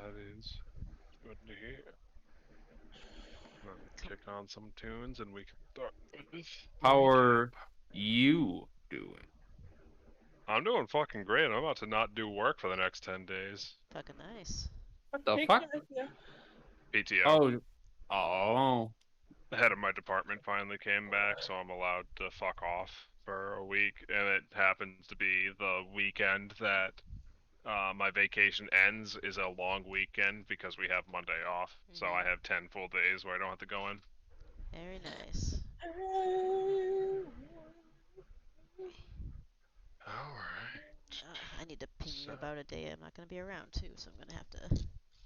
That is good to hear. Let me kick on some tunes and we can start this How recap. are you doing? I'm doing fucking great. I'm about to not do work for the next 10 days. Fucking nice. What the Take fuck? care, yeah. PTO. Oh, oh, The head of my department finally came back, so I'm allowed to fuck off for a week. And it happens to be the weekend that my vacation ends is a long weekend because we have Monday off. So I have 10 full days where I don't have to go in. Very nice. Alright. I need to ping you So, about a day I'm not going to be around too, so I'm going to have to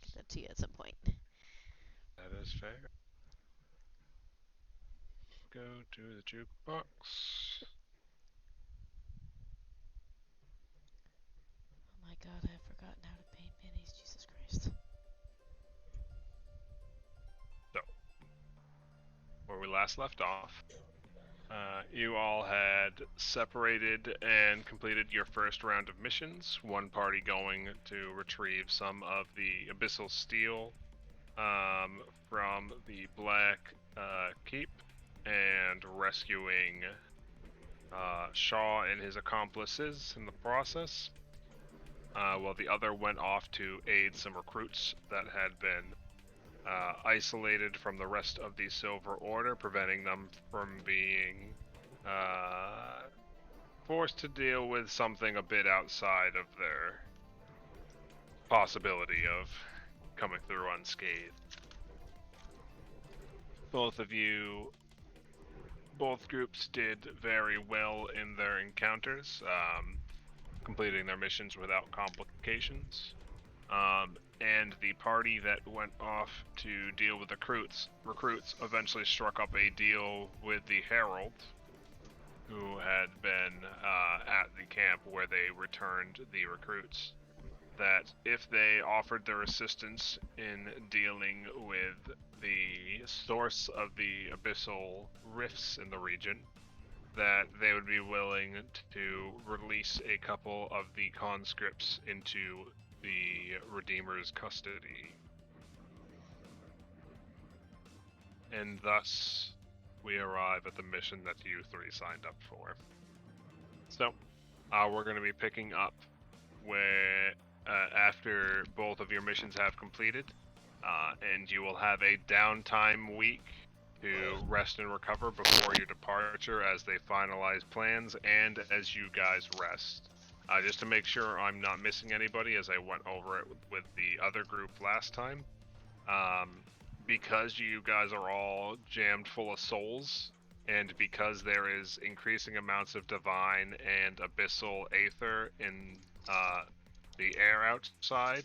get that to you at some point. that is fair. Go to the jukebox. Oh my god, I've forgotten how to paint pennies. Jesus Christ. So, where we last left off, you all had separated and completed your first round of missions. One party going to retrieve some of the abyssal steel from the Black Keep and rescuing Shaw and his accomplices in the process, while the other went off to aid some recruits that had been isolated from the rest of the Silver Order, preventing them from being forced to deal with something a bit outside of their possibility of coming through unscathed. Both of you, both groups did very well in their encounters, completing their missions without complications. And the party that went off to deal with the recruits eventually struck up a deal with the Herald, who had been at the camp where they returned the recruits, that if they offered their assistance in dealing with the source of the abyssal rifts in the region, that they would be willing to release a couple of the conscripts into the Redeemer's custody. And thus, we arrive at the mission that you three signed up for. So, we're going to be picking up where, after both of your missions have completed, and you will have a downtime week to rest and recover before your departure as they finalize plans and as you guys rest. Just to make sure I'm not missing anybody, as I went over it with the other group last time, because you guys are all jammed full of souls, and because there is increasing amounts of divine and abyssal aether in the air outside,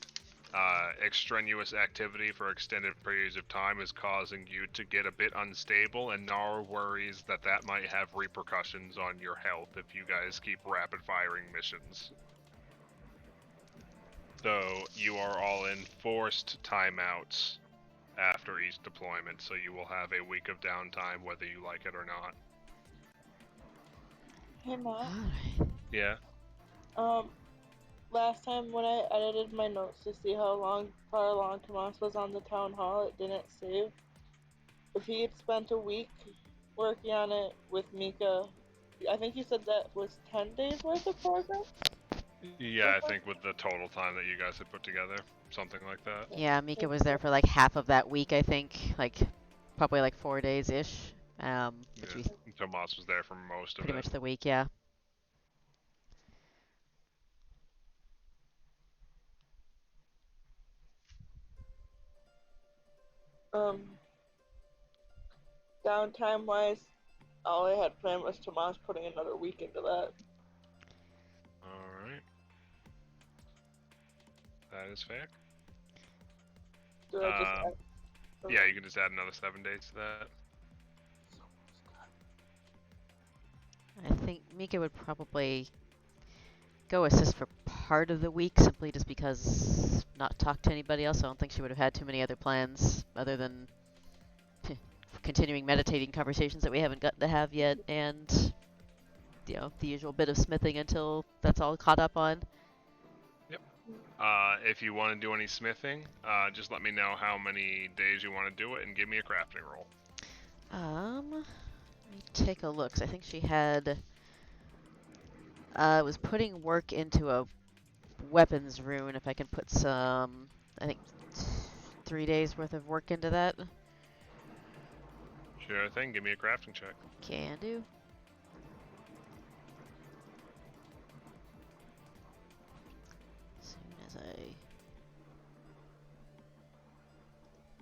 extraneous activity for extended periods of time is causing you to get a bit unstable, and Nar worries that that might have repercussions on your health if you guys keep rapid firing missions. So you are all in forced timeouts after each deployment, so you will have a week of downtime whether you like it or not. Hey Matt. Alright. Yeah? Last time when I edited my notes to see how far along Tomas was on the town hall, it didn't save. If he had spent a week working on it with Mika, I think you said that was 10 days worth of progress? Yeah, I think with the total time that you guys had put together, something like that. Yeah, Mika was there for like half of that week, I think. Like, probably like 4 days-ish. Which we Tomas was there for most of pretty it. much the week, yeah. Downtime wise, all I had planned was Tomas putting another week into that. Alright. That is fair. Did I just add? Yeah, you can just add another 7 days to that. I think Mika would probably go assist for part of the week, simply just because not talk to anybody else. I don't think she would have had too many other plans other than continuing meditating conversations that we haven't gotten to have yet, and the usual bit of smithing until that's all caught up on. Yep. If you want to do any smithing, just let me know how many days you want to do it and give me a crafting roll. Let me take a look. 'Cause I think she had was putting work into a weapons rune. If I can put some, I think 3 days worth of work into that. Sure thing, give me a crafting check. Can do. As soon as I.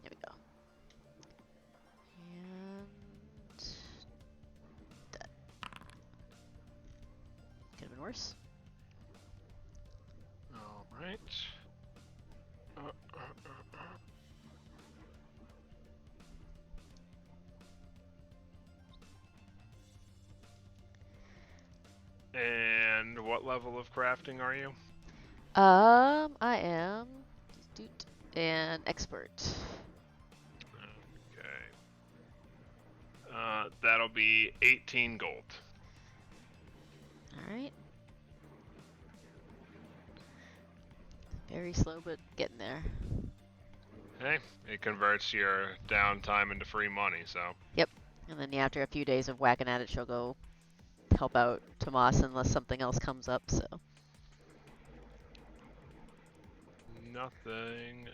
There we go. And that could have been worse. Alright. And what level of crafting are you? I am an expert. Okay. That'll be 18 gold. All right. Very slow, but getting there. Hey, it converts your downtime into free money, so. Yep. And then after a few days of whacking at it, she'll go help out Tomas unless something else comes up. So. Nothing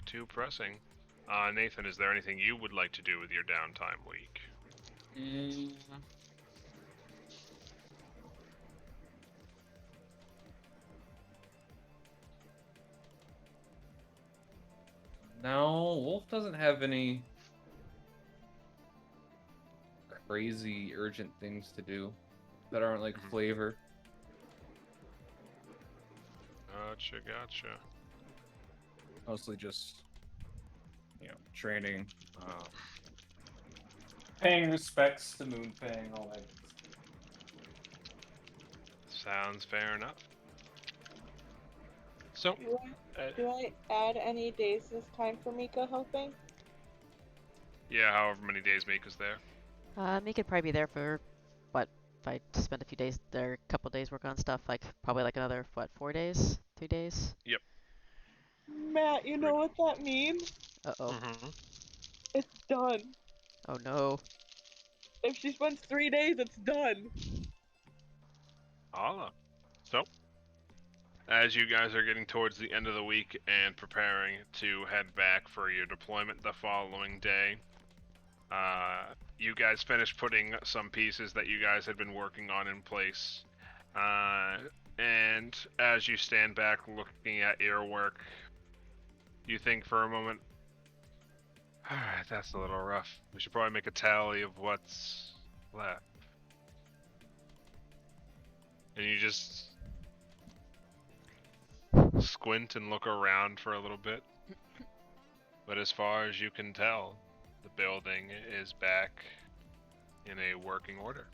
too pressing. Nathan, is there anything you would like to do with your downtime week? No, Wolf doesn't have any crazy urgent things to do that aren't like flavor. Gotcha. Mostly just, training, paying respects to Moonfang, all that. Sounds fair enough. So, Do I add any days this time for Mika helping? yeah, however many days Mika's there. Me could probably be there for what? If I spend a few days there, a couple days work on stuff, like probably like another 4 days, 3 days. Yep. Matt, you know what that means? Uh-oh. It's done. Oh no. If she spends 3 days, it's done. Allah. So, as you guys are getting towards the end of the week and preparing to head back for your deployment the following day, you guys finish putting some pieces that you guys had been working on in place. And as you stand back looking at your work, you think for a moment, alright, that's a little rough. We should probably make a tally of what's left. And you just squint and look around for a little bit. But as far as you can tell, the building is back in a working order.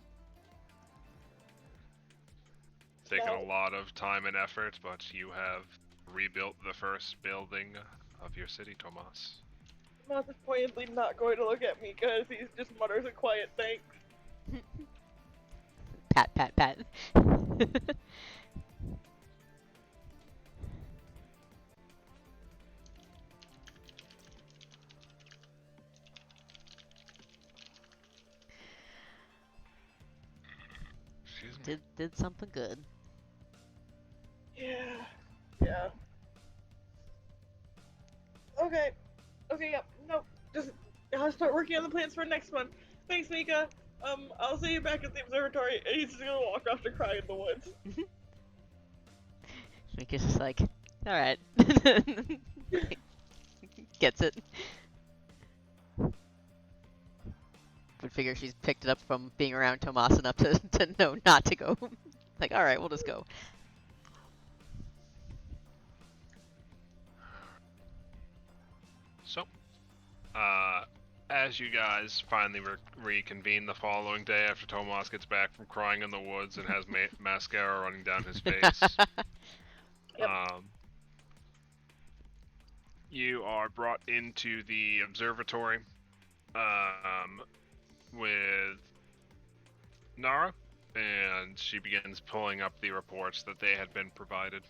It's taken a lot of time and effort, but you have rebuilt the first building of your city, Tomas. Matt is pointedly not going to look at me because he just mutters a quiet thanks. Pat, pat, pat. Excuse me. Did something good. Yeah. Okay, yep. No, just I'll start working on the plans for next one. Thanks, Mika. I'll see you back at the observatory. And he's just gonna walk off to cry in the woods. Mika's just like, alright. Gets it. Would figure she's picked it up from being around Tomas enough to know not to go. Like, alright, we'll just go. So, as you guys finally reconvene the following day after Tomas gets back from crying in the woods and has mascara running down his face, Yep. you are brought into the observatory with Nara, and she begins pulling up the reports that they had been provided.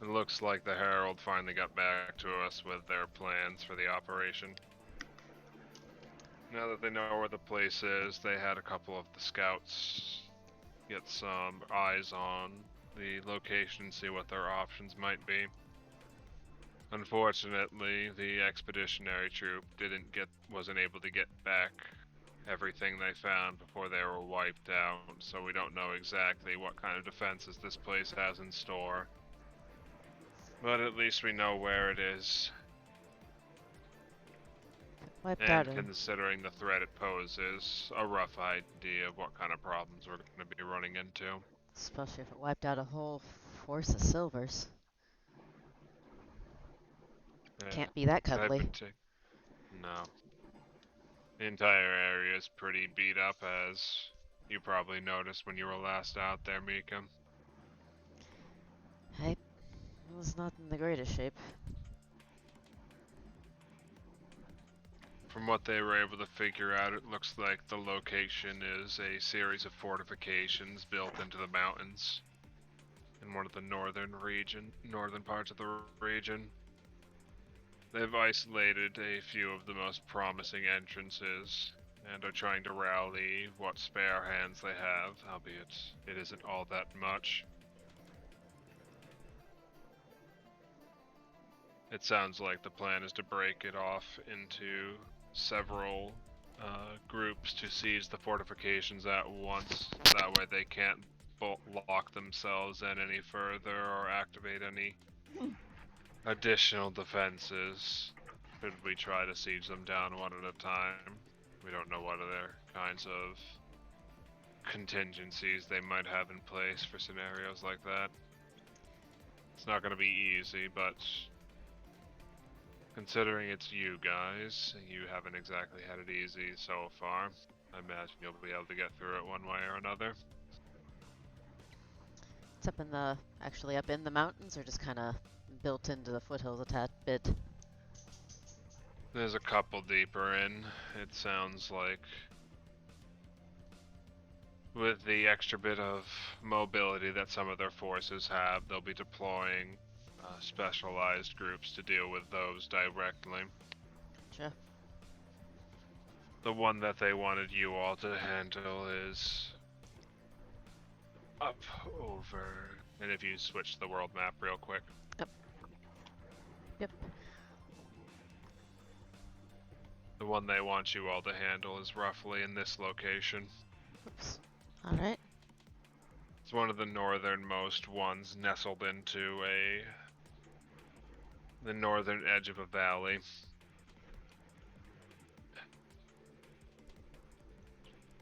It looks like the Herald finally got back to us with their plans for the operation. Now that they know where the place is, they had a couple of the scouts get some eyes on the location, see what their options might be. Unfortunately, the expeditionary troop wasn't able to get back everything they found before they were wiped out, so we don't know exactly what kind of defenses this place has in store. But at least we know where it is. Wiped And out considering the threat it poses, a rough idea of what kind of problems we're going to be running into. especially if it wiped out a whole force of silvers. Can't be that Type cuddly. No. The entire area is pretty beat up, as you probably noticed when you were last out there, Mika. I was not in the greatest shape. From what they were able to figure out, it looks like the location is a series of fortifications built into the mountains in one of the northern parts of the region. They've isolated a few of the most promising entrances and are trying to rally what spare hands they have, albeit it isn't all that much. It sounds like the plan is to break it off into several groups to seize the fortifications at once. That way they can't lock themselves in any further or activate any additional defenses. Should we try to siege them down one at a time? We don't know what other kinds of contingencies they might have in place for scenarios like that. It's not going to be easy, but considering it's you guys, you haven't exactly had it easy so far. I imagine you'll be able to get through it one way or another. It's actually up in the mountains, or just kind of built into the foothills a tad bit? There's a couple deeper in. It sounds like with the extra bit of mobility that some of their forces have, they'll be deploying specialized groups to deal with those directly. Gotcha. The one that they wanted you all to handle is up over. And if you switch the world map real quick. Yep. The one they want you all to handle is roughly in this location. Oops. Alright. It's one of the northernmost ones, nestled into the northern edge of a valley.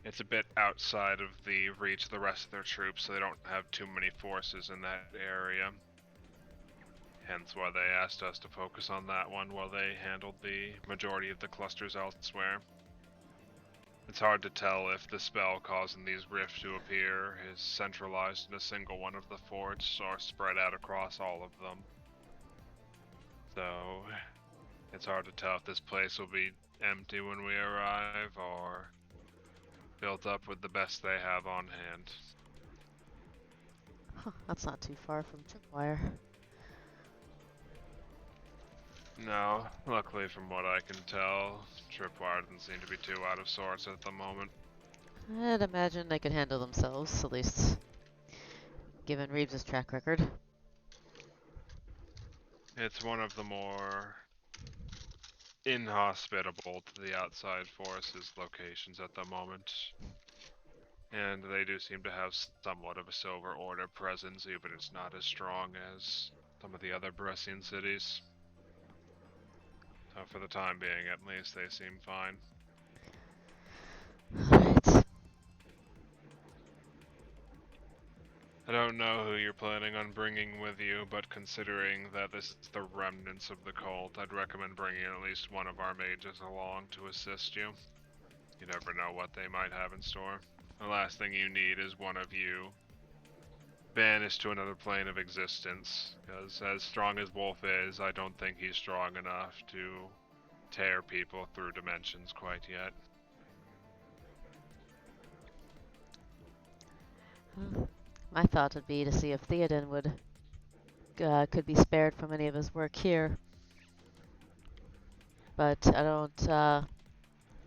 It's a bit outside of the reach of the rest of their troops, so they don't have too many forces in that area. Hence why they asked us to focus on that one while they handled the majority of the clusters elsewhere. It's hard to tell if the spell causing these rifts to appear is centralized in a single one of the forts or spread out across all of them. So, it's hard to tell if this place will be empty when we arrive or built up with the best they have on hand. Huh, that's not too far from Tripwire. No, luckily from what I can tell, Tripwire doesn't seem to be too out of sorts at the moment. I'd imagine they could handle themselves, at least given Reeves' track record. It's one of the more inhospitable to the outside forces locations at the moment. And they do seem to have somewhat of a Silver Order presence, even it's not as strong as some of the other Bressian cities. So for the time being, at least, they seem fine. Alright. I don't know who you're planning on bringing with you, but considering that this is the remnants of the cult, I'd recommend bringing at least one of our mages along to assist you. You never know what they might have in store. The last thing you need is one of you banished to another plane of existence, because as strong as Wolf is, I don't think he's strong enough to tear people through dimensions quite yet. My thought would be to see if Theoden would could be spared from any of his work here. But I don't,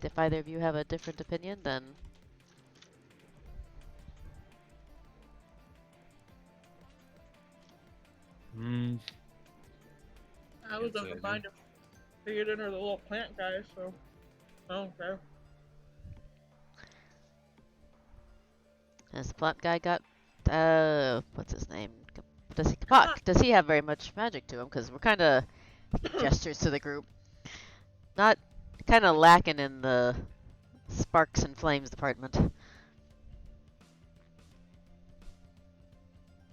if either of you have a different opinion, then Hmm. I was Can't say I open do. minded. Theoden or the little plant guy, so I don't care. has the plant guy got, what's his name? Puck, does he have very much magic to him? Because we're kind of gestures to the group. Not, kind of lacking in the sparks and flames department.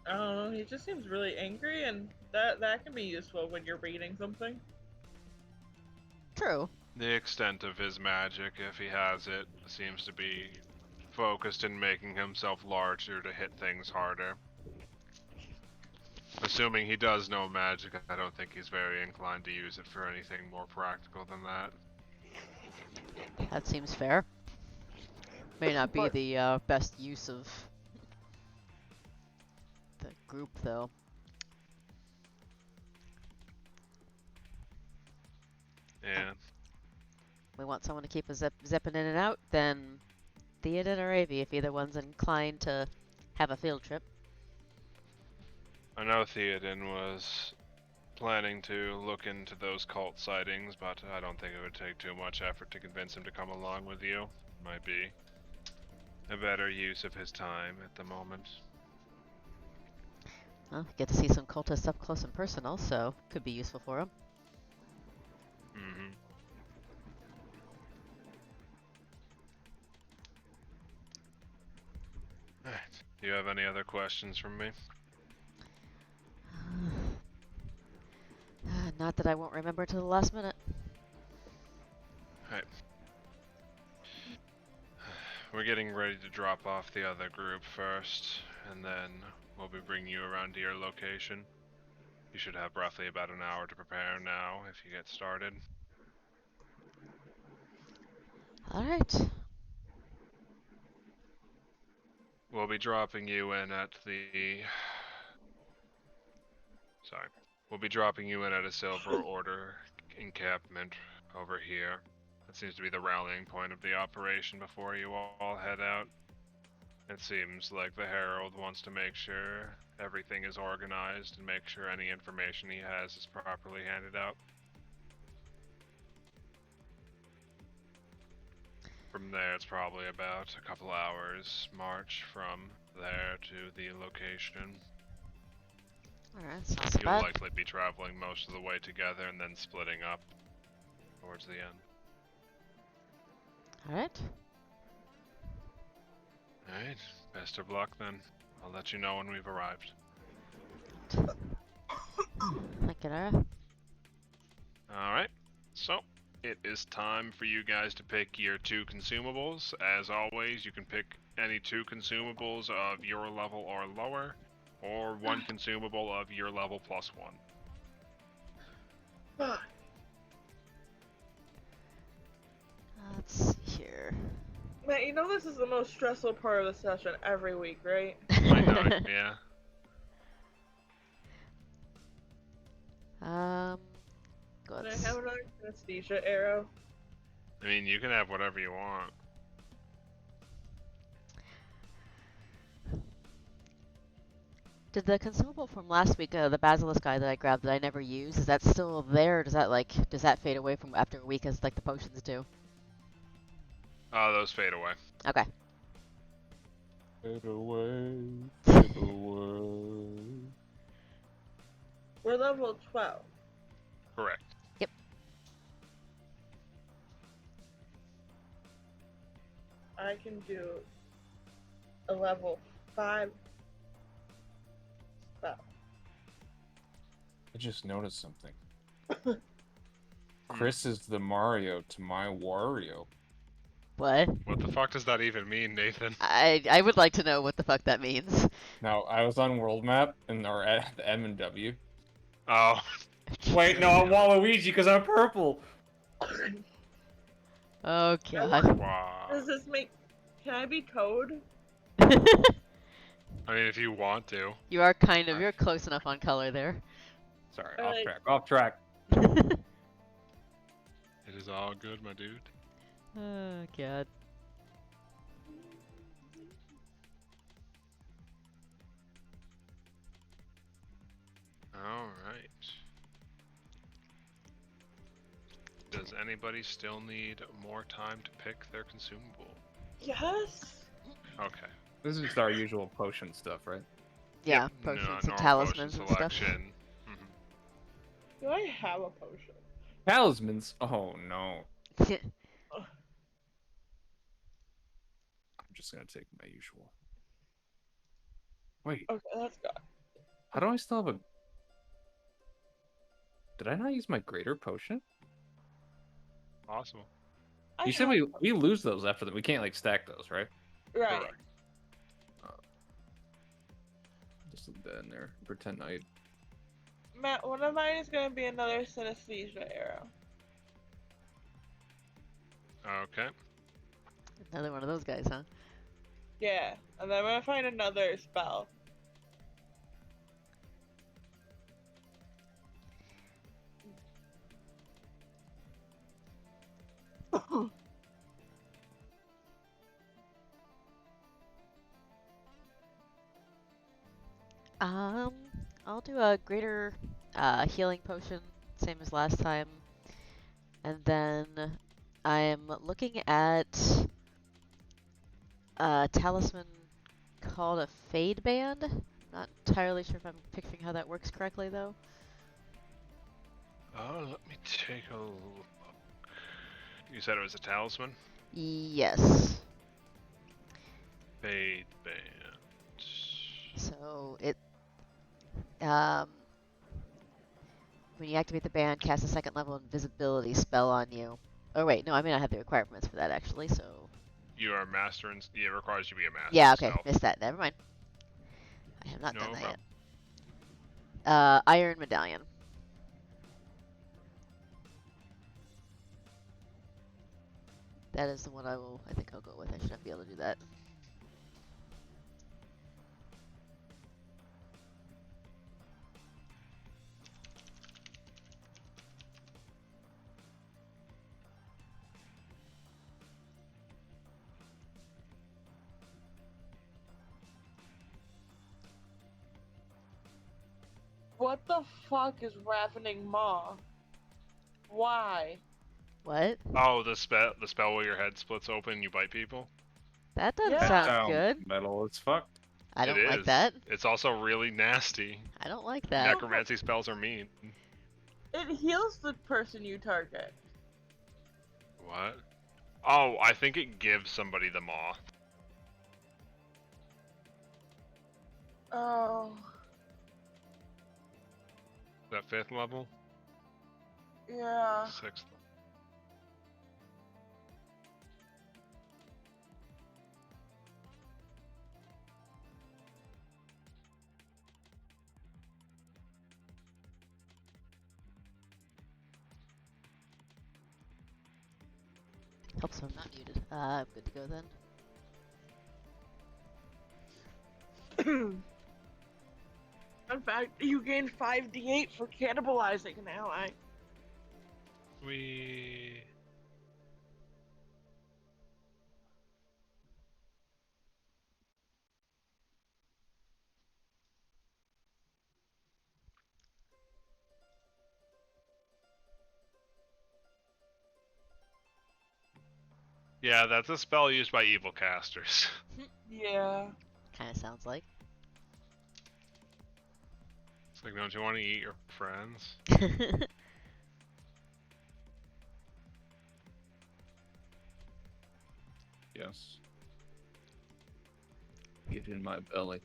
I don't know. He just seems really angry, and that can be useful when you're reading something. True. The extent of his magic, if he has it, seems to be focused in making himself larger to hit things harder. Assuming he does know magic, I don't think he's very inclined to use it for anything more practical than that. That seems fair. May not be But- the best use of the group, though. Yeah. We want someone to keep us zipping in and out, then Theoden or Avi, if either one's inclined to have a field trip. I know Theoden was planning to look into those cult sightings, but I don't think it would take too much effort to convince him to come along with you. Might be a better use of his time at the moment. Well, get to see some cultists up close and personal, so could be useful for him. Mm-hmm. Alright. Do you have any other questions from me? Not that I won't remember till the last minute. Alright. We're getting ready to drop off the other group first, and then we'll be bringing you around to your location. You should have roughly about an hour to prepare now if you get started. Alright. We'll be dropping you in at the... Sorry. We'll be dropping you in at a Silver Order encampment over here. That seems to be the rallying point of the operation before you all head out. It seems like the Herald wants to make sure everything is organized and make sure any information he has is properly handed out. From there, it's probably about a couple hours march from there to the location. Alright, sounds You'll bad. likely be traveling most of the way together and then splitting up towards the end. Alright. Alright, best of luck then. I'll let you know when we've arrived. Thank you, Lara. Alright, so it is time for you guys to pick your 2 consumables. As always, you can pick any 2 consumables of your level or lower, or 1 consumable of your level plus 1. Let's see here. Man, you know this is the most stressful part of the session every week, right? I know, yeah. Can I Let's... have another anesthesia arrow? I mean, you can have whatever you want. Did the consumable from last week, the basilisk guy that I grabbed that I never used, is that still there? Or does that fade away from after a week as like the potions do? Those fade away. Okay. Fade away, fade away. We're level 12. Correct. I can do a level 5 spell. I just noticed something. Chris is the Mario to my Wario. What? What the fuck does that even mean, Nathan? I would like to know what the fuck that means. Now, I was on World Map, or at the M and W. Oh. Wait, no, I'm Waluigi because I'm purple. Oh god. Wow. Does this make... Can I be Toad? I mean, if you want to. You are you're close enough on color there. Sorry, off Alright. track. Off track. It is all good, my dude. Oh god. Alright. Does anybody still need more time to pick their consumable? Yes. Okay. This is our usual potion stuff, right? Yeah, Yep, potions and normal talismans potion and stuff. selection. Mhm. Do I have a potion? Talismans. Oh no. I'm just gonna take my usual. Wait, Okay, let's go. how do I still have a? Did I not use my greater potion? Possible. You said we lose those after that. We can't like stack those, right? Right. Correct. Just leave that in there. Pretend I. Matt, one of mine is gonna be another synesthesia arrow. Okay. Another one of those guys, huh? Yeah, and then I'm gonna find another spell. I'll do a greater healing potion, same as last time. And then I'm looking at a talisman called a Fade Band. Not entirely sure if I'm picturing how that works correctly, though. Let me take a look. You said it was a talisman? Yes. Fade band. So it, um, when you activate the band, cast a second level invisibility spell on you. Oh wait, no, I may not have the requirements for that actually. So. You are a master and it requires you to be a master. Yeah. Okay. Stealth. Missed that. Never mind. I have not No done that problem. yet. Iron Medallion. That is the one I think I'll go with. I shouldn't be able to do that. What the fuck is Ravening Maw? Why? What? Oh, the spell where your head splits open and you bite people? That doesn't Yeah. sound Sounds good. metal as fuck. I don't It like is. that. It's also really nasty. I don't like that. Necromancy spells are mean. It heals the person you target. What? Oh, I think it gives somebody the maw. Oh. Is that 5th level? Yeah. 6th. Hope so. I'm not muted. I'm good to go then. In fact, you gain 5d8 for cannibalizing an ally. We. Yeah, that's a spell used by evil casters. Yeah. Kind of sounds like. It's like, don't you want to eat your friends? Yes. Get in my belly.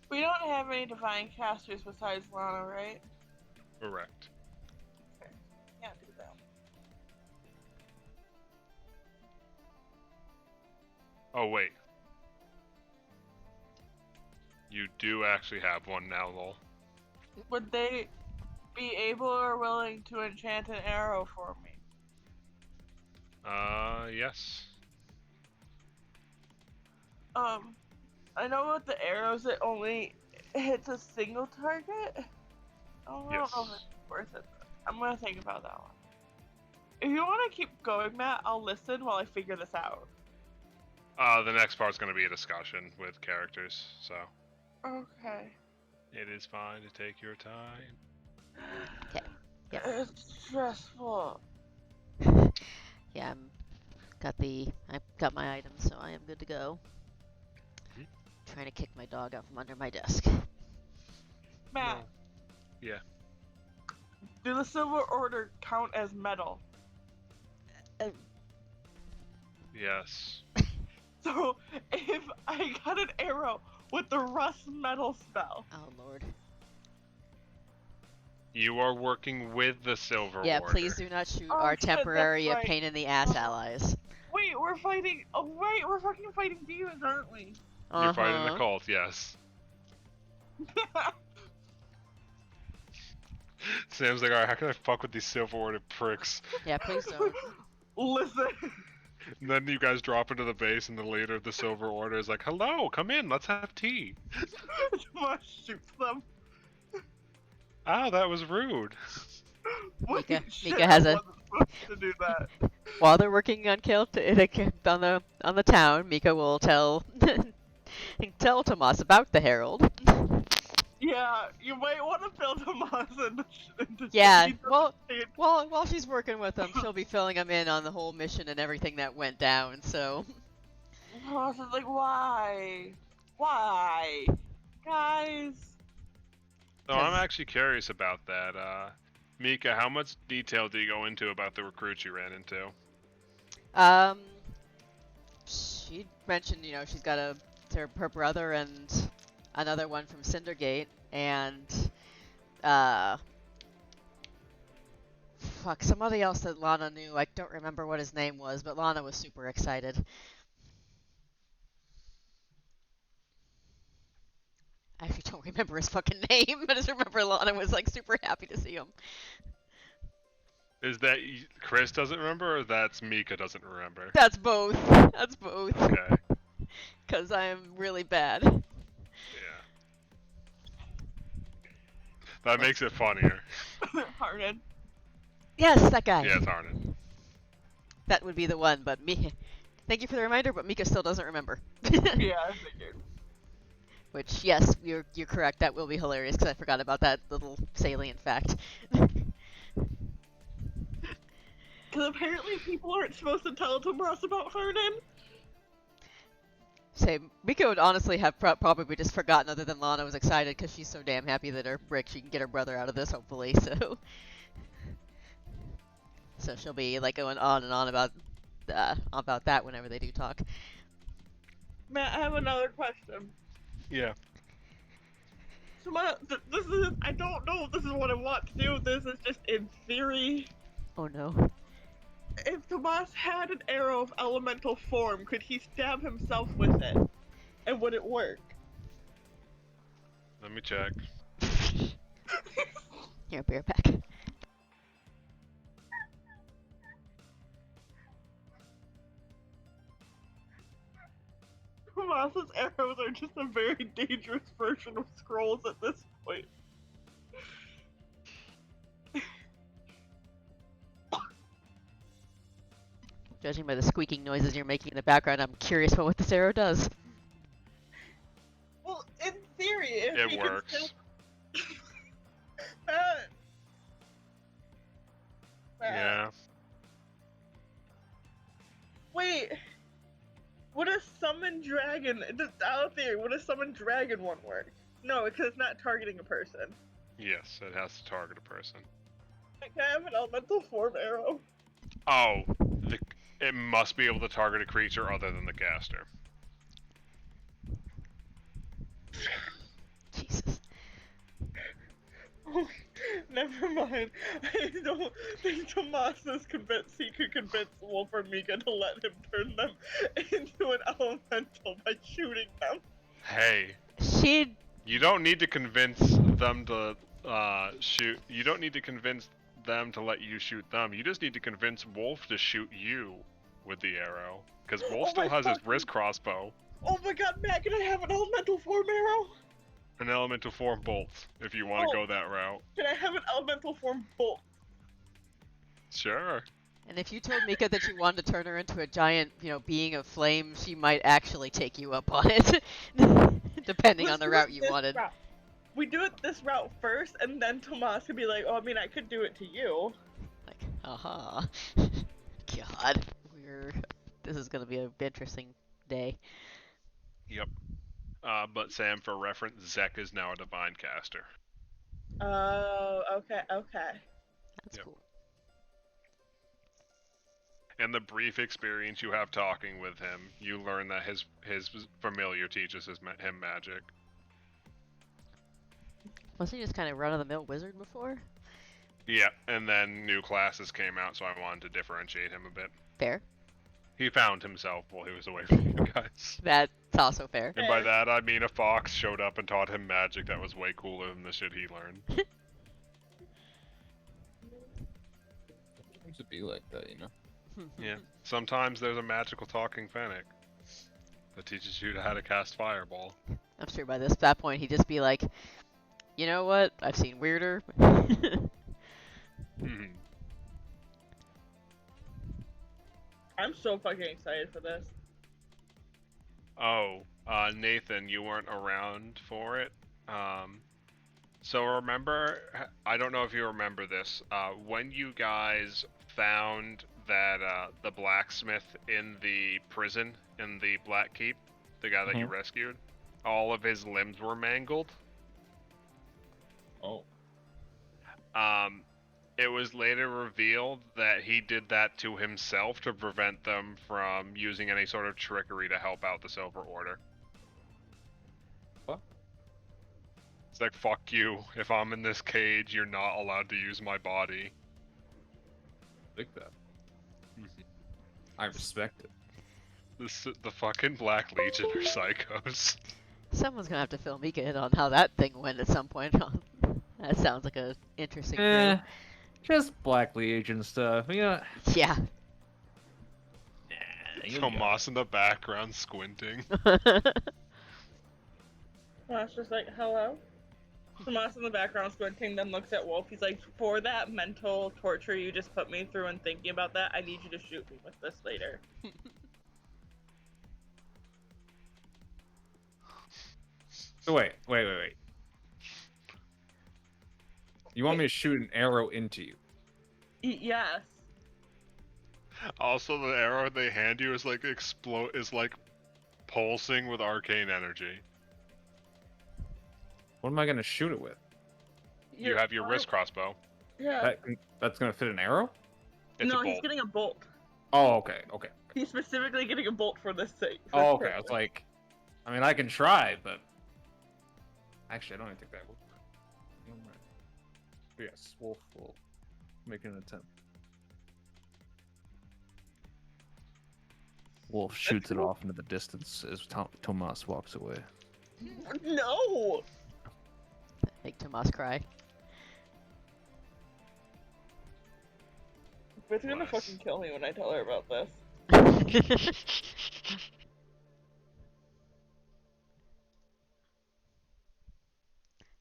We don't have any divine casters besides Lana, right? Correct. Can't do that. Oh, wait. You do actually have one now, lol. Would they be able or willing to enchant an arrow for me? Yes. I know with the arrows it only hits a single target. Oh, I don't know if Yes. it's worth it. I'm gonna think about that one. If you want to keep going, Matt, I'll listen while I figure this out. The next part's going to be a discussion with characters, so Okay. it is fine to take your time. Okay. Yep. It's stressful. Yeah, I've got my items, so I am good to go. Mhm. Trying to kick my dog out from under my desk. Matt, No. Yeah. do the Silver Order count as metal? Yes. So, if I got an arrow with the Rust Metal spell, Oh lord. Oh, You are working with the Silver Yeah, Order. please do not shoot Oh, our shit, that's temporary right. pain in the ass allies. wait, we're fighting. Oh, right, we're fucking fighting demons, aren't we? You're fighting the cult, yes. Sam's like, alright, how can I fuck with these Silver Order pricks? Yeah, please don't. Listen. And then you guys drop into the base, and the leader of the Silver Order is like, hello, come in, let's have tea. Tomas shoots them. Oh, that was rude. Wait, Mika shit, has I a- wasn't supposed to do that. While they're working on on the town, Mika will tell tell Tomas about the Herald. Yeah, you might want to fill Tomas into Yeah, he doesn't well, say it. while she's working with him, she'll be filling him in on the whole mission and everything that went down. So Tomas is like, why? Why? Guys. So I'm 'Cause- actually curious about that. Mika, how much detail do you go into about the recruits you ran into? She mentioned, she's got her brother and another one from Cindergate, and fuck, somebody else that Lana knew. I don't remember what his name was, but Lana was super excited. I actually don't remember his fucking name. I just remember Lana was like super happy to see him. Is that Chris doesn't remember, or that's Mika doesn't remember? That's both. That's both. Okay. Because I am really bad. Yeah. That makes it funnier. Harden. Yes, that guy. Yeah, it's Arnon. That would be the one, but thank you for the reminder, but Mika still doesn't remember. Yeah, I figured. Which, yes, you're correct. That will be hilarious because I forgot about that little salient fact. Because apparently people aren't supposed to tell Tomas about Harden. Say, Mika would honestly have probably just forgotten, other than Lana was excited because she's so damn happy that she can get her brother out of this, hopefully. So she'll be like going on and on about that whenever they do talk. Matt, I have another question. Yeah. Tomas, this is, I don't know if this is what I want to do. This is just in theory. Oh no. If Tomas had an arrow of elemental form, could he stab himself with it? And would it work? Let me check. Here, beer pack. Tomas's arrows are just a very dangerous version of scrolls at this point. Judging by the squeaking noises you're making in the background, I'm curious about what this arrow does. Well, in theory, if he It can works. still... Matt. Yeah. Wait. Would a summon dragon? Out of theory, would a summon dragon one work? No, because it's not targeting a person. Yes, it has to target a person. Can I have an elemental form arrow? Oh, it must be able to target a creature other than the caster. Jesus. Oh, never mind. I don't think Tomas is convinced he could convince Wolf or Mika to let him turn them into an elemental by shooting them. Hey, She. you don't need to convince them to shoot. You don't need to convince them to let you shoot them. You just need to convince Wolf to shoot you with the arrow. Because Wolf Oh still my has his fucking- wrist crossbow. Oh my god, Matt, can I have an elemental form arrow? An elemental form bolt, if you want to go that route. Can I have an elemental form bolt? Sure. And if you told Mika that you wanted to turn her into a giant, being of flame, she might actually take you up on it. Depending on the route you wanted. We do it this route first, and then Tomas could be like, oh, I mean, I could do it to you. Like, aha. God. This is gonna be an interesting day. Yep. But Sam, for reference, Zek is now a divine caster. Oh, okay. That's Yep. cool. In the brief experience you have talking with him, you learn that his familiar teaches him magic. Wasn't he just kind of run-of-the-mill wizard before? Yeah, and then new classes came out, so I wanted to differentiate him a bit. Fair. He found himself while he was away from you guys. That's also fair. And by that, I mean a fox showed up and taught him magic that was way cooler than the shit he learned. It should be like that, Yeah. Sometimes there's a magical talking fennec that teaches you how to cast fireball. I'm sure by that point he'd just be like, you know what? I've seen weirder. I'm so fucking excited for this. Oh, Nathan, you weren't around for it. So remember, I don't know if you remember this, when you guys found that the blacksmith in the prison in the Black Keep, the guy that you rescued, all of his limbs were mangled. Oh. It was later revealed that he did that to himself to prevent them from using any sort of trickery to help out the Silver Order. What? It's like, fuck you. If I'm in this cage, you're not allowed to use my body. Like that. I respect it. The fucking Black Legion are psychos. Someone's gonna have to fill Mika in on how that thing went at some point. That sounds like a interesting. Just Black Legion stuff. Yeah. Tomas in the background squinting. Tomas just like, hello? Tomas in the background squinting, then looks at Wolf. He's like, for that mental torture you just put me through and thinking about that, I need you to shoot me with this later. So wait. You want me to shoot an arrow into you? Yes. Also, the arrow they hand you is like pulsing with arcane energy. What am I gonna shoot it with? You have your wrist crossbow. Yeah. That's gonna fit an arrow? It's a No, bolt. he's getting a bolt. Oh, okay. He's specifically getting a bolt for this thing. Oh, okay. I was like, I mean, I can try, but actually, I don't even think that would work. But yes, Wolf will make an attempt. Wolf shoots it off into the distance as Tomas walks away. No! Make Tomas cry. Bit's gonna Bless. fucking kill me when I tell her about this.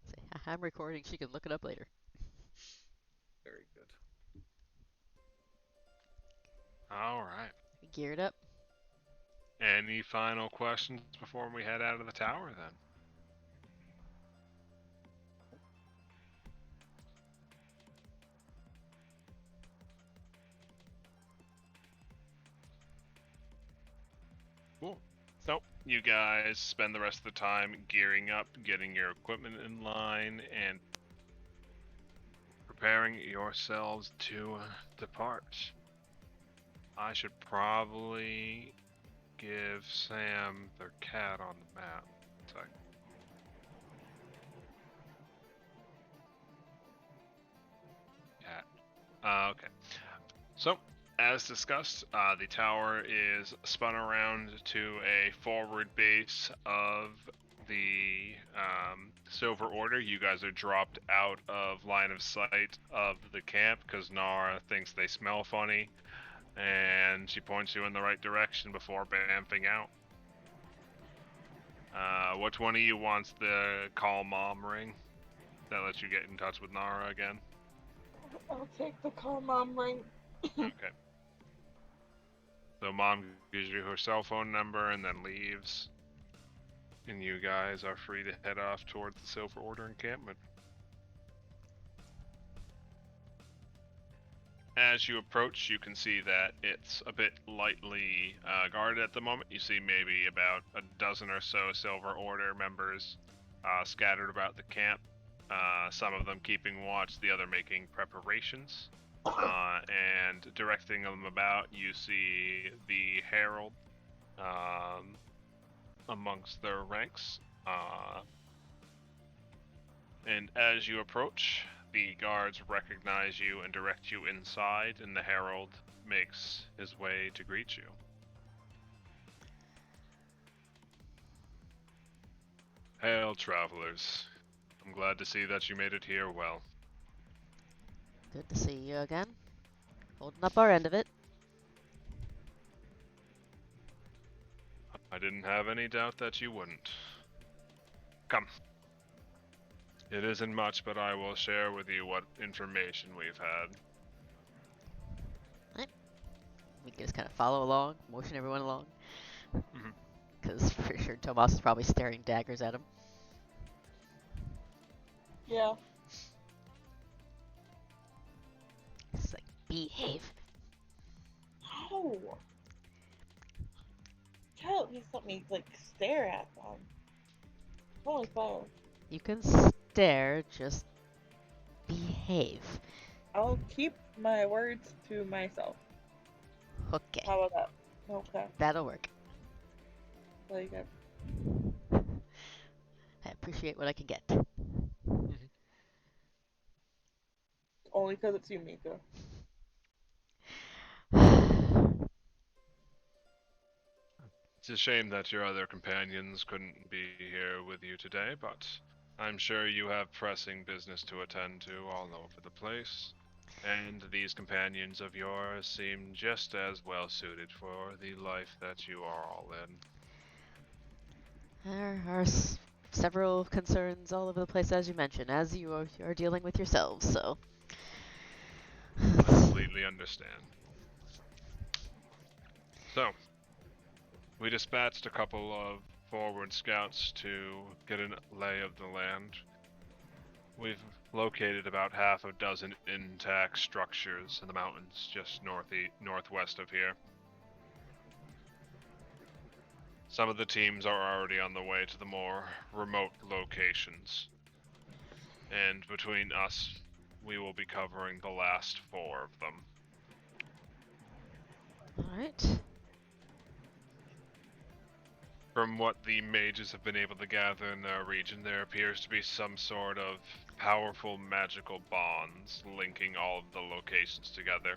Say, I'm recording. She can look it up later. Very good. All right. Geared up. Any final questions before we head out of the tower, then? Cool. So, you guys spend the rest of the time gearing up, getting your equipment in line, and preparing yourselves to depart. I should probably give Sam their cat on the map. Sorry. Cat. Okay. So, as discussed, the tower is spun around to a forward base of the Silver Order. You guys are dropped out of line of sight of the camp because Nara thinks they smell funny, and she points you in the right direction before bamfing out. Which one of you wants the call mom ring? That lets you get in touch with Nara again. I'll take the call mom ring. Okay. So mom gives you her cell phone number and then leaves. And you guys are free to head off towards the Silver Order encampment. As you approach, you can see that it's a bit lightly guarded at the moment. You see maybe about a dozen or so Silver Order members scattered about the camp. Some of them keeping watch, the other making preparations. And directing them about, you see the Herald amongst their ranks. And as you approach, the guards recognize you and direct you inside, and the Herald makes his way to greet you. Hail, travelers. I'm glad to see that you made it here well. Good to see you again. Holding up our end of it. I didn't have any doubt that you wouldn't. Come. It isn't much, but I will share with you what information we've had. We can just kind of follow along, motion everyone along. Mhm. Because pretty sure Tomas is probably staring daggers at him. Yeah. It's like, behave. No. Tell at least let me like stare at them. It's only fair. You can stare, just behave. I'll keep my words to myself. Okay, How about that? Okay. that'll work. Like I appreciate what I can get. only because it's you, Mika. It's a shame that your other companions couldn't be here with you today, but I'm sure you have pressing business to attend to all over the place. And these companions of yours seem just as well suited for the life that you are all in. There are several concerns all over the place, as you mentioned, as you are dealing with yourselves, so. I completely understand. So, we dispatched a couple of forward scouts to get a lay of the land. We've located about half a dozen intact structures in the mountains just northwest of here. Some of the teams are already on the way to the more remote locations. And between us, we will be covering the last 4 of them. Alright. From what the mages have been able to gather in their region, there appears to be some sort of powerful magical bonds linking all of the locations together.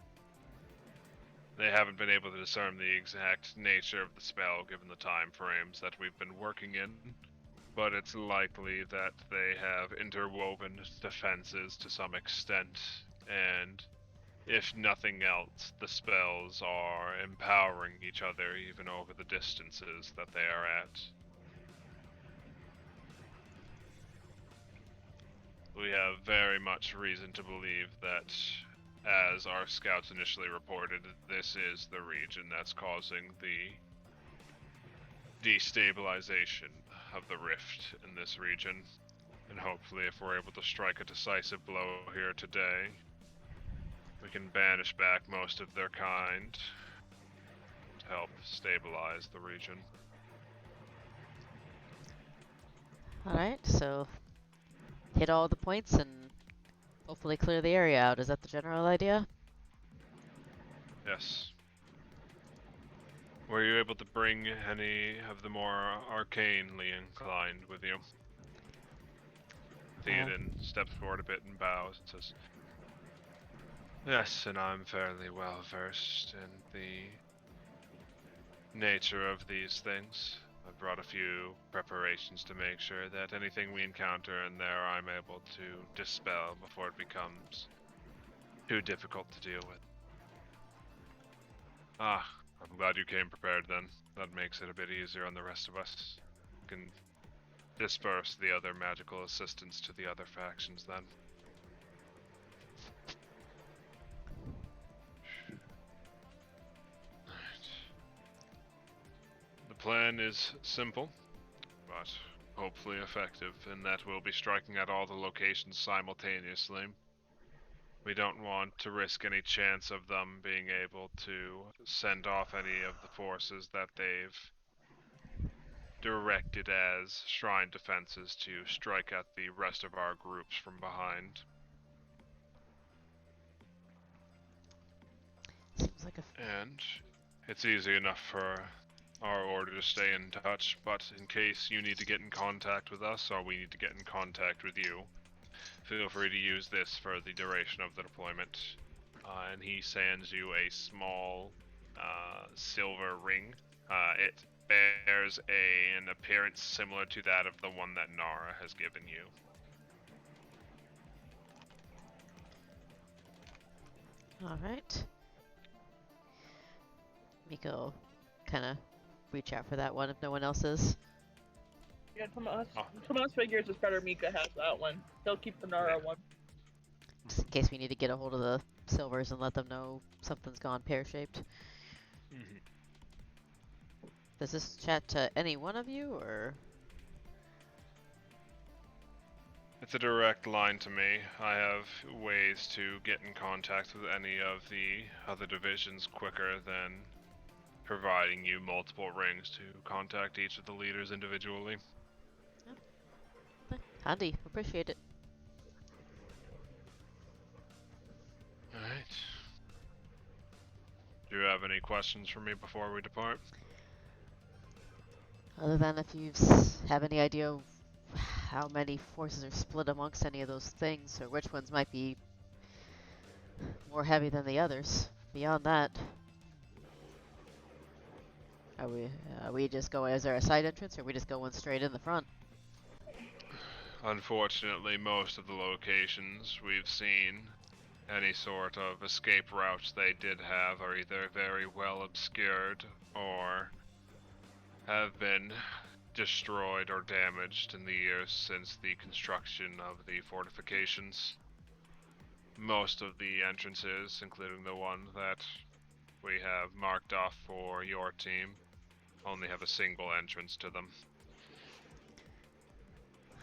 They haven't been able to discern the exact nature of the spell given the time frames that we've been working in, but it's likely that they have interwoven defenses to some extent, and if nothing else, the spells are empowering each other even over the distances that they are at. We have very much reason to believe that, as our scouts initially reported, this is the region that's causing the destabilization of the rift in this region. And hopefully, if we're able to strike a decisive blow here today, we can banish back most of their kind to help stabilize the region. Alright, so hit all the points and hopefully clear the area out. Is that the general idea? Yes. Were you able to bring any of the more arcanely inclined with you? Theoden steps forward a bit and bows and says, "Yes, and I'm fairly well versed in the nature of these things. I've brought a few preparations to make sure that anything we encounter in there I'm able to dispel before it becomes too difficult to deal with." Ah, I'm glad you came prepared then. That makes it a bit easier on the rest of us. We can disperse the other magical assistance to the other factions then. The plan is simple, but hopefully effective, in that we'll be striking at all the locations simultaneously. We don't want to risk any chance of them being able to send off any of the forces that they've directed as shrine defenses to strike at the rest of our groups from behind. Seems like a And it's easy enough for our order to stay in touch, but in case you need to get in contact with us or we need to get in contact with you, feel free to use this for the duration of the deployment. And he sends you a small silver ring. It bears an appearance similar to that of the one that Nara has given you. Alright. Miko kind of reach out for that one if no one else is. Yeah, Tomas figures it's better Mika has that one. He'll keep the Nara one. Just in case we need to get a hold of the silvers and let them know something's gone pear-shaped. Does this chat to any one of you, or? It's a direct line to me. I have ways to get in contact with any of the other divisions quicker than providing you multiple rings to contact each of the leaders individually. Handy. Appreciate it. Alright. Do you have any questions for me before we depart? Other than if you have any idea of how many forces are split amongst any of those things, or which ones might be more heavy than the others. Beyond that, are we just going? Is there a side entrance, or are we just going straight in the front? Unfortunately, most of the locations we've seen, any sort of escape routes they did have are either very well obscured or have been destroyed or damaged in the years since the construction of the fortifications. Most of the entrances, including the one that we have marked off for your team, only have a single entrance to them.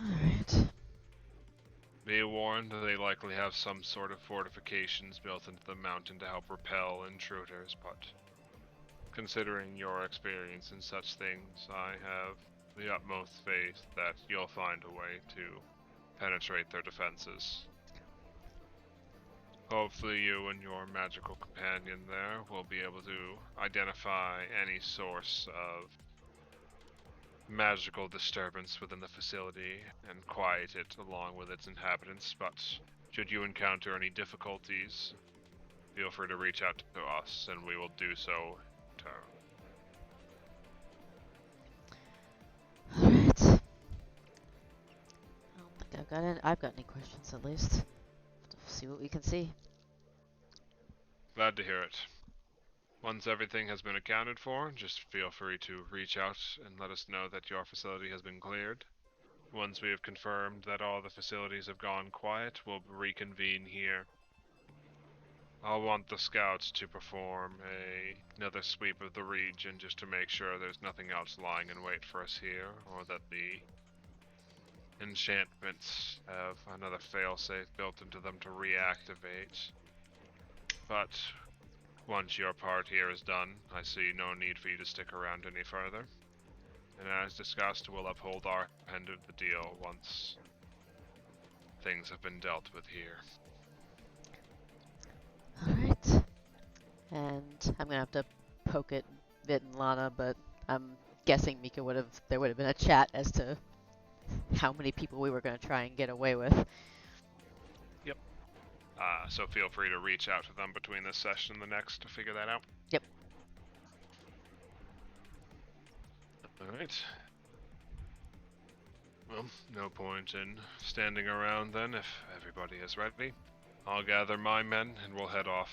Alright. Be warned, they likely have some sort of fortifications built into the mountain to help repel intruders, but considering your experience in such things, I have the utmost faith that you'll find a way to penetrate their defenses. Hopefully you and your magical companion there will be able to identify any source of magical disturbance within the facility and quiet it along with its inhabitants, but should you encounter any difficulties, feel free to reach out to us and we will do so in turn. Alright. I don't think I've got any questions at least. See what we can see. Glad to hear it. Once everything has been accounted for, just feel free to reach out and let us know that your facility has been cleared. Once we have confirmed that all the facilities have gone quiet, we'll reconvene here. I'll want the scouts to perform another sweep of the region just to make sure there's nothing else lying in wait for us here, or that the enchantments have another failsafe built into them to reactivate. But once your part here is done, I see no need for you to stick around any further. And as discussed, we'll uphold our end of the deal once things have been dealt with here. Alright. And I'm gonna have to poke at Vit and Lana, but I'm guessing there would have been a chat as to how many people we were gonna try and get away with. So feel free to reach out to them between this session and the next to figure that out. Yep. Alright. Well, no point in standing around then if everybody is ready. I'll gather my men and we'll head off.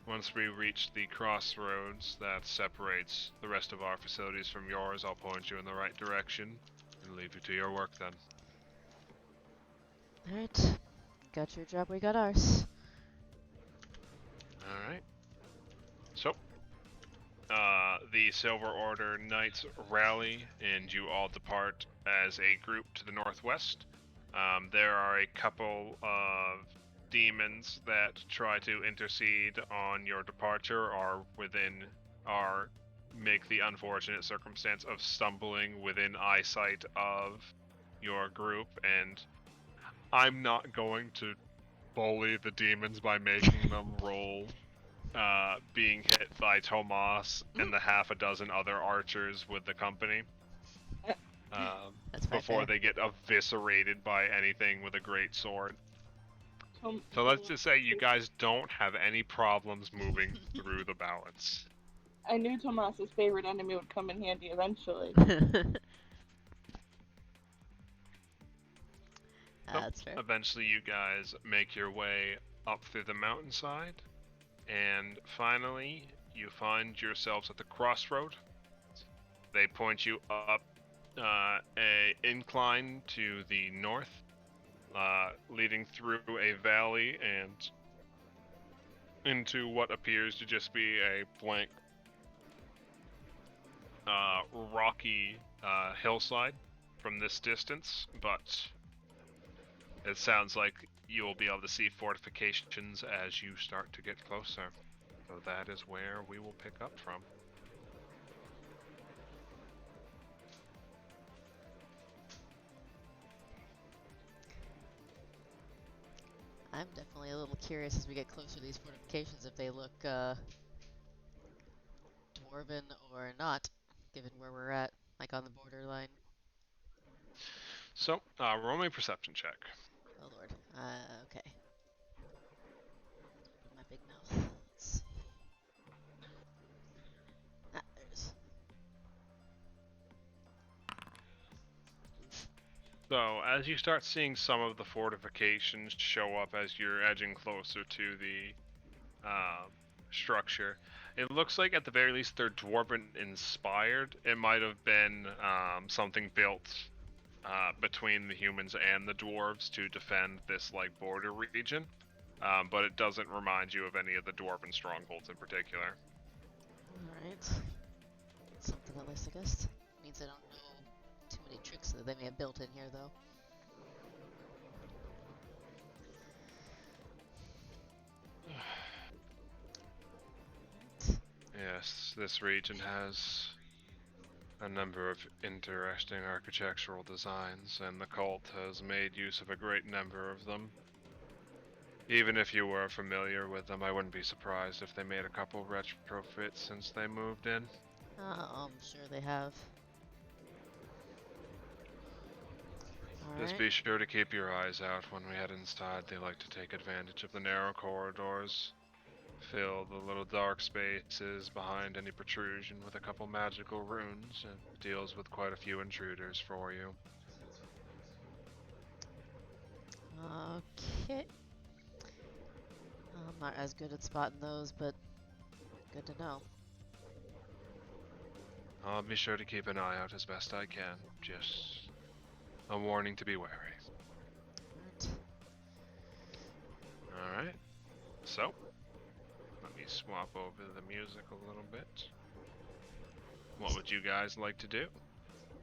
Once we reach the crossroads that separates the rest of our facilities from yours, I'll point you in the right direction, and leave you to your work then. Alright. Got your job, we got ours. Alright. So, the Silver Order Knights rally, and you all depart as a group to the northwest. There are a couple of demons that try to intercede on your departure, or make the unfortunate circumstance of stumbling within eyesight of your group, and I'm not going to bully the demons by making them roll being hit by Tomas and the half a dozen other archers with the company That's very before fair. they get eviscerated by anything with a great sword. Tom- So let's just say you guys don't have any problems moving through the balance. I knew Tomas's favorite enemy would come in handy eventually. That's fair. Eventually you guys make your way up through the mountainside, and finally you find yourselves at the crossroad. They point you up a incline to the north, leading through a valley and into what appears to just be a blank rocky hillside from this distance, but it sounds like you will be able to see fortifications as you start to get closer. So that is where we will pick up from. I'm definitely a little curious as we get closer to these fortifications if they look dwarven or not, given where we're at, like on the borderline. So, roll me a perception check. Oh lord. Okay. Open my big mouth. Let's see. Ah, there it is. So, as you start seeing some of the fortifications show up as you're edging closer to the structure, it looks like at the very least they're dwarven inspired. It might have been something built between the humans and the dwarves to defend this like border region, but it doesn't remind you of any of the dwarven strongholds in particular. Alright. Something at least, I guess. Means I don't know too many tricks that they may have built in here, though. Yes, this region has a number of interesting architectural designs, and the cult has made use of a great number of them. Even if you were familiar with them, I wouldn't be surprised if they made a couple retrofits since they moved in. I'm sure they have. Just Alright. be sure to keep your eyes out when we head inside. They like to take advantage of the narrow corridors, fill the little dark spaces behind any protrusion with a couple magical runes, and deals with quite a few intruders for you. Okay. I'm not as good at spotting those, but good to know. I'll be sure to keep an eye out as best I can. Just a warning to be wary. Alright. Alright, so let me swap over the music a little bit. What would you guys like to do?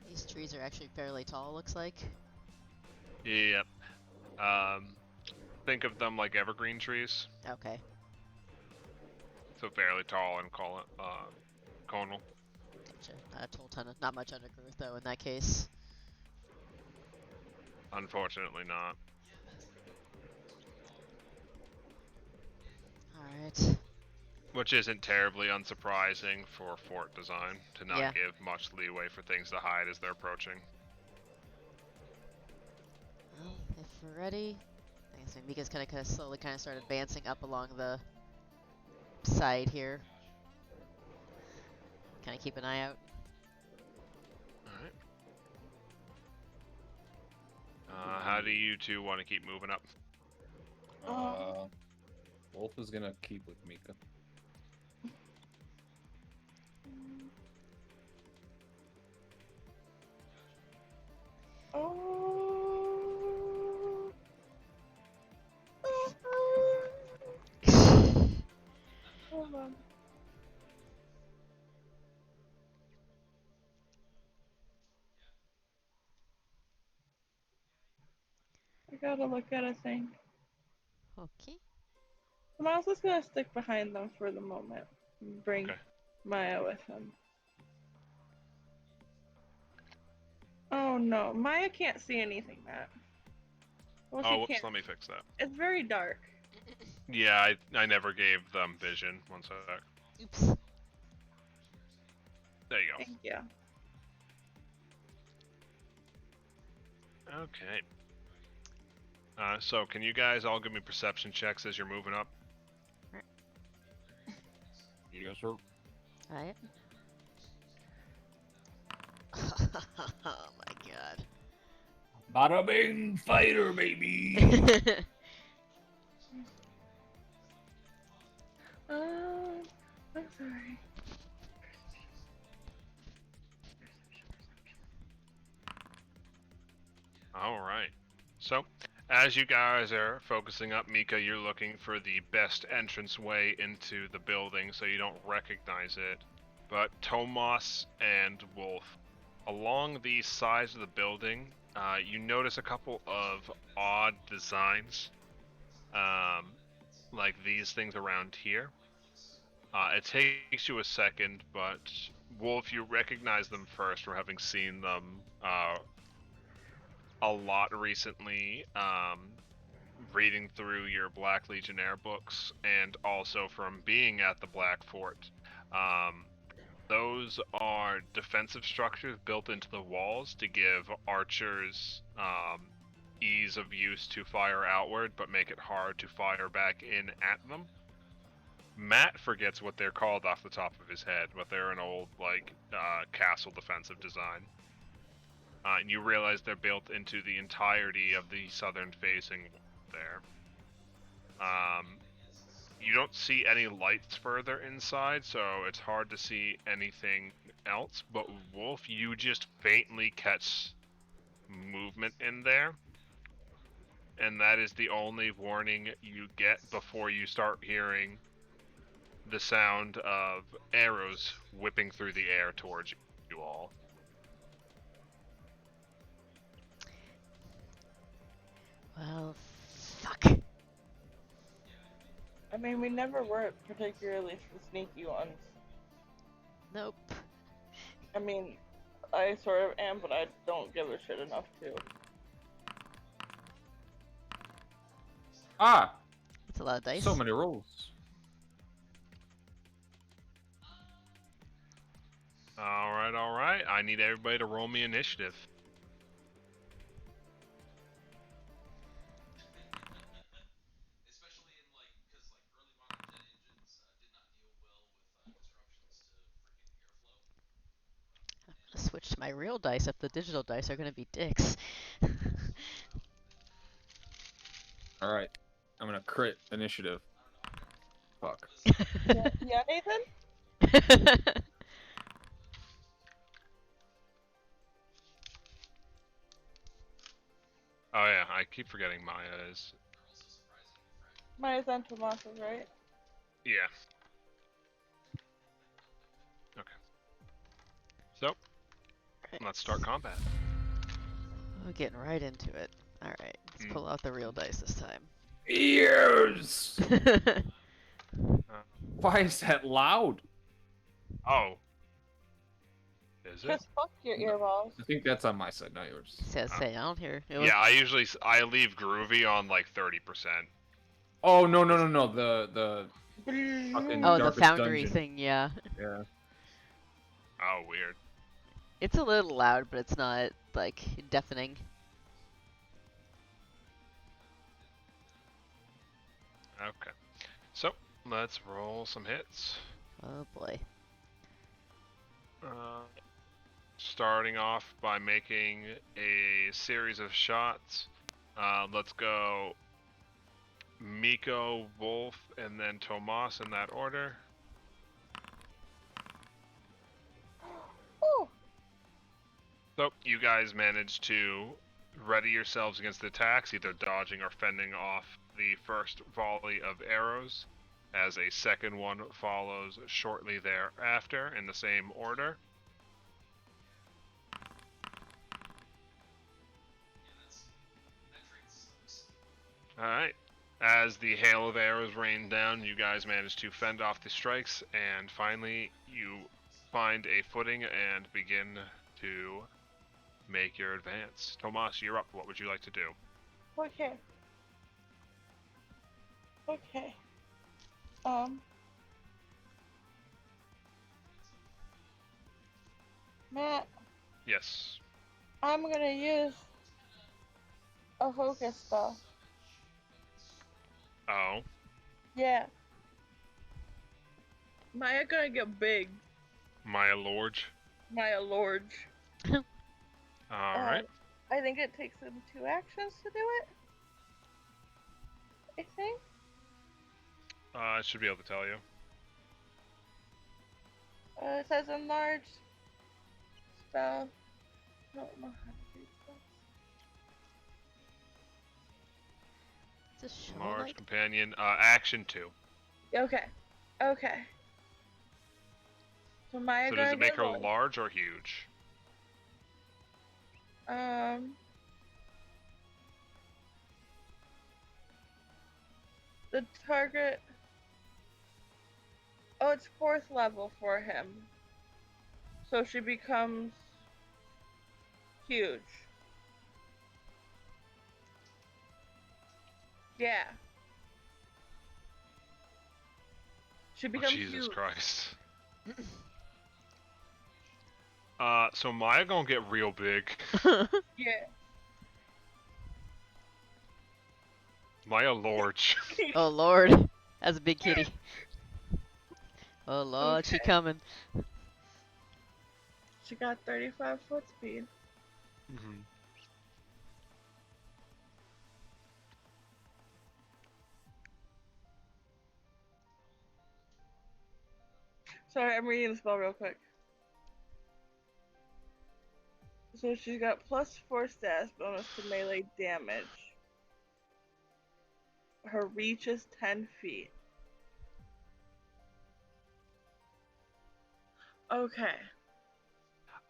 These trees are actually fairly tall, looks like. Yep. Think of them like evergreen trees, Okay. so fairly tall and call it conal. Gotcha. Not a total ton of, not much undergrowth, though, in that case. Unfortunately not. Alright. Which isn't terribly unsurprising for fort design, to not Yeah. give much leeway for things to hide as they're approaching. Well, if we're ready, I guess Mika's kind of slowly start advancing up along the side here. Kind of keep an eye out. Alright. How do you two want to keep moving up? Wolf is gonna keep with Mika. gotta look at a thing. Okay. Tomas is gonna stick behind them for the moment. And bring Okay. Maya with him. Oh no, Maya can't see anything, Matt. Well, Oh, she whoops, can't. let me fix that. It's very dark. Yeah, I never gave them vision. One sec. Oops. There you Thank you. go. Okay. So can you guys all give me perception checks as you're moving up? Yes, sir. Alright. Oh my god. Bada bing, fighter, baby. I'm sorry. All right. So, as you guys are focusing up, Mika, you're looking for the best entranceway into the building so you don't recognize it. But Tomas and Wolf, along the sides of the building, you notice a couple of odd designs, like these things around here. It takes you a second, but Wolf, you recognize them first from having seen them a lot recently, reading through your Black Legionnaire books, and also from being at the Black Fort. Those are defensive structures built into the walls to give archers ease of use to fire outward, but make it hard to fire back in at them. Matt forgets what they're called off the top of his head, but they're an old, like, castle defensive design. And you realize they're built into the entirety of the southern facing there. You don't see any lights further inside, so it's hard to see anything else. But Wolf, you just faintly catch movement in there. And that is the only warning you get before you start hearing the sound of arrows whipping through the air towards you all. Well, fuck. I mean, we never were particularly the sneaky ones. Nope. I mean, I sort of am, but I don't give a shit enough to. Ah, It's a lot of dice. so many rolls. All right. I need everybody to roll me initiative. Switch to my real dice if the digital dice are gonna be dicks. All right, I'm gonna crit initiative. Fuck. Yeah, Nathan? Oh yeah, I keep forgetting Maya is. Maya's and Tomas's, right? Yeah. Okay. So, let's start combat. We're getting right into it. Alright, let's pull out the real dice this time. Ears. Why is that loud? Oh. Is it? Just fuck your earballs. I think that's on my side, not yours. Says say, I don't hear. It was- Yeah, I leave Groovy on like 30%. Oh no. The fucking Oh, the darkest foundry dungeon. thing, yeah. Yeah. Oh, weird. It's a little loud, but it's not, like, deafening. Okay. So, let's roll some hits. Oh boy. Starting off by making a series of shots. Let's go Miko, Wolf, and then Tomas in that order. Oh, So, you guys managed to ready yourselves against the attacks, either dodging or fending off the first volley of arrows, as a second one follows shortly thereafter in the same order. Alright. As the hail of arrows rained down, you guys managed to fend off the strikes, and finally you find a footing and begin to make your advance. Tomas, you're up. What would you like to do? Okay. Okay. Matt, Yes. I'm gonna use a focus spell. Oh. Yeah. Maya gonna get big. My lord. Maya Lord. Alright. I think it takes him 2 actions to do it. I think. I should be able to tell you. It says enlarge spell. I don't know how to do spells. Is this shovel Large light? companion. Action 2. Okay. Okay. So Maya So gonna does it make get her large. large or huge? The target. Oh, it's 4th level for him. So she becomes huge. Yeah. She Oh, becomes Jesus huge. Christ. So Maya gonna get real big. Yeah. Maya large. Oh lord, that's a big kitty. Oh lord, she Okay. coming. She got 35 foot speed. Mm-hmm. Sorry, I'm reading the spell real quick. So she's got +4 stats bonus to melee damage. Her reach is 10 feet. Okay.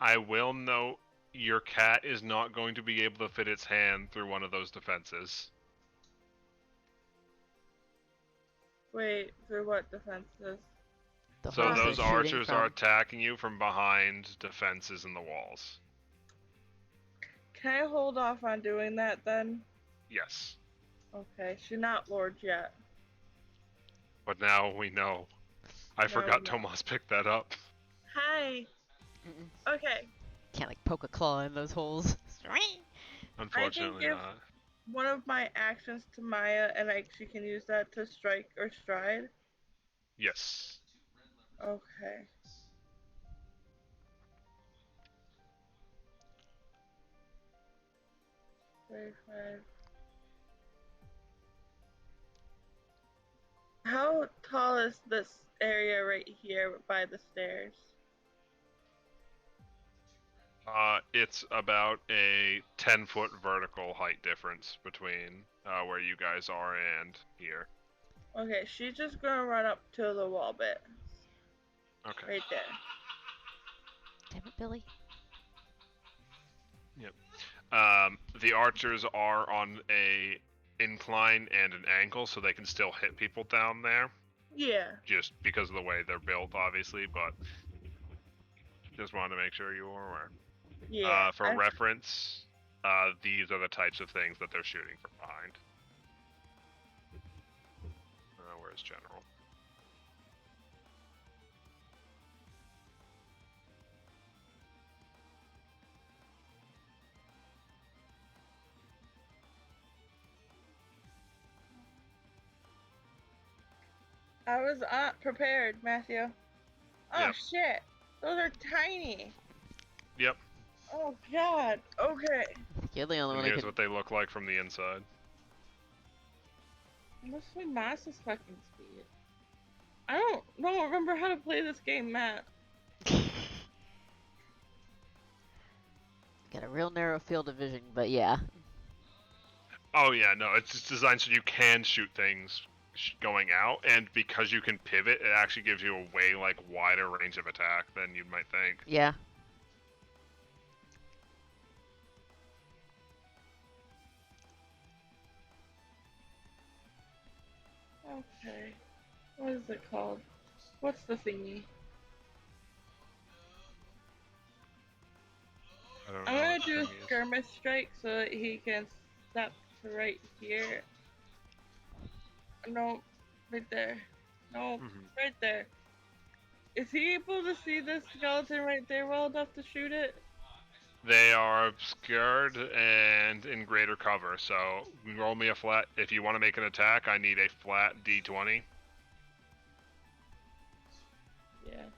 I will note your cat is not going to be able to fit its hand through one of those defenses. Wait, for what defenses? The So holes they're those shooting archers from. are attacking you from behind defenses in the walls. Can I hold off on doing that then? Yes. Okay, she's not Lord yet. But now we know. I forgot no. Tomas picked that up. Hi. Mm-mm. Okay. Can't like poke a claw in those holes. Unfortunately give- not. One of my actions to Maya, and she can use that to strike or stride. Yes. Okay. Very fine. How tall is this area right here by the stairs? It's about a 10-foot vertical height difference between where you guys are and here. Okay, she's just gonna run up to the wall bit. Okay. Right there. Damn it, Billy. The archers are on a incline and an angle, so they can still hit people down there, Yeah. just because of the way they're built, obviously, but just wanted to make sure you were aware. Yeah. For reference, these are the types of things that they're shooting from behind. Where's general? I was prepared, Matthew. Oh Yep. shit. Those are tiny. Yep. Oh god. Okay. You're the only And one who here's can. what they look like from the inside. What's my master's fucking speed? I don't remember how to play this game, Matt. Got a real narrow field of vision, but yeah. Oh yeah, no, it's just designed so you can shoot things going out, and because you can pivot, it actually gives you a way wider range of attack than you might think. Yeah. Okay. What is it called? What's the thingy? I don't I'm know gonna what the do a thing is. skirmish strike so that he can step to right here. No, right there. No, Mhm. right there. Is he able to see this skeleton right there well enough to shoot it? They are obscured and in greater cover, so roll me a flat. If you want to make an attack, I need a flat d20. Yeah.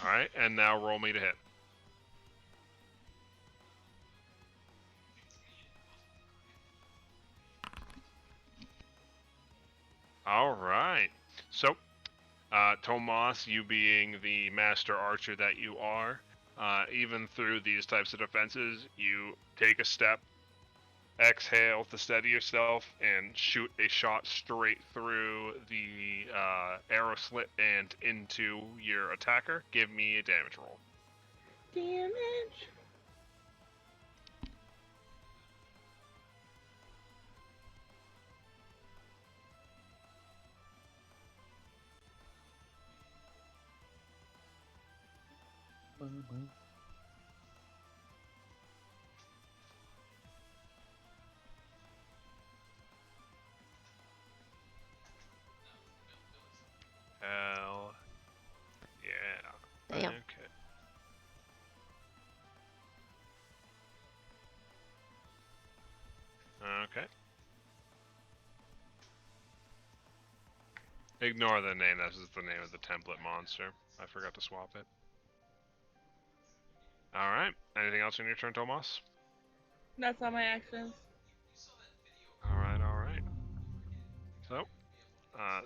Alright, and now roll me to hit. Alright. So, Tomas, you being the master archer that you are, even through these types of defenses, you take a step, exhale to steady yourself, and shoot a shot straight through the arrow slit and into your attacker. Give me a damage roll. Damage. Hell yeah. Damn. Okay. Okay. Ignore the name. This is the name of the template monster. I forgot to swap it. Alright. Anything else on your turn, Tomas? That's all my actions. Alright, alright. So,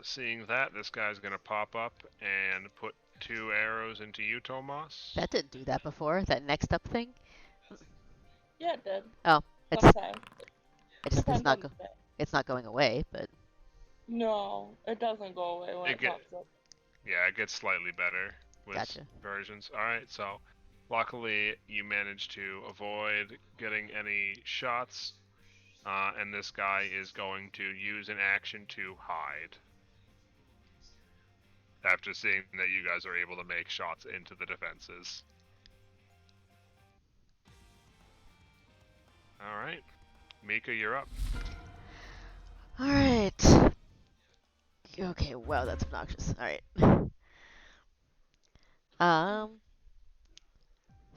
seeing that, this guy's gonna pop up and put 2 arrows into you, Tomas. That didn't do that before. That next up thing. Yeah, it did. Oh, it's Sometimes. it's Depends not on the day. it's not going away, but No, it doesn't go away when It it get- pops up. Yeah, it gets slightly better with Gotcha. versions. Alright, so luckily you managed to avoid getting any shots. And this guy is going to use an action to hide. After seeing that you guys are able to make shots into the defenses. Alright. Mika, you're up. all right. Okay. Wow, that's obnoxious. All right.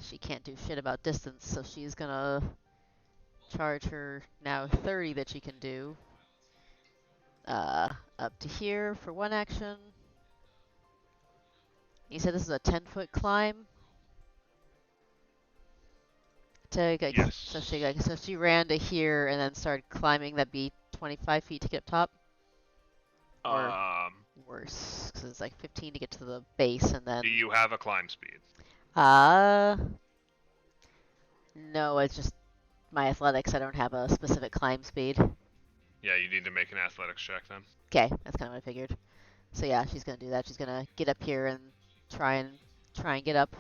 She can't do shit about distance, so she's gonna charge her now 30 that she can do. Up to here for one action. You said this is a 10-foot climb. So Yes. so she ran to here and then started climbing. That'd be 25 feet to get up top, or worse, because it's like 15 to get to the base, and then Do you have a climb speed? uh, no, it's just my athletics. I don't have a specific climb speed. Yeah, you need to make an athletics check then. Okay, that's kind of what I figured. So yeah, she's gonna do that. She's gonna get up here and try and get up.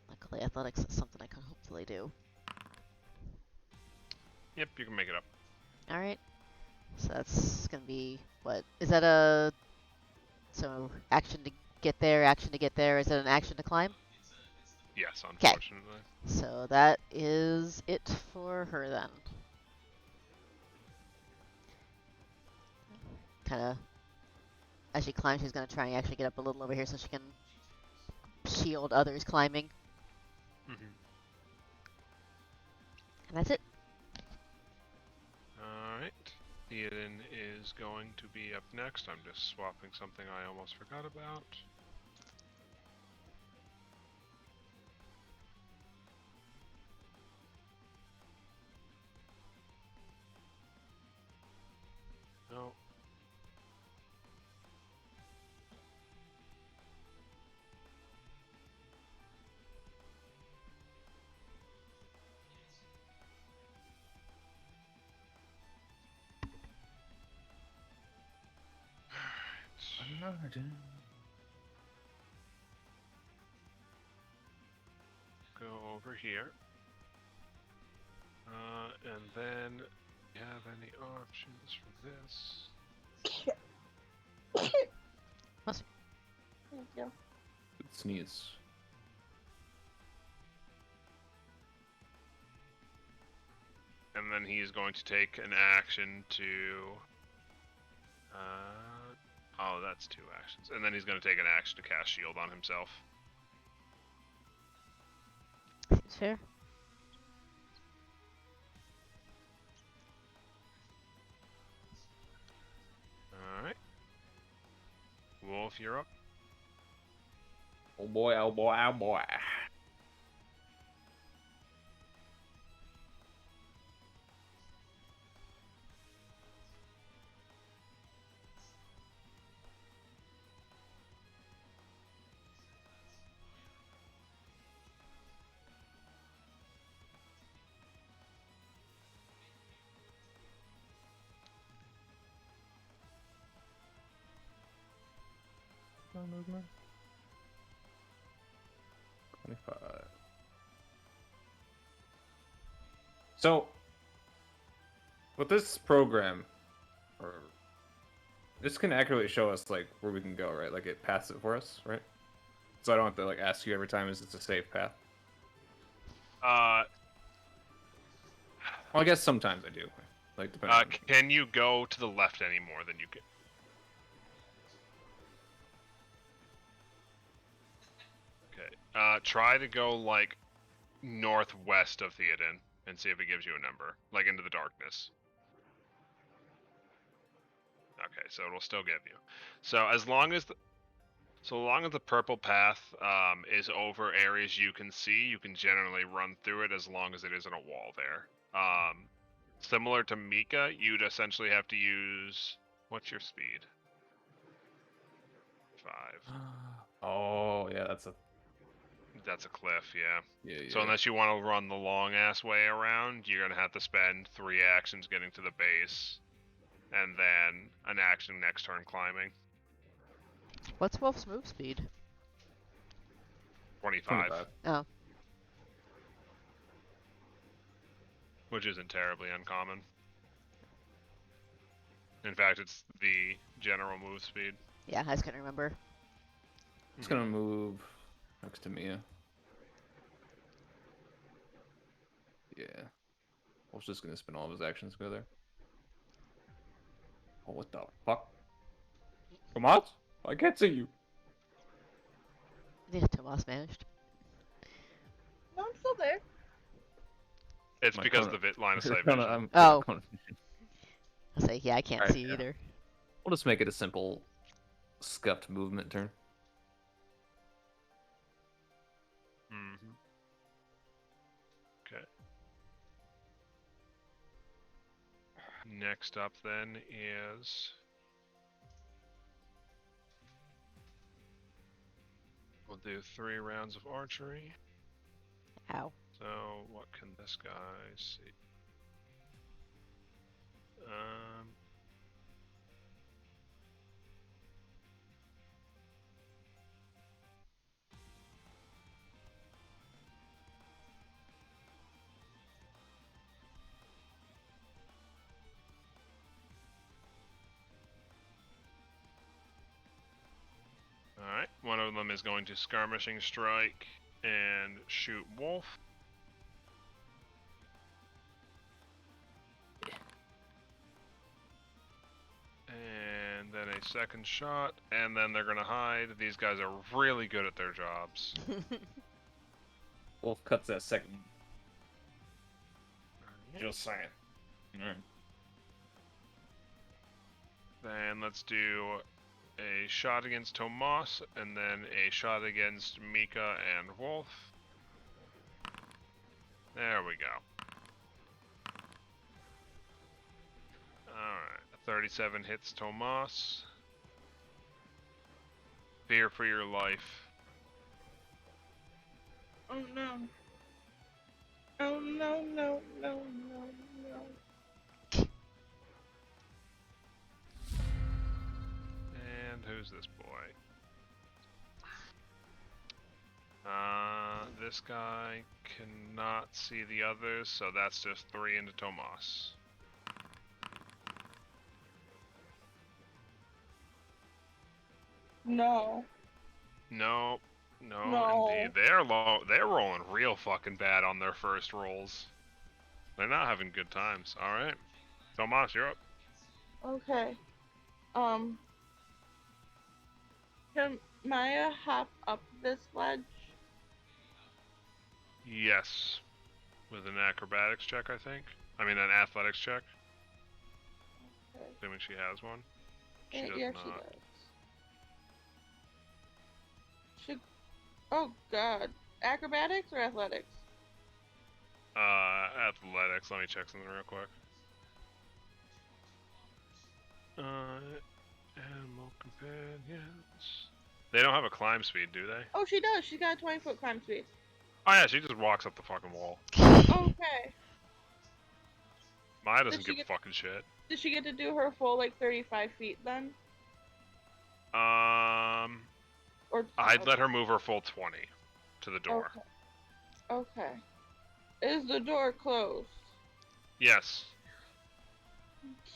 Luckily, athletics is something I can hopefully do. Yep, you can make it up. All right. So that's gonna be what? Is that a so action to get there, action to get there? Is it an action to climb? Yes, unfortunately. So that is it for her then. Kind of as she climbs, she's gonna try and actually get up a little over here so she can shield others climbing. Mm-hmm. And that's it. Alright. Theoden is going to be up next. I'm just swapping something I almost forgot about. No. over here. And then, you have any options for this? Thank you. Good sneeze. And then he's going to take an action to. Oh, that's 2 actions. And then he's going to take an action to cast shield on himself. Seems fair. Alright. Wolf, you're up. Oh boy, oh boy, oh boy. Movement. 25. So, with this program, or this can accurately show us like where we can go, right? Like it paths it for us, right? So I don't have to like ask you every time is it's a safe path. Well, I guess sometimes I do. Like depending. On... Can you go to the left any more than you can? Okay. Try to go like northwest of Theoden and see if it gives you a number, like into the darkness. Okay, so it'll still give you. So as long as the purple path is over areas you can see, you can generally run through it as long as it isn't a wall there. Similar to Mika, you'd essentially have to use, what's your speed? 5. Oh yeah, that's a cliff, yeah. Yeah. So unless you want to run the long ass way around, you're gonna have to spend 3 actions getting to the base, and then an action next turn climbing. What's Wolf's move speed? 25. Oh. Which isn't terribly uncommon. In fact, it's the general move speed. Yeah, I just couldn't remember. It's gonna move next to Mia. Yeah. Wolf's just gonna spin all of his actions to go there. Oh, what the fuck? Tomas? I can't see you. Yeah, Tomas vanished. No, I'm still there. It's My because Kona- of the line of sight Kona- vision. I'm- Oh. Kona- I'll say, yeah, I can't Alright, see yeah. either. We'll just make it a simple scuffed movement turn. Mm-hmm. Okay. Next up then is... We'll do 3 rounds of archery. Ow. So, what can this guy see? Alright, one of them is going to skirmishing strike and shoot Wolf. And then a second shot, and then they're gonna hide. These guys are really good at their jobs. Wolf cuts that second. Just saying. Alright. Then let's do a shot against Tomas, and then a shot against Mika and Wolf. There we go. Alright, 37 hits Tomas. Fear for your life. Oh no. Oh no, no, no, no, no. And who's this boy? This guy cannot see the others, so that's just 3 into Tomas. No. No, no, No. indeed. They're rolling real fucking bad on their first rolls. They're not having good times. All right, Tomas, you're up. Okay. Can Maya hop up this ledge? Yes, with an acrobatics check, I think. I mean, an athletics check. Okay. Assuming she has one. She does Yeah, not. she does. She. Oh God. Acrobatics or athletics? Athletics. Let me check something real quick. Animal companions. They don't have a climb speed, do they? Oh, she does. She's got a 20-foot climb speed. Oh yeah, she just walks up the fucking wall. Okay. Maya doesn't she give a get- fucking shit. Did she get to do her full 35 feet then? Or I'd let her move her full 20 to the door. Okay. Is the door closed? Yes.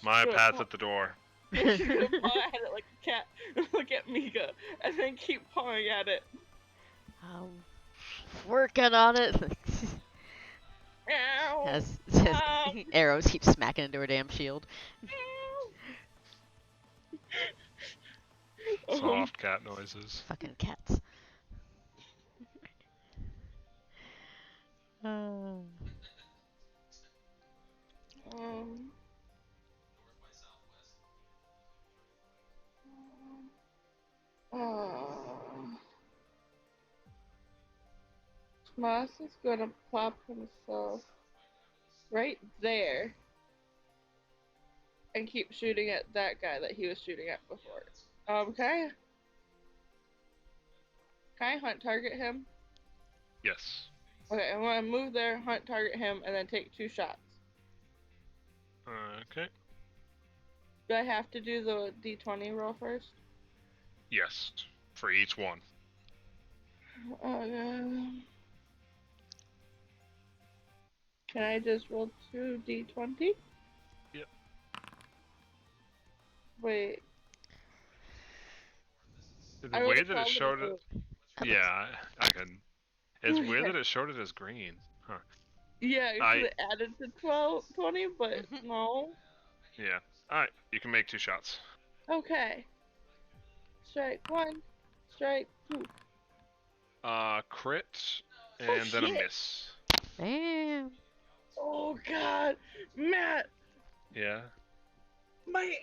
Maya Good. pats at the door. She's gonna paw at it like a cat. Look at Mika, and then keep pawing at it. Working on it. Meow. As Meow. arrows keep smacking into her damn shield. Soft cat noises. Fucking cats. Uh, Moss is gonna plop himself right there and keep shooting at that guy that he was shooting at before. Can I hunt target him? Yes. Okay, I'm gonna move there, hunt target him, and then take 2 shots. Okay. Do I have to do the D20 roll first? Yes. For each one. Can I just roll 2 D20? Yep. Wait. The I way would've that it called showed it. it. Yeah, I can. It's weird that it showed it as green. Huh. Yeah, you should have added to 20, but no. Yeah. Alright, you can make 2 shots. Okay. Strike 1, strike 2. Crit, and then a shit. miss. damn. Oh God, Matt, Yeah. my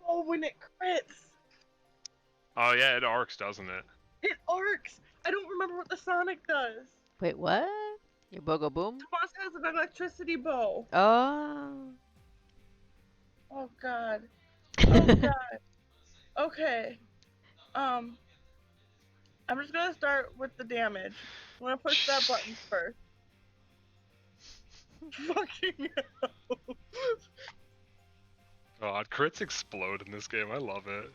bow when it crits, Oh yeah, it arcs, doesn't it? it arcs. I don't remember what the Sonic does. Wait, what? Your Bogo Boom? Tomas has an electricity bow. Oh. Oh God. Oh God. Okay. I'm just gonna start with the damage. I'm gonna push that button first. Fucking hell. God, crits explode in this game. I love it.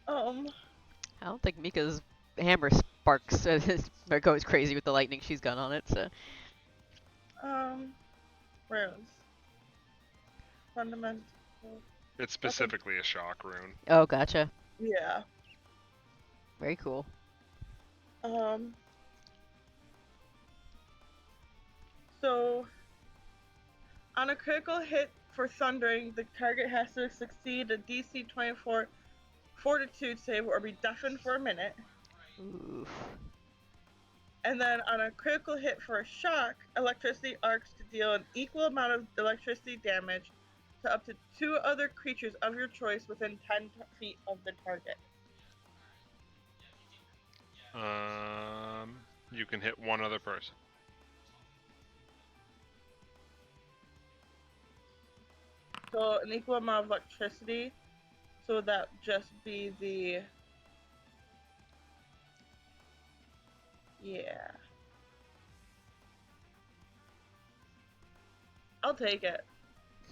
I don't think Mika's hammer sparks or goes crazy with the lightning she's got on it, so. Runes. Fundamental. It's specifically a shock rune. Oh, gotcha. Yeah. Very cool. So, on a critical hit for thundering, the target has to succeed a DC 24 fortitude save or be deafened for a minute. Oof. And then on a critical hit for a shock, electricity arcs to deal an equal amount of electricity damage to up to 2 other creatures of your choice within 10 feet of the target. You can hit 1 other person. So an equal amount of electricity, so would that just be the... Yeah. I'll take it.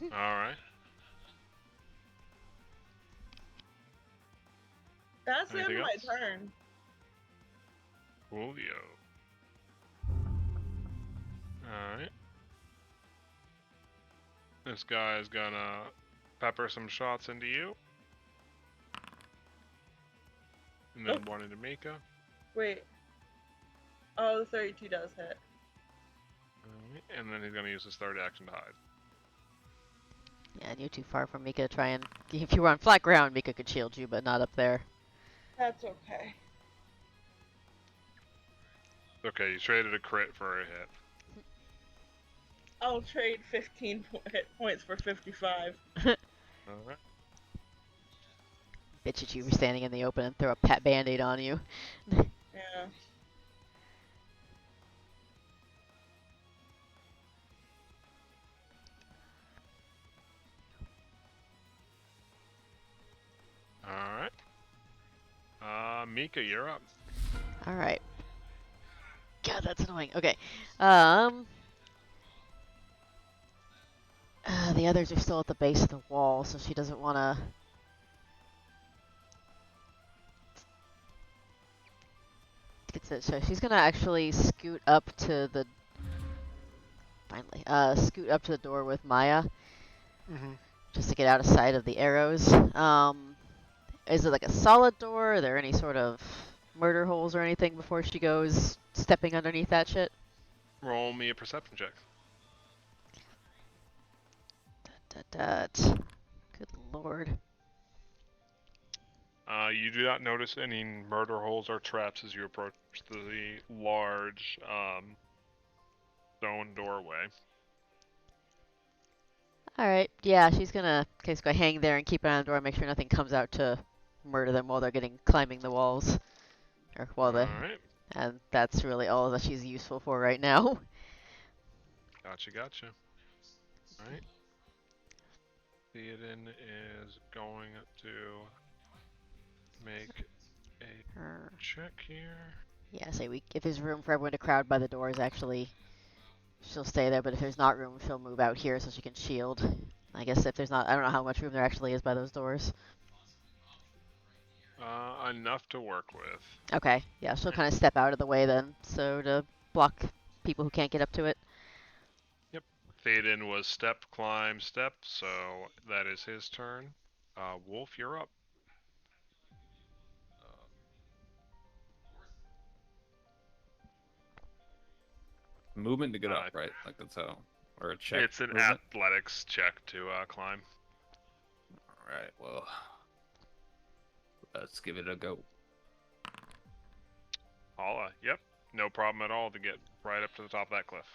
Alright. That's the end Anything of my else? turn. Julio. Alright. This guy's gonna pepper some shots into you. And then one into Mika. Wait. Oh, the 32 does hit. Alright, and then he's gonna use his third action to hide. Yeah, and you're too far from Mika to try and... If you were on flat ground, Mika could shield you, but not up there. That's okay. Okay, you traded a crit for a hit. I'll trade 15 hit points for 55. Alright. Bitch at you for standing in the open and throw a pet band-aid on you. Yeah. Alright. Mika, you're up. Alright. God, that's annoying. Okay. The others are still at the base of the wall, so she doesn't want to... So she's gonna actually scoot up to the... Finally. Scoot up to the door with Maya. Mm-hmm. Just to get out of sight of the arrows. Is it like a solid door? Are there any sort of murder holes or anything before she goes stepping underneath that shit? Roll me a perception check. Good lord. You do not notice any murder holes or traps as you approach the large stone doorway. Alright, yeah, she's gonna basically hang there and keep an eye on the door, make sure nothing comes out to murder them while they're climbing the walls. Or while Alright. and that's really all that she's useful for right now. Gotcha. Alright. Theoden is going to make a check here. Yeah, say if there's room for everyone to crowd by the doors, actually, she'll stay there, but if there's not room, she'll move out here so she can shield. I guess if there's not, I don't know how much room there actually is by those doors. Enough to work with. Okay, yeah, she'll kind of step out of the way then, so to block people who can't get up to it. Yep. Theoden was step, climb, step, so that is his turn. Wolf, you're up. Movement to get up, right? Like that's how, or a check. It's an movement? athletics check to climb. All right. Well, let's give it a go. Holla. Yep. No problem at all to get right up to the top of that cliff.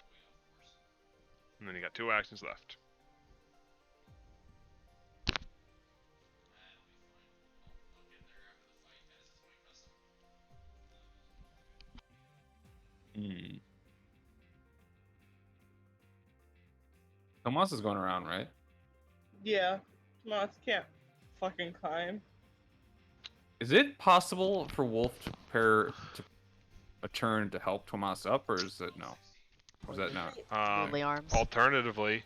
And then you got 2 actions left. Tomas is going around, right? Yeah. Tomas can't fucking climb. Is it possible for Wolf to prepare to a turn to help Tomas up, or is it no? Or is that not? Lily arms. Alternatively,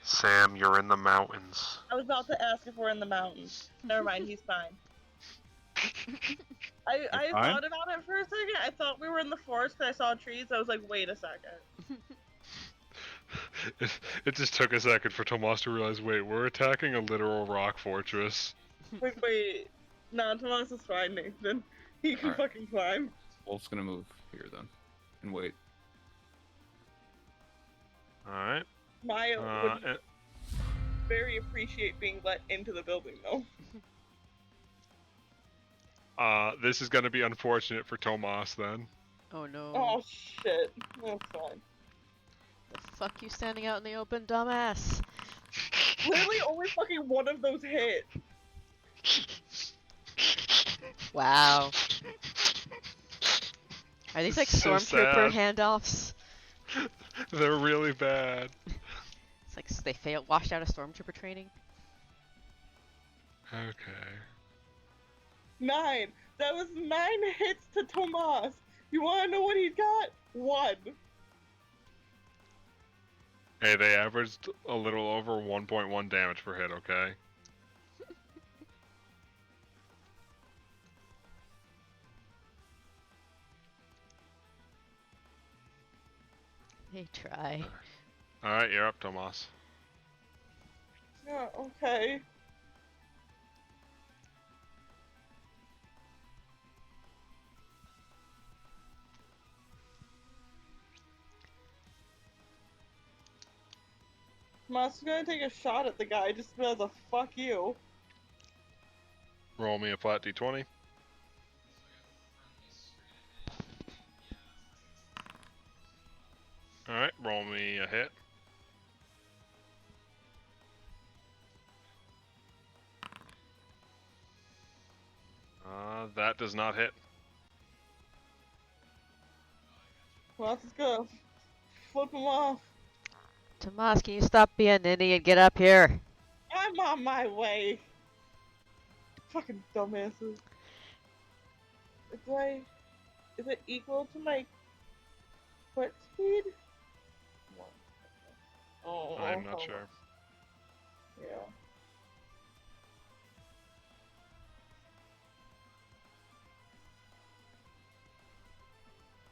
Sam, you're in the mountains. I was about to ask if we're in the mountains. Never mind, he's fine. I fine? thought about it for a second. I thought we were in the forest because I saw trees. I was like, wait a second. It just took a second for Tomas to realize, wait, we're attacking a literal rock fortress. Wait. No, Tomas is fine, Nathan. He can Alright. fucking climb. Wolf's gonna move here then, and wait. Alright. Maya would very appreciate being let into the building, though. This is gonna be unfortunate for Tomas then. Oh no. Oh shit. That's fine. The fuck you standing out in the open, dumbass? Literally only fucking one of those hit. Wow. Are these like So stormtrooper sad. handoffs? They're really bad. It's like they washed out of stormtrooper training. Okay. 9. That was 9 hits to Tomas. You wanna know what he got? 1. Hey, they averaged a little over 1.1 damage per hit, okay? They try. All right, you're up, Tomas. Yeah, okay. Moss is gonna take a shot at the guy just as a fuck you. Roll me a flat d20. All right, roll me a hit. That does not hit. Moss is gonna flip him off. Tomas, can you stop being an idiot and get up here? I'm on my way. Fucking dumbasses. Is it equal to my foot speed? Oh, I'm not hold sure. on. Yeah.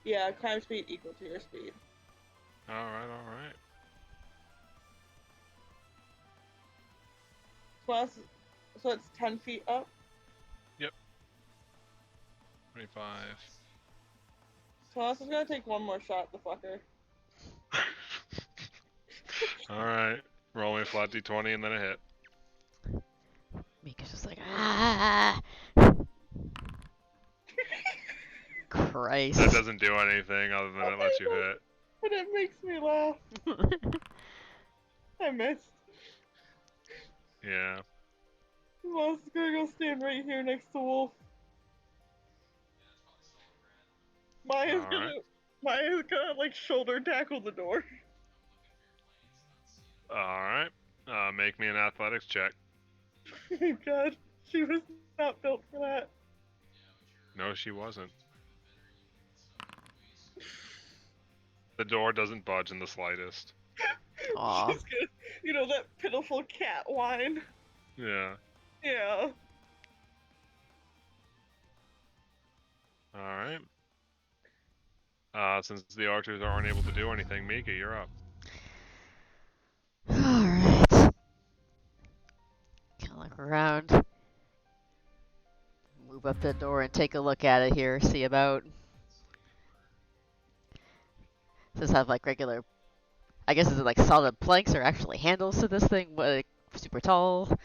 Yeah, climb speed equal to your speed. All right, all right. Plus, so it's 10 feet up. 25. So I was gonna take one more shot at the fucker. All right, roll me a flat d20 and then a hit. Mika's just like, ah! Christ. That doesn't do anything other than it lets you hit. But it makes me laugh. I missed. Yeah. Moss is gonna go stand right here next to Wolf. Maya's Alright. gonna like shoulder tackle the door. Alright. Make me an athletics check. Oh god, she was not built for that. No, she wasn't. The door doesn't budge in the slightest. Aw. She's gonna, you know, that pitiful cat whine. Yeah. Yeah. Alright. Since the archers aren't able to do anything, Mika, you're up. Alright. Kind of look around. Move up the door and take a look at it here. See about. Does this have like regular. I guess is it like solid planks or actually handles to this thing? What, like, super tall?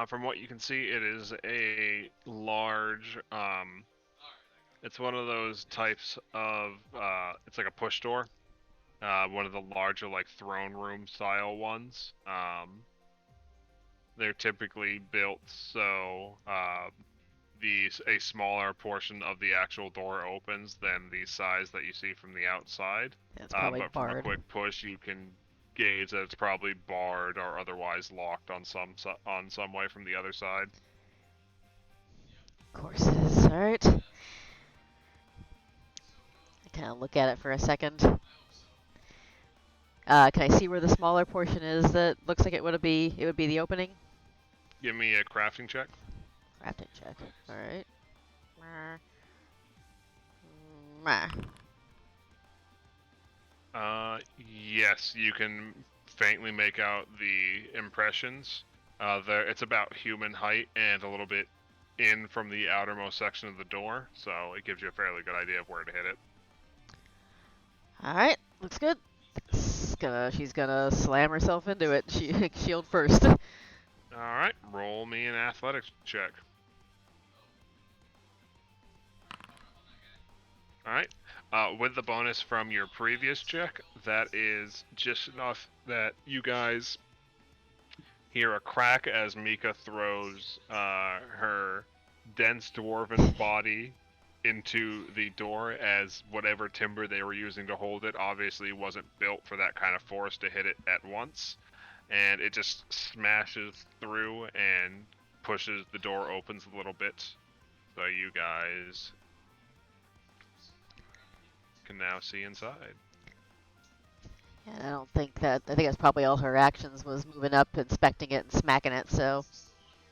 From what you can see, it is a large, it's one of those types of, it's like a push door. One of the larger, like, throne room style ones. They're typically built so, a smaller portion of the actual door opens than the size that you see from the outside. That's probably But from a barred. quick push, you can gauge that it's probably barred or otherwise locked on some way from the other side. Courses. Alright. I kind of look at it for a second. Can I see where the smaller portion is that looks like it would be the opening? Give me a crafting check. Crafting check. Alright. Meh. Yes, you can faintly make out the impressions. It's about human height and a little bit in from the outermost section of the door, so it gives you a fairly good idea of where to hit it. Alright, looks good. She's gonna slam herself into it. Shield first. Alright, roll me an athletics check. Alright, with the bonus from your previous check, that is just enough that you guys hear a crack as Mika throws her dense dwarven body into the door, as whatever timber they were using to hold it obviously wasn't built for that kind of force to hit it at once. And it just smashes through and pushes the door opens a little bit. So you guys can now see inside. Yeah, I think that's probably all her actions was moving up, inspecting it, and smacking it, so.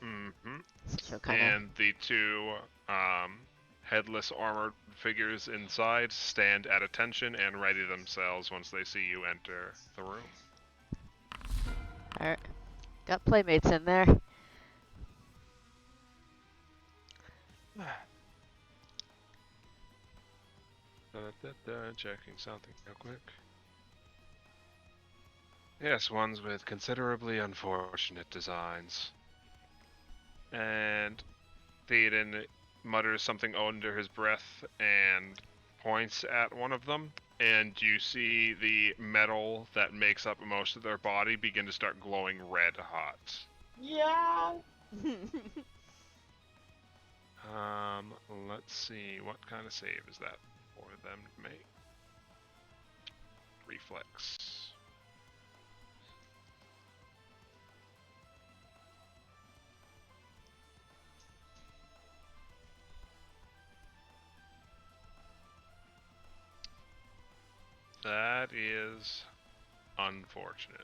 Mm-hmm. So she'll kind of. And the two headless armored figures inside stand at attention and ready themselves once they see you enter the room. Alright. Got playmates in there. Checking something real quick. Yes, ones with considerably unfortunate designs. And Theoden mutters something under his breath and points at one of them. And you see the metal that makes up most of their body begin to start glowing red hot. Yeah. Let's see, what kind of save is that for them to make? Reflex. That is unfortunate.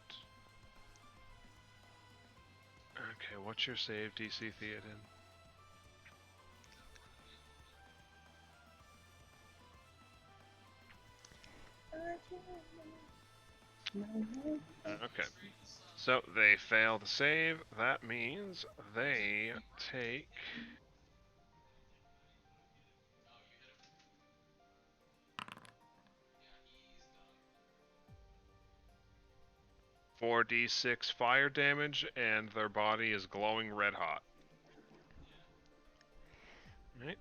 Okay, what's your save DC, Theoden? Okay. So they fail to save. That means they take 4d6 fire damage, and their body is glowing red hot. Right.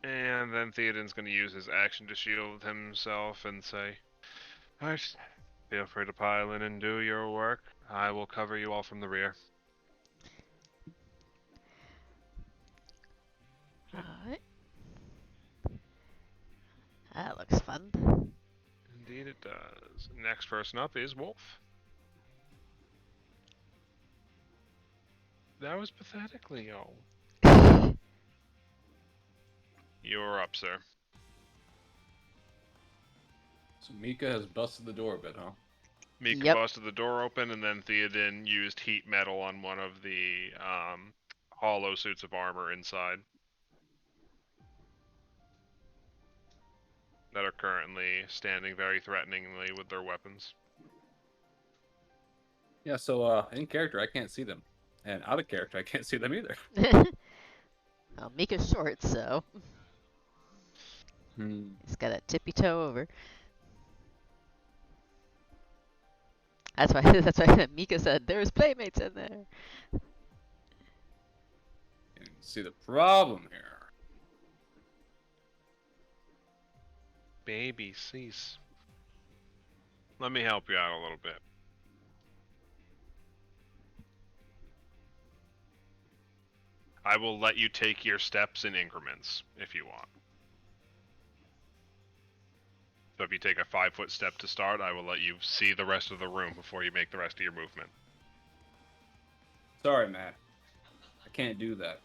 And then Theoden's going to use his action to shield himself and say, "Alright, feel free to pile in and do your work. I will cover you all from the rear." Alright. That looks fun. Indeed it does. Next person up is Wolf. That was pathetic, Leo. You're up, sir. So Mika has busted the door a bit, huh? Mika Yep. busted the door open, and then Theoden used heat metal on one of the hollow suits of armor inside that are currently standing very threateningly with their weapons. Yeah, so in character I can't see them. And out of character I can't see them either. Well, Mika's short, so he's got a tippy toe over. That's why. That's why Mika said there's playmates in there. And see the problem here. Baby, cease. Let me help you out a little bit. I will let you take your steps in increments if you want. So if you take a 5-foot step to start, I will let you see the rest of the room before you make the rest of your movement. Sorry, Matt. I can't do that.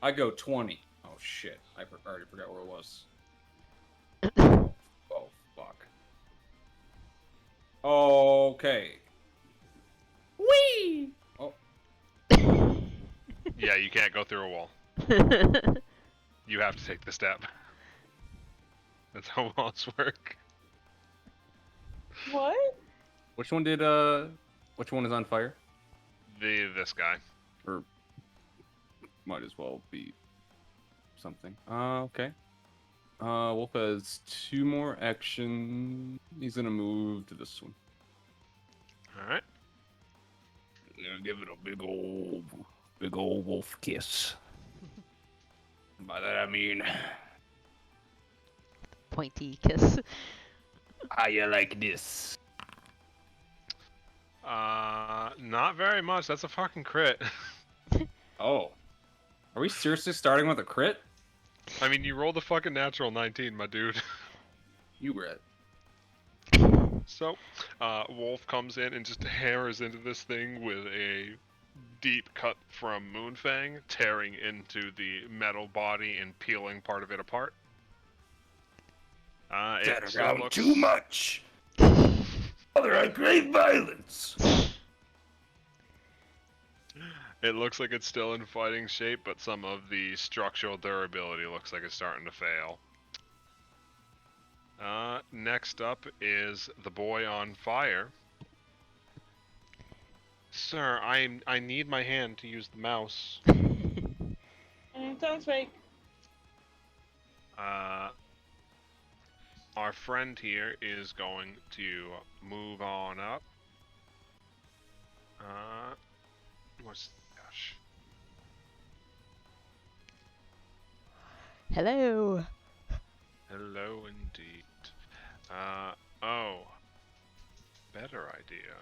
I go 20. Oh shit. I already forgot where it was. Oh, fuck. Okay. Whee! Oh. Yeah, you can't go through a wall. You have to take the step. That's how walls work. What? Which one did, which one is on fire? This guy. Or might as well be something. Okay. Wolf has 2 more action. He's gonna move to this one. Alright. Gonna give it a big old wolf kiss. By that I mean, Pointy kiss. how you like this? Not very much. That's a fucking crit. Oh. Are we seriously starting with a crit? I mean, you rolled a fucking natural 19, my dude. You read. So, Wolf comes in and just hammers into this thing with a deep cut from Moonfang, tearing into the metal body and peeling part of it apart. It still looks... too much. Father, I crave violence. It looks like it's still in fighting shape, but some of the structural durability looks like it's starting to fail. Next up is the boy on fire. Sir, I need my hand to use the mouse. Sounds fake. Our friend here is going to move on up. Gosh. Hello. Hello indeed. Oh. Better idea.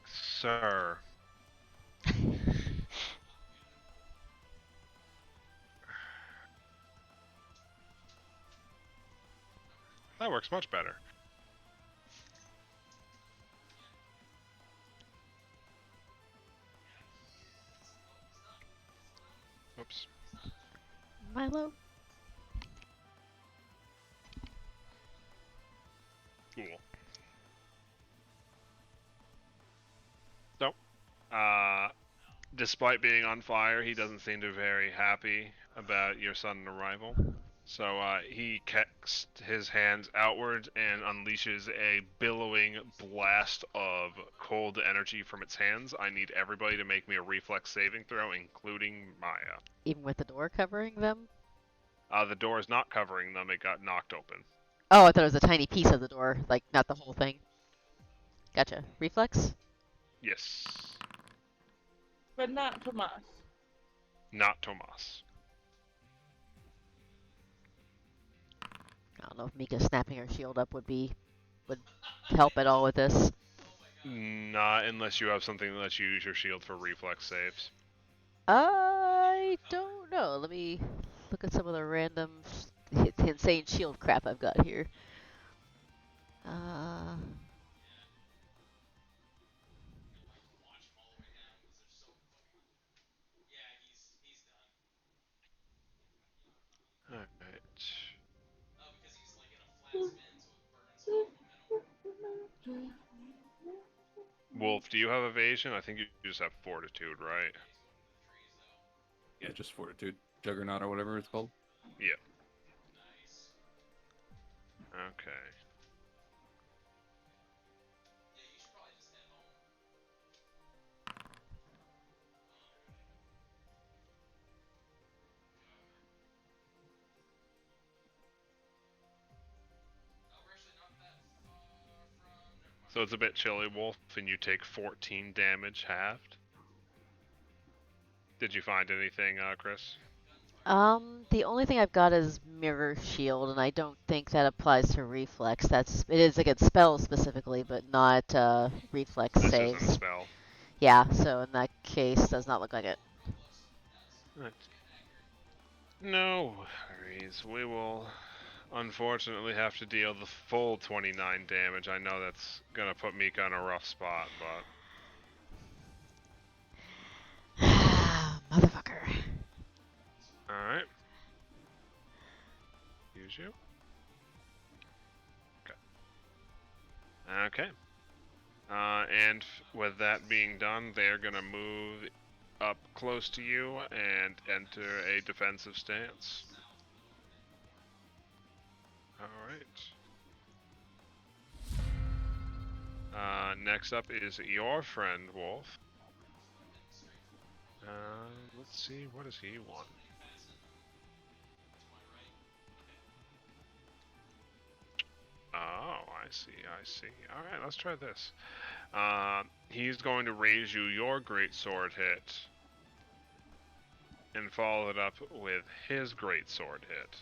Sir. That works much better. Oops. Milo. Cool. So, despite being on fire, he doesn't seem to be very happy about your sudden arrival. So he kicks his hands outwards and unleashes a billowing blast of cold energy from its hands. I need everybody to make me a reflex saving throw, including Maya. Even with the door covering them? The door is not covering them, it got knocked open. Oh, I thought it was a tiny piece of the door, like not the whole thing. Gotcha. Reflex? Yes. But not Tomas. Not Tomas. I don't know if Mika snapping her shield up would help at all with this. Not unless you have something that lets you use your shield for reflex saves. I don't know. Let me look at some of the random insane shield crap I've got here. Alright. Wolf, do you have evasion? I think you just have fortitude, right? Yeah, just fortitude, juggernaut, or whatever it's called. Yeah. Okay. So it's a bit chilly, Wolf, and you take 14 damage halved. Did you find anything, Chris? The only thing I've got is mirror shield, and I don't think that applies to reflex. It is like a spell specifically, but not reflex This saves. isn't a spell. Yeah, so in that case, does not look like it. Right. No worries. We will unfortunately have to deal the full 29 damage. I know that's gonna put Mika in a rough spot, but Motherfucker. alright. Use you. Okay. Okay. And with that being done, they're gonna move up close to you and enter a defensive stance. Alright. Next up is your friend, Wolf. Let's see, what does he want? Oh, I see, I see. Alright, let's try this. He's going to raise you your great sword hit and follow it up with his great sword hit.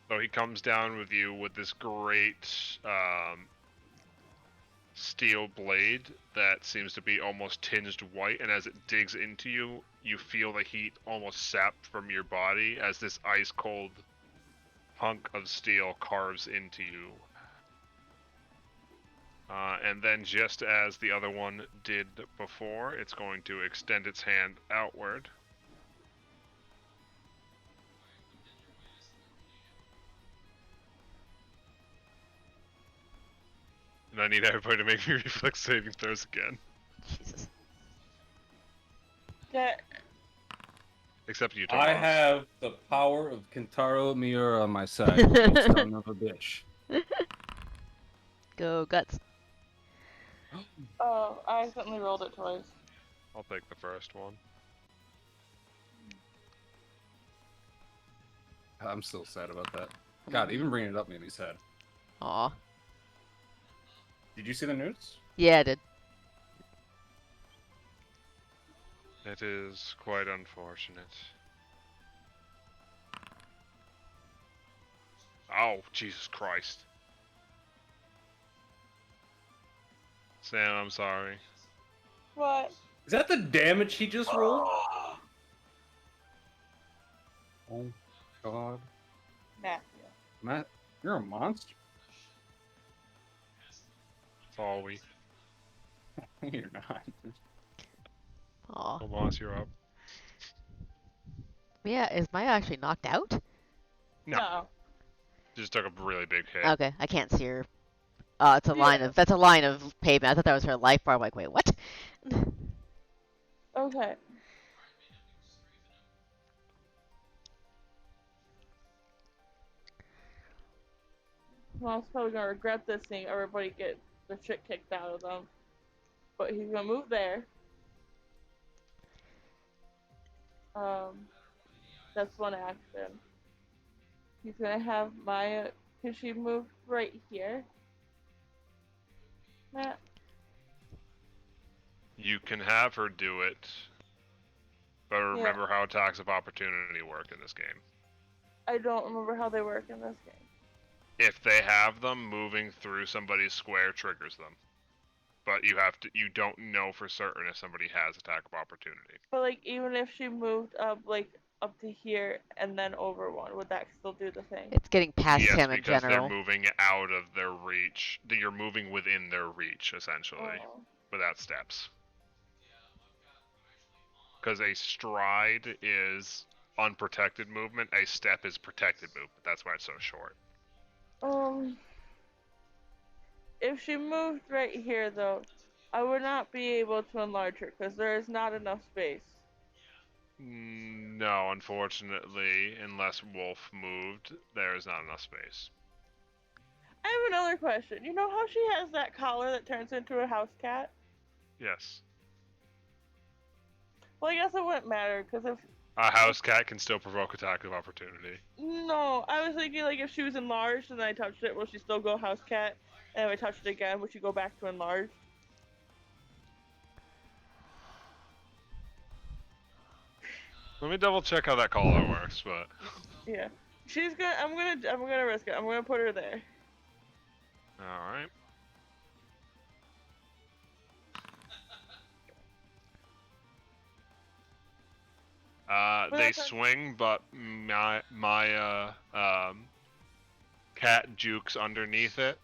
So he comes down with you with this great steel blade that seems to be almost tinged white, and as it digs into you, you feel the heat almost sap from your body as this ice cold hunk of steel carves into you. And then just as the other one did before, it's going to extend its hand outward. And I need everybody to make me reflex saving throws again. Jesus. That Except you, I Tomas. have the power of Kentaro Miura on my side. You son of a bitch. Go guts. oh, I accidentally rolled it twice. I'll take the first one. I'm still sad about that. God, even bringing it up made me sad. Aw. Did you see the news? Yeah, I did. It is quite unfortunate. Oh, Jesus Christ. Sam, I'm sorry. What? Is that the damage he just rolled? Oh, God. Matthew. Matt, you're a monster. It's all we. You're not. Aw. Tomas, you're up. Yeah, is Maya actually knocked out? No. Just took a really big hit. Okay, I can't see her. It's a Yeah. line of that's a line of pavement. I thought that was her life bar. I'm like, wait, what? Okay. Well, I was probably gonna regret this seeing everybody get the shit kicked out of them. But he's gonna move there. That's one action. He's gonna have Maya, cause she moved right here. Matt? You can have her do it, but remember how attacks of opportunity work in this game. I don't remember how they work in this game. If they have them, moving through somebody's square triggers them. But you don't know for certain if somebody has attack of opportunity. But like, even if she moved up, like, up to here and then over one, would that still do the thing? It's getting past Yes, him in because general. they're moving out of their reach. You're moving within their reach, essentially, Oh. without steps. Because a stride is unprotected movement, a step is protected movement. That's why it's so short. If she moved right here, though, I would not be able to enlarge her because there is not enough space. No, unfortunately, unless Wolf moved, there is not enough space. I have another question. You know how she has that collar that turns into a house cat? Yes. Well, I guess it wouldn't matter because if A house cat can still provoke attack of opportunity. no, I was thinking like if she was enlarged and then I touched it, will she still go house cat? And if I touched it again, would she go back to enlarged? Let me double check how that collar works, but Yeah, she's gonna. I'm gonna risk it. I'm gonna put her there. all right. They swing, but my cat jukes underneath it,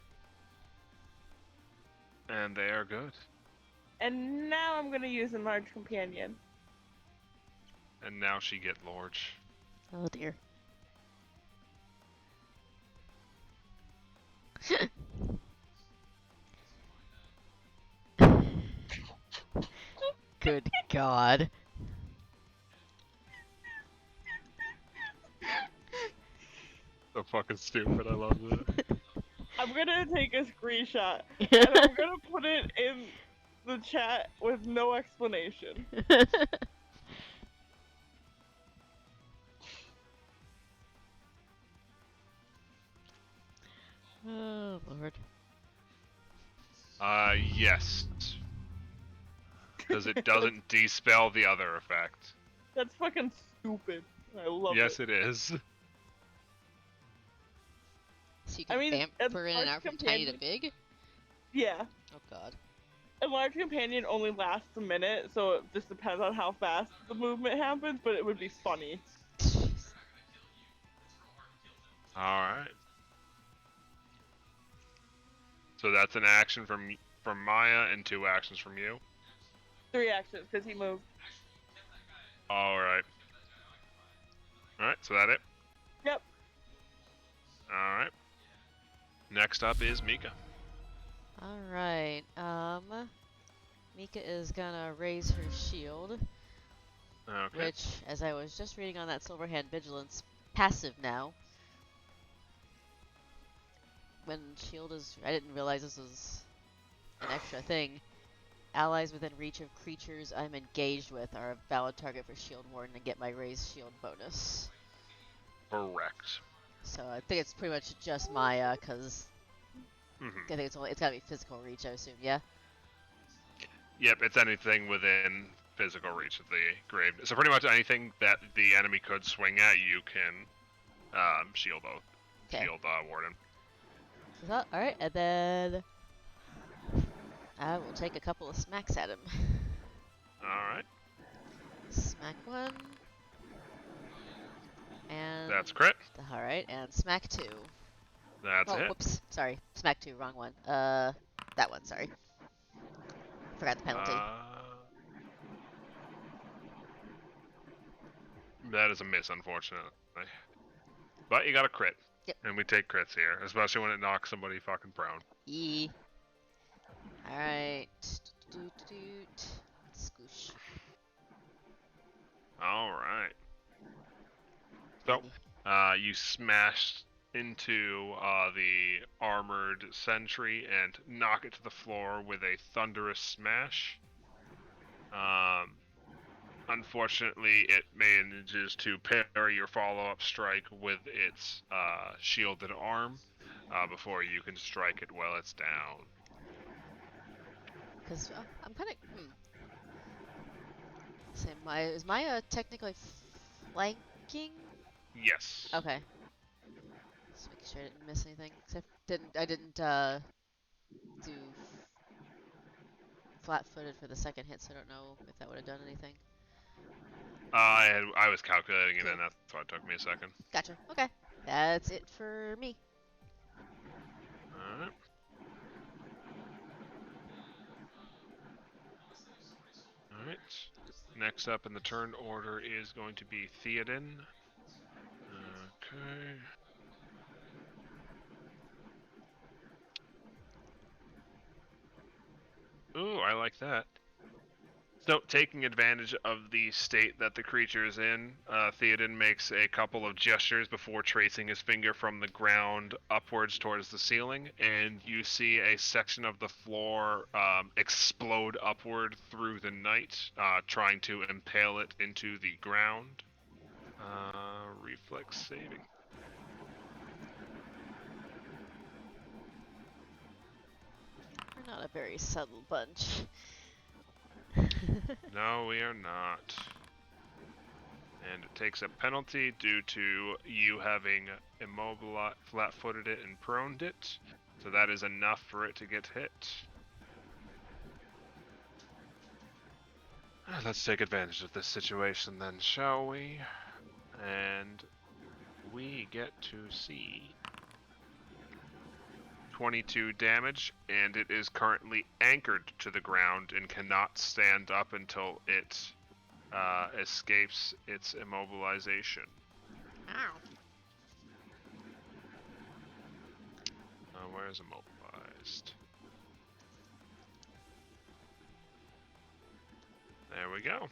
and they are good. And now I'm gonna use enlarged companion. And now she get large. Oh dear. Good God. So fucking stupid. I love it. I'm gonna take a screenshot and I'm gonna put it in the chat with no explanation. Oh Lord. Yes. Because it doesn't dispel the other effect. That's fucking stupid. I love Yes, it. it is. So you I can mean, vamp her in and enlarged out from tiny to companion- big? Yeah. Oh God. Enlarged companion only lasts a minute, so it just depends on how fast the movement happens, but it would be funny. Alright. So that's an action from from Maya and 2 actions from you. 3 actions because he moved. Alright. Alright, so that it? Yep. Alright. Next up is Mika. Alright, Mika is gonna raise her shield, Okay. which, as I was just reading on that Silverhand Vigilance, passive now. When shield is, I didn't realize this was an extra thing. Allies within reach of creatures I'm engaged with are a valid target for Shield Warden and get my raised shield bonus. Correct. So I think it's pretty much just Maya, because Mhm. I think it's gotta be physical reach, I assume, yeah? Yep, it's anything within physical reach of the grave. So pretty much anything that the enemy could swing at, you can shield Warden. So, alright, and then I will take a couple of smacks at him. Alright. Smack 1. And That's crit. alright, and smack 2. That's Oh, it. whoops, sorry. Smack 2, wrong one. That one, sorry. Forgot the penalty. That is a miss, unfortunately. But you got a crit. Yep. And we take crits here, especially when it knocks somebody fucking prone. Yee. Alright. Scoosh. Alright. So, you smashed into the armored sentry and knock it to the floor with a thunderous smash. Unfortunately, it manages to parry your follow-up strike with its shielded arm before you can strike it while it's down. Because I'm kind of. Say, is Maya technically flanking? Yes. Okay. Just making sure I didn't miss anything. Except I didn't do flat-footed for the second hit, so I don't know if that would have done anything. I was calculating it, Cool. and that's why it took me a second. Gotcha. Okay. That's it for me. Alright. Alright. Next up in the turn order is going to be Theoden. Okay. Ooh, I like that. So, taking advantage of the state that the creature is in, Theoden makes a couple of gestures before tracing his finger from the ground upwards towards the ceiling, and you see a section of the floor explode upward through the night, trying to impale it into the ground. Reflex saving. We're not a very subtle bunch. No, we are not. And it takes a penalty due to you having flat-footed it and proned it. So that is enough for it to get hit. Let's take advantage of this situation then, shall we? And we get to see 22 damage, and it is currently anchored to the ground and cannot stand up until it escapes its immobilization. Ow. Where is immobilized? There we go.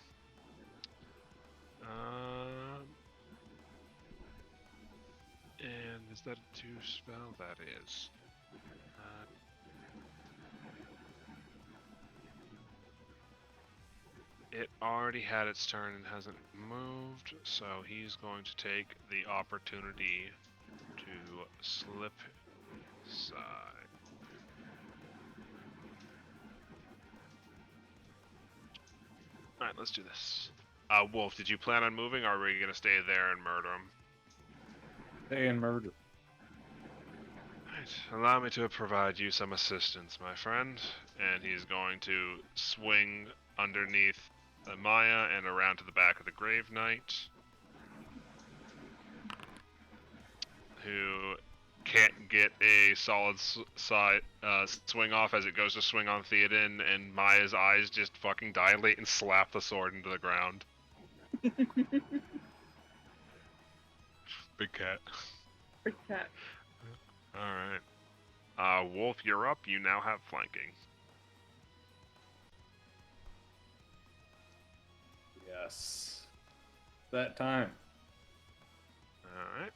And is that a 2 spell? That is. It already had its turn and hasn't moved, so he's going to take the opportunity to slip side. Alright, let's do this. Wolf, did you plan on moving, or are we going to stay there and murder him? Stay and murder. Right, allow me to provide you some assistance, my friend. And he's going to swing underneath the Maya and around to the back of the Grave Knight, who can't get a solid swing off as it goes to swing on Theoden, and Maya's eyes just fucking dilate and slap the sword into the ground. Big cat. Big cat. Alright. Wolf, you're up. You now have flanking. Yes. That time. Alright.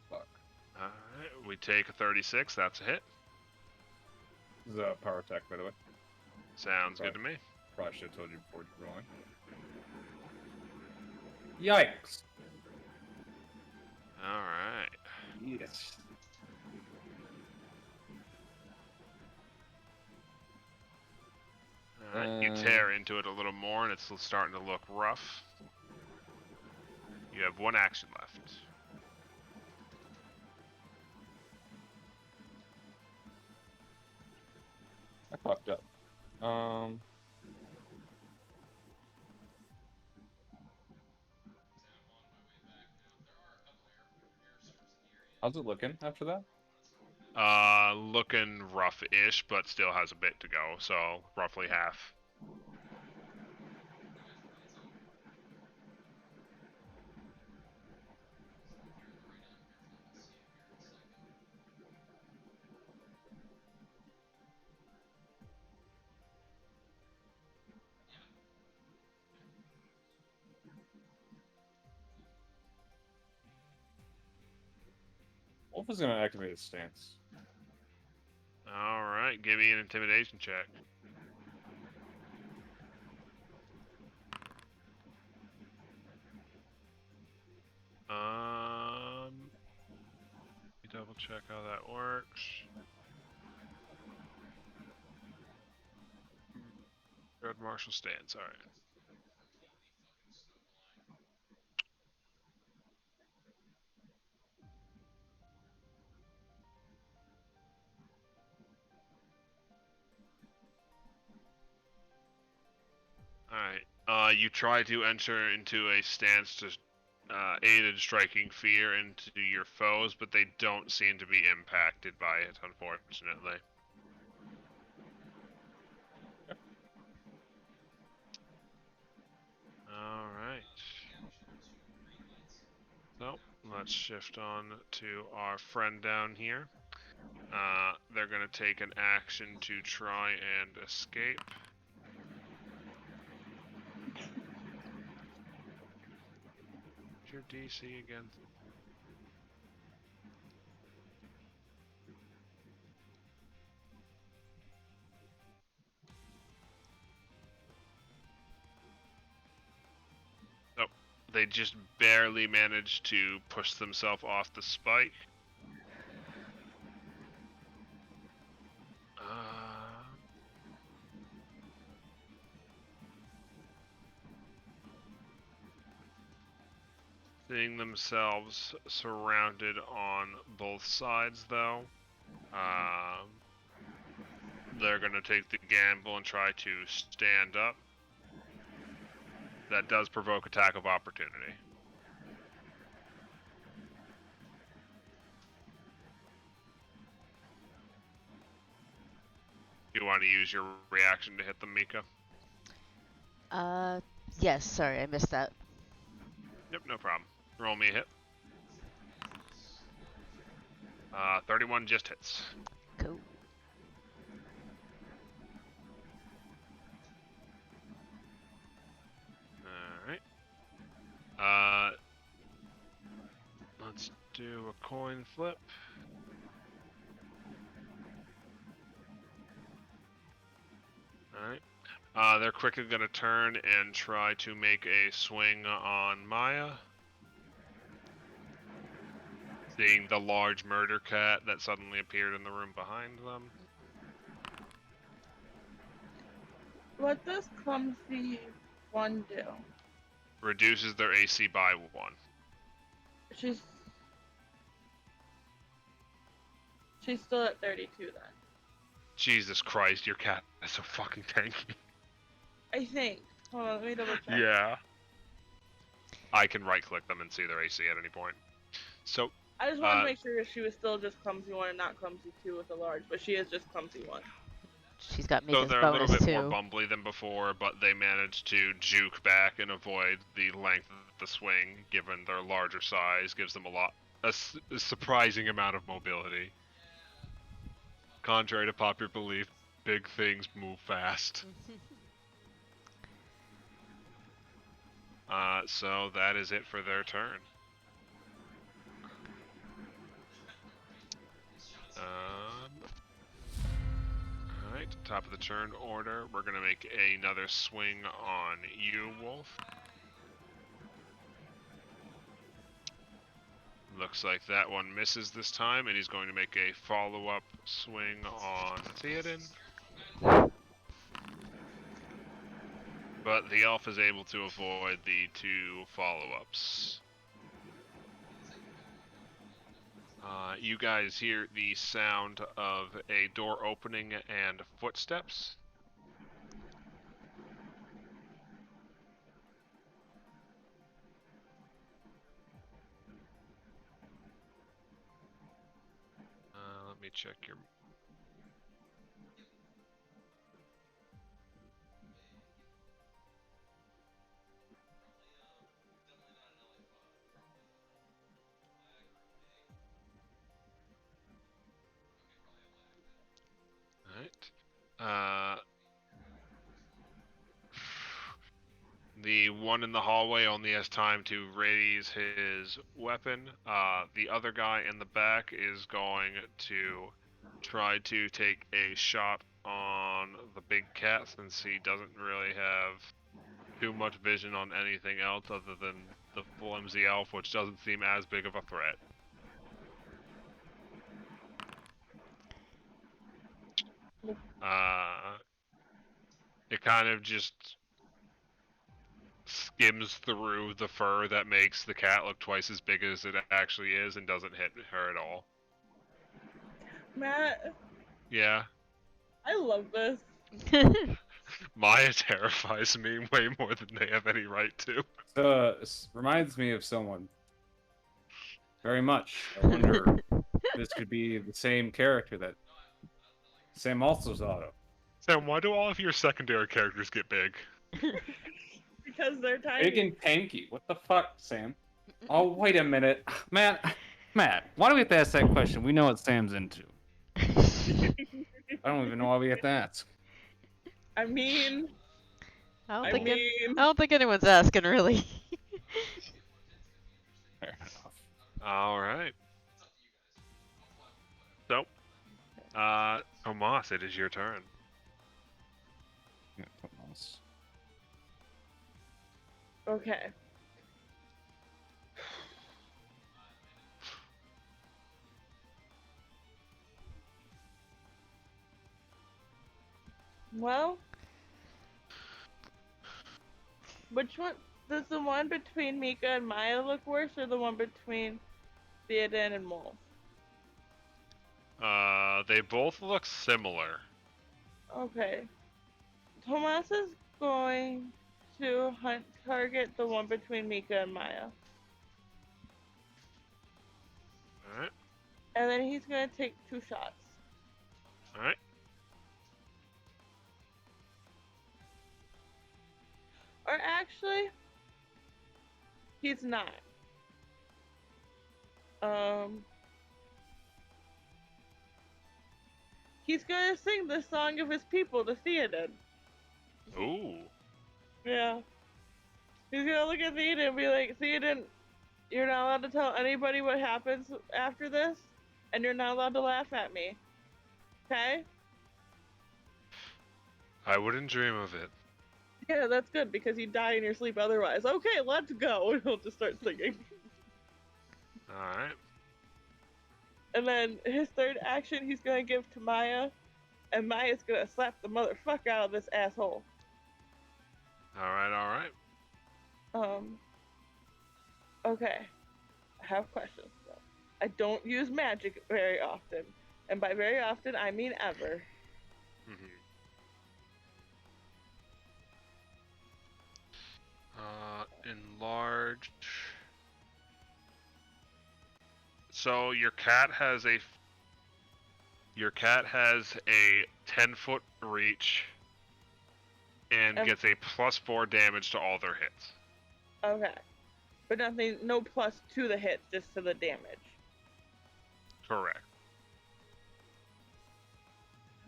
Fuck. Alright, we take a 36. That's a hit. This is a power attack, by the way. Sounds good to me. Probably should have told you before you rolling. Yikes. Alright. Yes. Alright, you tear into it a little more and it's starting to look rough. You have one action left. I fucked up. How's it looking after that? Looking rough-ish, but still has a bit to go, so roughly half. Wolf is gonna activate his stance. Alright, give me an intimidation check. Let me double check how that works. Red Marshal stance, alright. Alright, you try to enter into a stance to aid in striking fear into your foes, but they don't seem to be impacted by it, unfortunately. Alright. So, let's shift on to our friend down here. They're going to take an action to try and escape. What's your DC again? Oh, they just barely managed to push themselves off the spike. Seeing themselves surrounded on both sides, though, they're going to take the gamble and try to stand up. That does provoke attack of opportunity. You want to use your reaction to hit them, Mika? Yes, sorry, I missed that. Yep, no problem. Roll me a hit. 31 just hits. Cool. Alright. Let's do a coin flip. Alright. They're quickly going to turn and try to make a swing on Maya. Seeing the large murder cat that suddenly appeared in the room behind them. What does Clumsy 1 do? Reduces their AC by 1. She's still at 32 then. Jesus Christ, your cat is so fucking tanky. I think. Hold on, let me double check. Yeah. I can right-click them and see their AC at any point. So, I just wanted to make sure she was still just Clumsy 1 and not Clumsy 2 with a large, but she is just Clumsy 1. She's got so Mika's they're a little bonus bit more too. bumbly than before, but they managed to juke back and avoid the length of the swing, given their larger size gives them a surprising amount of mobility. Contrary to popular belief, big things move fast. So that is it for their turn. Alright, top of the turn order. We're gonna make another swing on you, Wolf. Looks like that one misses this time, and he's going to make a follow-up swing on Theoden. But the elf is able to avoid the 2 follow-ups. You guys hear the sound of a door opening and footsteps. Let me check your... Alright. The one in the hallway only has time to raise his weapon. The other guy in the back is going to try to take a shot on the big cat, since he doesn't really have too much vision on anything else other than the flimsy elf, which doesn't seem as big of a threat. It kind of just skims through the fur that makes the cat look twice as big as it actually is and doesn't hit her at all. Matt, Yeah. I love this. Maya terrifies me way more than they have any right to. This reminds me of someone. Very much. I wonder if this could be the same character that Sam also thought of. Sam, why do all of your secondary characters get big? Because they're tiny. Big and panky. What the fuck, Sam? Oh, wait a minute. Matt, why do we have to ask that question? We know what Sam's into. I don't even know why we have to ask. I mean, I don't think anyone's asking really. Fair enough. Alright. So, Tomas, it is your turn. Yeah, Tomas. okay. Well, which one does the one between Mika and Maya look worse, or the one between Theoden and Mole? They both look similar. Okay. Tomas is going to target the one between Mika and Maya. Alright. And then he's going to take 2 shots. Alright. Or actually, he's not. He's gonna sing the song of his people to Theoden. Ooh. Yeah. He's gonna look at Theoden and be like, Theoden, you're not allowed to tell anybody what happens after this, and you're not allowed to laugh at me. Okay? I wouldn't dream of it. Yeah, that's good, because you'd die in your sleep otherwise. Okay, let's go. And he'll just start singing. Alright. And then his third action he's gonna give to Maya, and Maya's gonna slap the motherfucker out of this asshole. Alright. Okay. I have questions though. I don't use magic very often. And by very often, I mean ever. Enlarge. So your cat has a 10-foot reach and gets a +4 damage to all their hits. Okay. But nothing, no plus to the hits, just to the damage. Correct.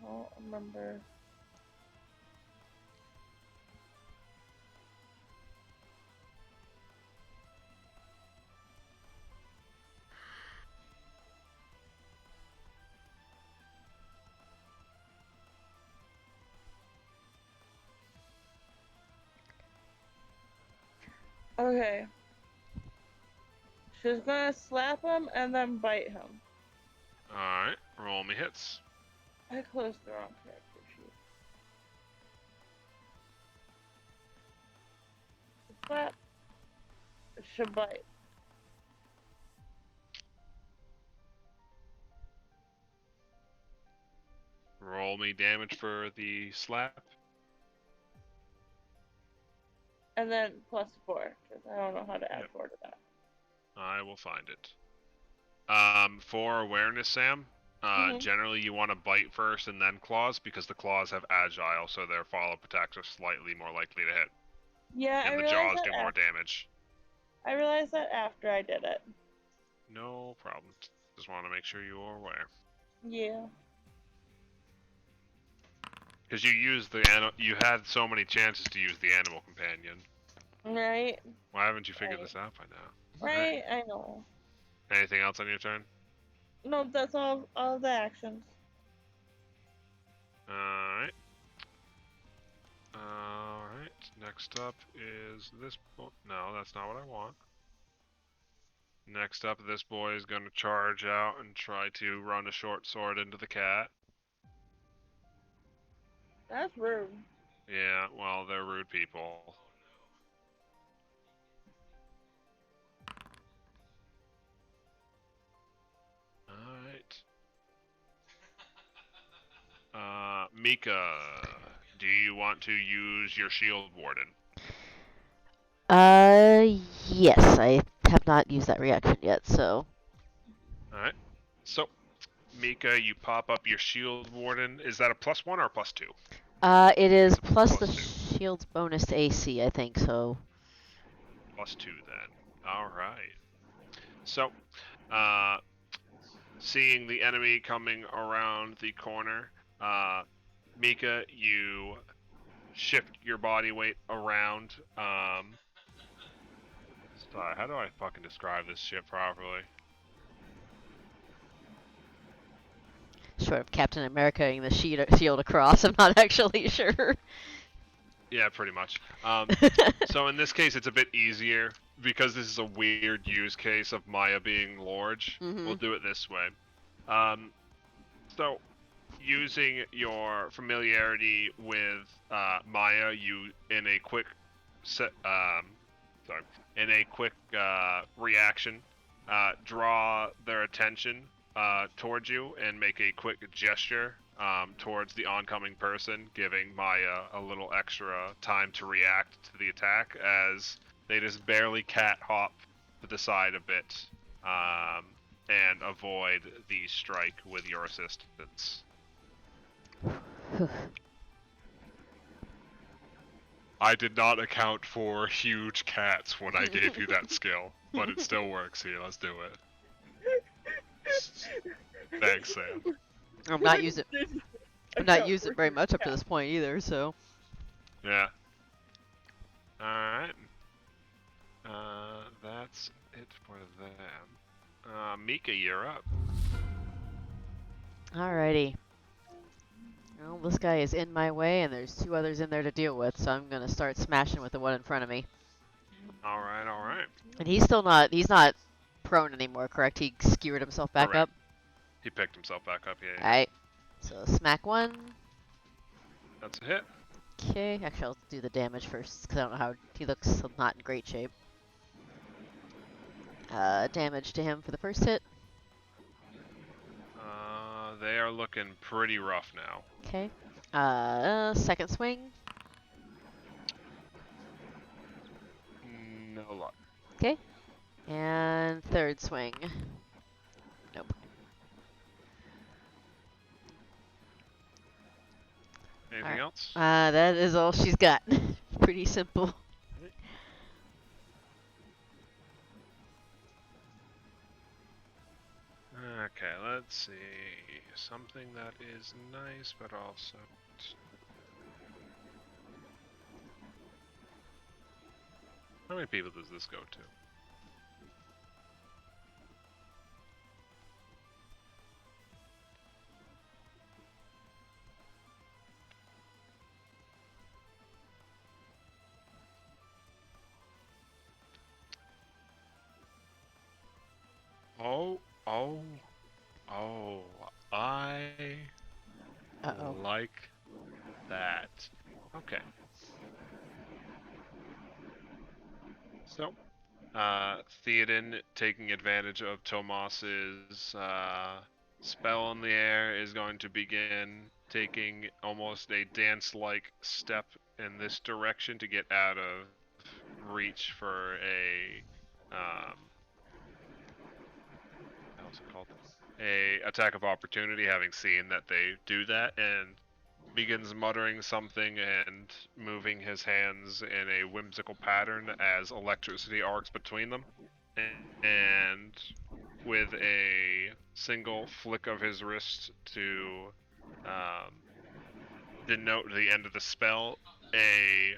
I don't remember. Okay. She's gonna slap him and then bite him. Alright, roll me hits. I closed the wrong character sheet. Slap. Should bite. Roll me damage for the slap. And then +4, because I don't know how to add Yep. 4 to that. I will find it. For awareness, Sam, Mhm. generally you want to bite first and then claws because the claws have agile, so their follow-up attacks are slightly more likely to hit, Yeah, and the jaws do more damage. I realized that after I did it. No problem. Just want to make sure you are aware. Yeah. Because you had so many chances to use the animal companion. Right? Why haven't you figured Right. this out by now? Right, I know. Anything else on your turn? No, that's all the actions. Alright. Alright. Next up is this boy. No, that's not what I want. Next up, this boy is going to charge out and try to run a short sword into the cat. That's rude. Yeah, well, they're rude people. Alright. Mika, do you want to use your shield warden? Yes, I have not used that reaction yet, so. Alright. So, Mika, you pop up your shield warden. Is that a +1 or a +2? It is It's a plus the +2. shield's bonus to AC, I think, so. +2 then. Alright. So, seeing the enemy coming around the corner, Mika, you shift your body weight around. Sorry, how do I fucking describe this shit properly? Short of Captain America-ing the shield across, I'm not actually sure. Yeah, pretty much. So in this case, it's a bit easier because this is a weird use case of Maya being large. We'll do it this way. So using your familiarity with Maya, you in a quick reaction, draw their attention towards you and make a quick gesture towards the oncoming person, giving Maya a little extra time to react to the attack as they just barely cat hop to the side a bit and avoid the strike with your assistance. I did not account for huge cats when I gave you that skill, but it still works here. Let's do it. Thanks, Sam. I'm not using it very much up to this point either, so. Yeah. Alright. That's it for them. Mika, you're up. Alrighty. Well, this guy is in my way, and there's 2 others in there to deal with, so I'm gonna start smashing with the one in front of me. Alright, alright. And he's not prone anymore, correct? He skewered himself back Correct. up? He picked himself back up, yeah. Alright. So, smack 1. That's a hit. Okay, actually I'll do the damage first, because I don't know how, he looks not in great shape. Damage to him for the first hit. They are looking pretty rough now. Okay. Second swing. No luck. Okay. And third swing. Nope. Anything Alright. else? That is all she's got. Pretty simple. Okay, let's see. Something that is nice, but also. How many people does this go to? Oh, oh, oh, I Uh-oh. like that. Okay. So, Theoden, taking advantage of Tomas's spell in the air, is going to begin taking almost a dance-like step in this direction to get out of reach for a how's it called? A attack of opportunity, having seen that they do that, and begins muttering something and moving his hands in a whimsical pattern as electricity arcs between them. And with a single flick of his wrist to denote the end of the spell, a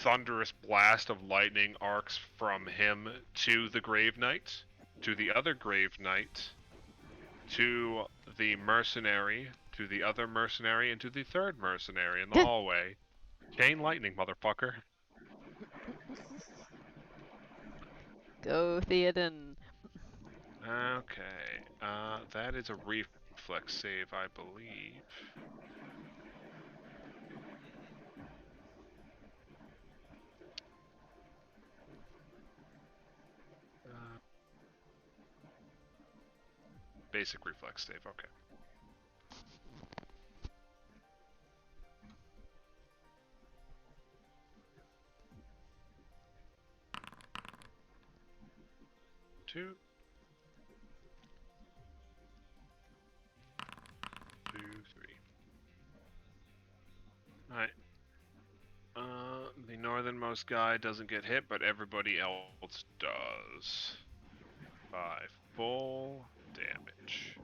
thunderous blast of lightning arcs from him to the Grave Knight, to the other Grave Knight, to the mercenary, to the other mercenary, and to the third mercenary in the hallway. Chain lightning, motherfucker. Go, Theoden. Okay, that is a reflex save, I believe. Basic reflex save, okay. Two, three. Alright. The northernmost guy doesn't get hit, but everybody else does. 5 full damage.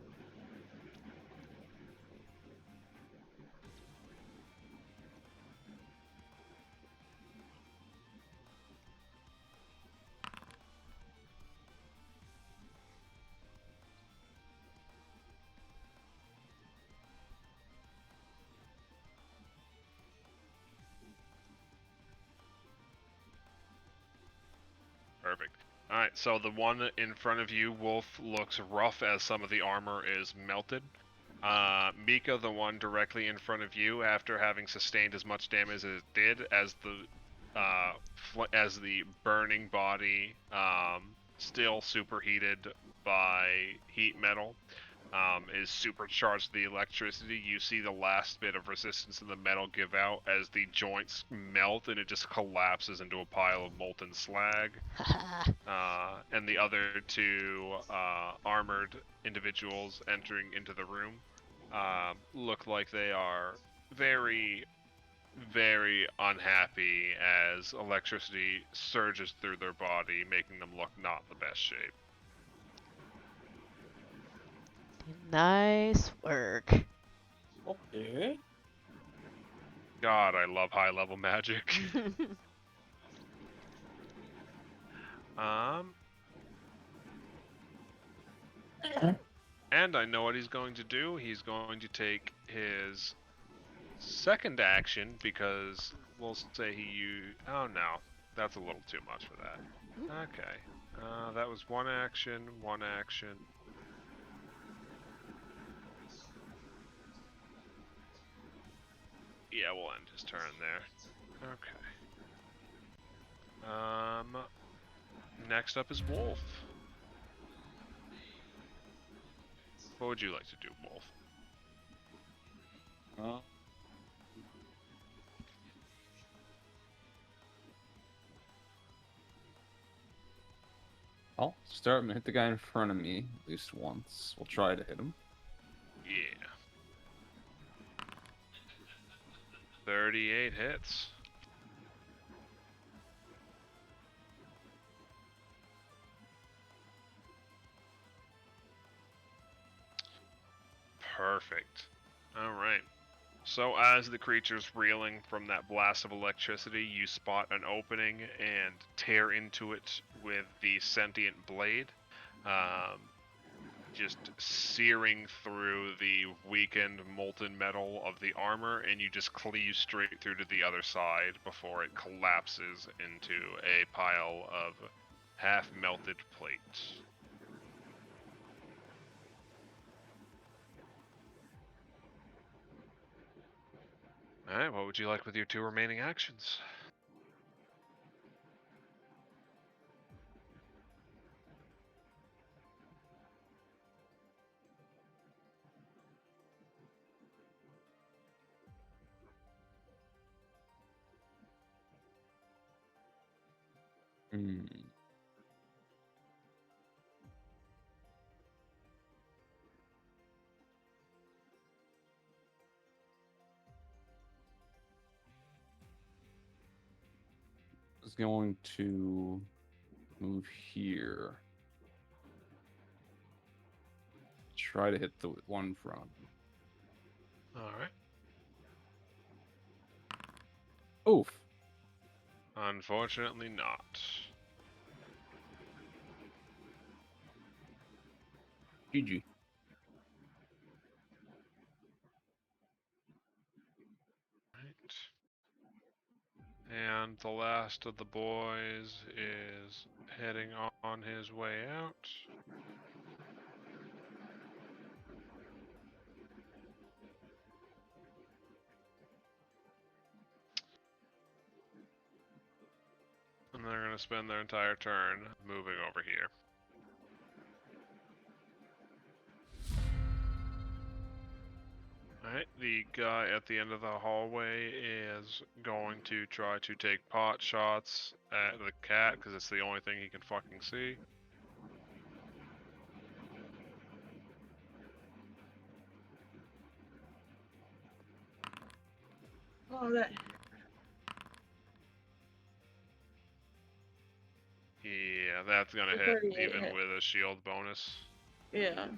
Perfect. Alright, so the one in front of you, Wolf, looks rough as some of the armor is melted. Mika, the one directly in front of you, after having sustained as much damage as it did, as the burning body, still superheated by heat metal, is supercharged the electricity. You see the last bit of resistance in the metal give out as the joints melt and it just collapses into a pile of molten slag. And the other two armored individuals entering into the room look like they are very, very unhappy as electricity surges through their body, making them look not in the best shape. Nice work. Okay. God, I love high-level magic. And I know what he's going to do. He's going to take his second action because we'll say oh no, that's a little too much for that. Okay, that was one action, one action. Yeah, we'll end his turn there. Okay. Next up is Wolf. What would you like to do, Wolf? I'll start and hit the guy in front of me at least once. We'll try to hit him. Yeah. 38 hits. Perfect. Alright. So as the creature's reeling from that blast of electricity, you spot an opening and tear into it with the sentient blade, just searing through the weakened molten metal of the armor, and you just cleave straight through to the other side before it collapses into a pile of half-melted plate. Alright, what would you like with your 2 remaining actions? Hmm. Is going to move here. Try to hit the one front. Alright. Oof. Unfortunately not. GG. Right. And the last of the boys is heading on his way out. And they're going to spend their entire turn moving over here. Alright, the guy at the end of the hallway is going to try to take pot shots at the cat because it's the only thing he can fucking see. Oh, that. Yeah, that's gonna The hit 38 even hit. with a shield bonus. Yeah.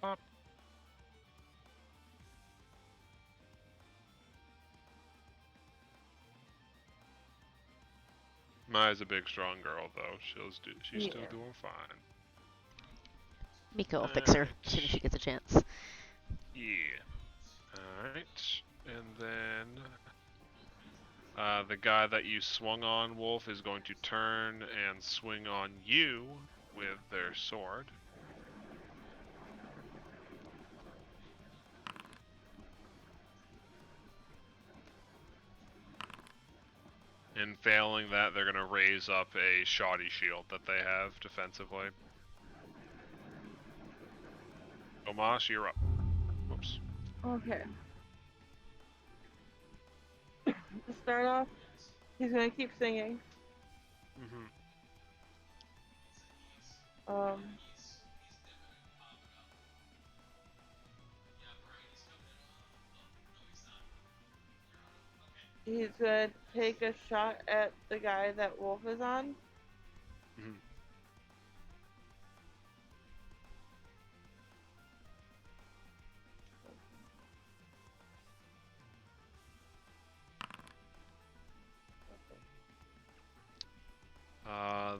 Pop. Maya's a big, strong girl, though. She's still Yeah. doing fine. Mika will fix her as soon as she gets a chance. Yeah. Alright. And then the guy that you swung on, Wolf, is going to turn and swing on you with their sword. And failing that, they're going to raise up a shoddy shield that they have defensively. Tomas, you're up. Whoops. Okay. To start off, he's gonna keep singing. Mm-hmm. He's gonna take a shot at the guy that Wolf is on. Mm-hmm.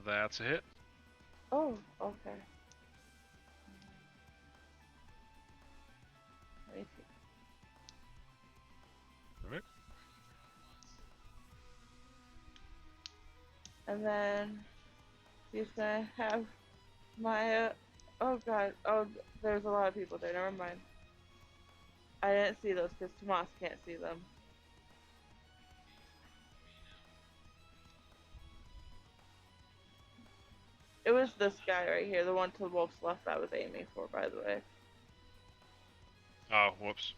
That's a hit. Oh, okay. Let me see. Alright. And then he's gonna have Maya. Oh god. Oh, there's a lot of people there. Never mind. I didn't see those because Tomas can't see them. It was this guy right here, the one to Wolf's left I was aiming for, by the way. Oh, whoops.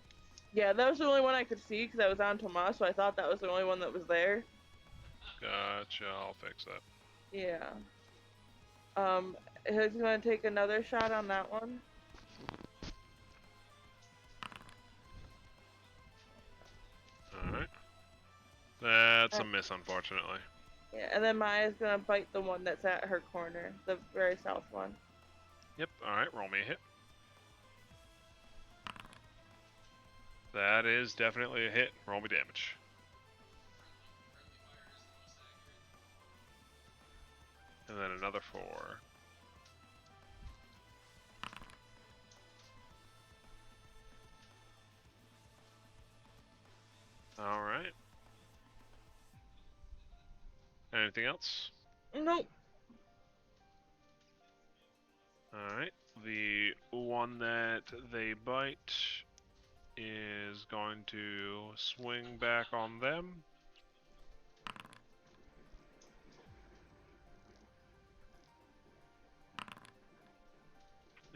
Yeah, that was the only one I could see because I was on Tomas, so I thought that was the only one that was there. Gotcha. I'll fix that. Yeah. He's gonna take another shot on that one. Alright. That's a miss, unfortunately. Yeah, and then Maya's gonna bite the one that's at her corner, the very south one. Yep. Alright, roll me a hit. That is definitely a hit. Roll me damage. And then another 4. Alright. Anything else? Nope. Alright. The one that they bite is going to swing back on them.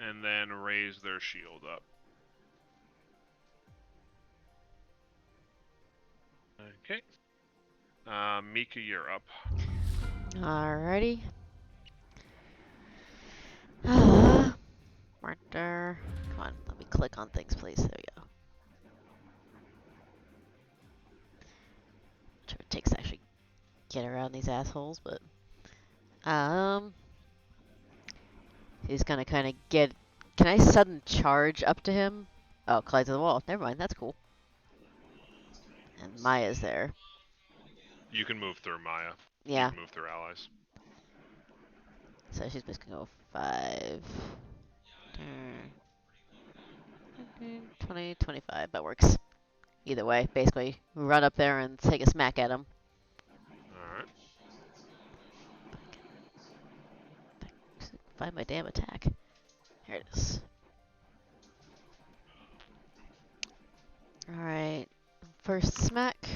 And then raise their shield up. Okay. Mika, you're up. Alrighty. Marker. Come on, let me click on things, please. There we go. Sure it takes to actually get around these assholes, but he's gonna kind of get. Can I sudden charge up to him? Oh, collides with the wall. Never mind, that's cool. And Maya's there. You can move through Maya. Yeah. You can move through allies. So she's just gonna go 5. 20, 25. That works. Either way, basically, run up there and take a smack at him. Alright. Find my damn attack. Here it is. Alright. First smack.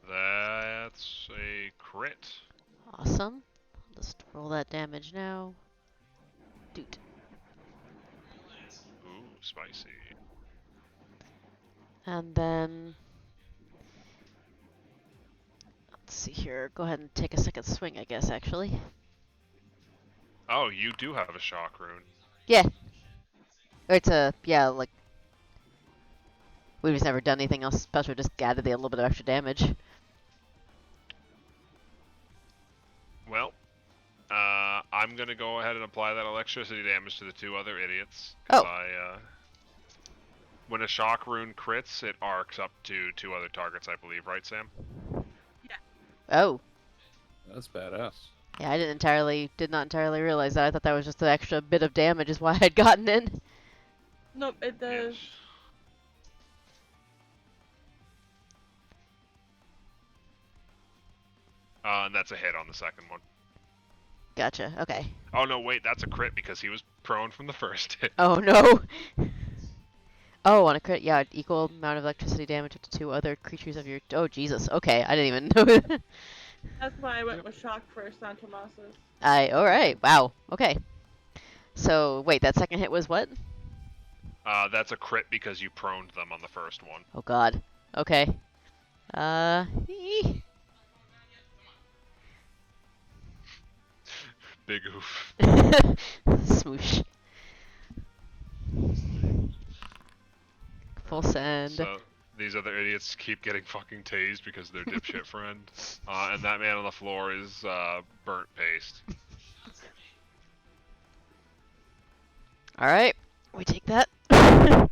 That's a crit. Awesome. I'll just roll that damage now. Doot. Ooh, spicy. And then... Let's see here. Go ahead and take a second swing, I guess, actually. Oh, you do have a shock rune. Yeah. It's a... Yeah, like... We've just never done anything else special. Just added a little bit of extra damage. Well, I'm gonna go ahead and apply that electricity damage to the 2 other idiots. Oh. When a shock rune crits, it arcs up to 2 other targets, I believe, right, Sam? Oh. That's badass. Yeah, I did not entirely realize that. I thought that was just an extra bit of damage is why I'd gotten in. Nope, it does. Yes. And that's a hit on the second one. Gotcha, okay. Oh no, wait, that's a crit because he was prone from the first hit. Oh no! Oh, on a crit, yeah, equal amount of electricity damage to 2 other creatures of your... Oh, Jesus, okay, I didn't even know. That's why I went with shock first on Tomas's. Alright, wow, okay. So, wait, that second hit was what? That's a crit because you proned them on the first one. Oh god, okay. Big oof. Smoosh. Full send. So, these other idiots keep getting fucking tased because of their dipshit friend. And that man on the floor is, burnt paste. Alright, we take that. Alright.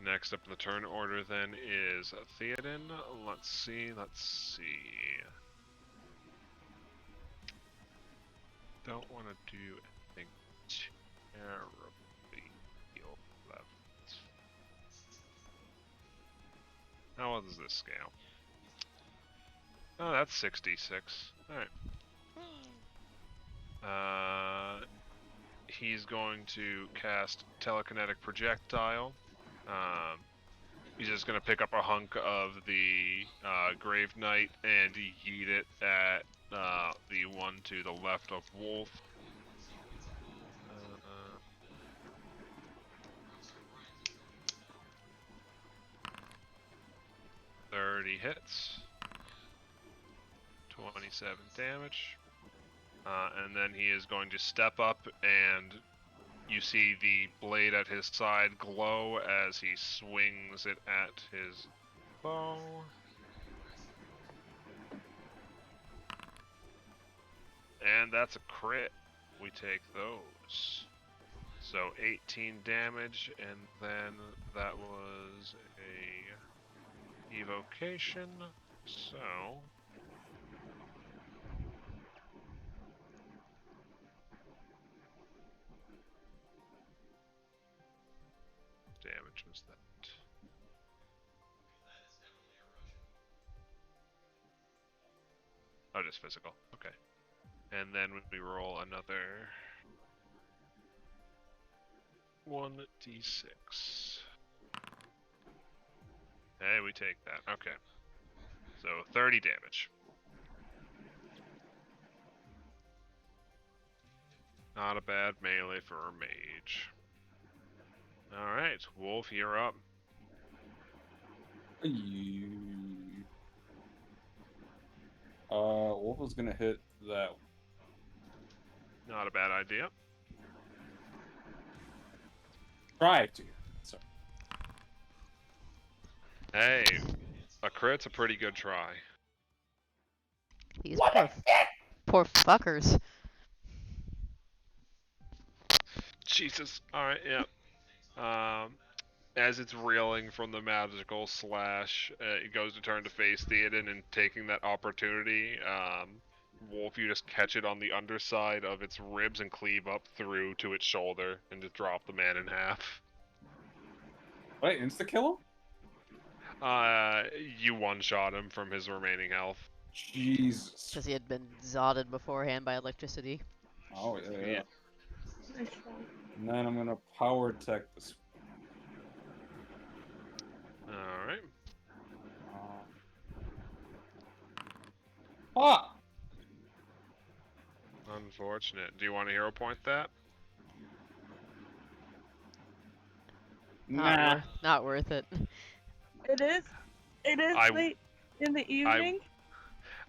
Next up in the turn order then is Theoden. Let's see. Don't want to do anything terribly left. How well does this scale? Oh, that's 66. Alright. He's going to cast Telekinetic Projectile. He's just going to pick up a hunk of the Grave Knight and yeet it at the one to the left of Wolf. 30 hits. 27 damage. And then he is going to step up, and you see the blade at his side glow as he swings it at his bow. And that's a crit. We take those. So 18 damage, and then that was a evocation. So damage was that? Oh, just physical. Okay. And then we roll another 1d6. Hey, we take that. Okay. So 30 damage. Not a bad melee for a mage. Alright, Wolf, you're up. Wolf is gonna hit that. Not a bad idea. Try to. Sorry. Hey, a crit's a pretty good try. These poor fuckers. Jesus. Alright, yeah. As it's reeling from the magical slash, it goes to turn to face Theoden, and taking that opportunity, Wolf, you just catch it on the underside of its ribs and cleave up through to its shoulder and just drop the man in half. Wait, insta kill him? You one-shot him from his remaining health. Jesus. Because he had been zodded beforehand by electricity. Oh yeah. Yeah. Nice try. And then I'm gonna power tech this. Alright. Ah! Unfortunate. Do you want to hero point that? Nah. Not worth it. It is. It is I- late in the evening.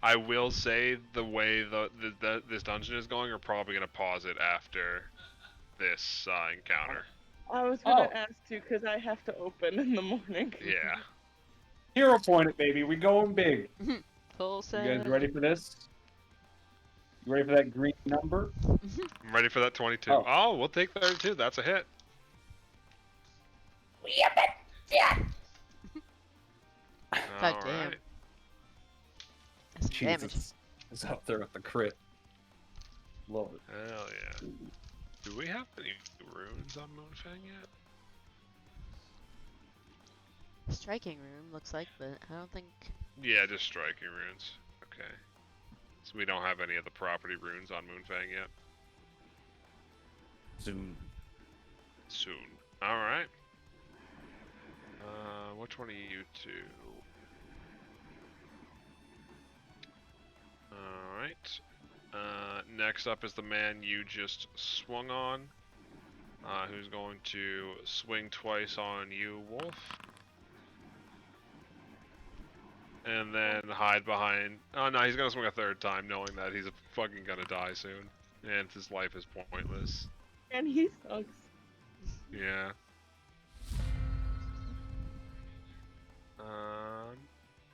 I will say the way this dungeon is going, we're probably going to pause it after this encounter. I was gonna Oh. ask you because I have to open in the morning. Yeah. Hero point it, baby. We going big. Full You set. guys ready for this? You ready for that green number? I'm ready for that 22. Oh. Oh, we'll take 32. That's a hit. God All damn. right. That's some damage. Jesus. It's up there with the crit. Love it. Hell yeah. Do we have any runes on Moonfang yet? Striking room looks like, but I don't think. Yeah, just striking runes. Okay. So we don't have any of the property runes on Moonfang yet. Zoom. Soon. Alright. Which one are you two? Alright. Next up is the man you just swung on. Who's going to swing twice on you, Wolf. And then hide behind... Oh no, he's gonna swing a third time, knowing that he's fucking gonna die soon. And his life is pointless. And he sucks. Yeah.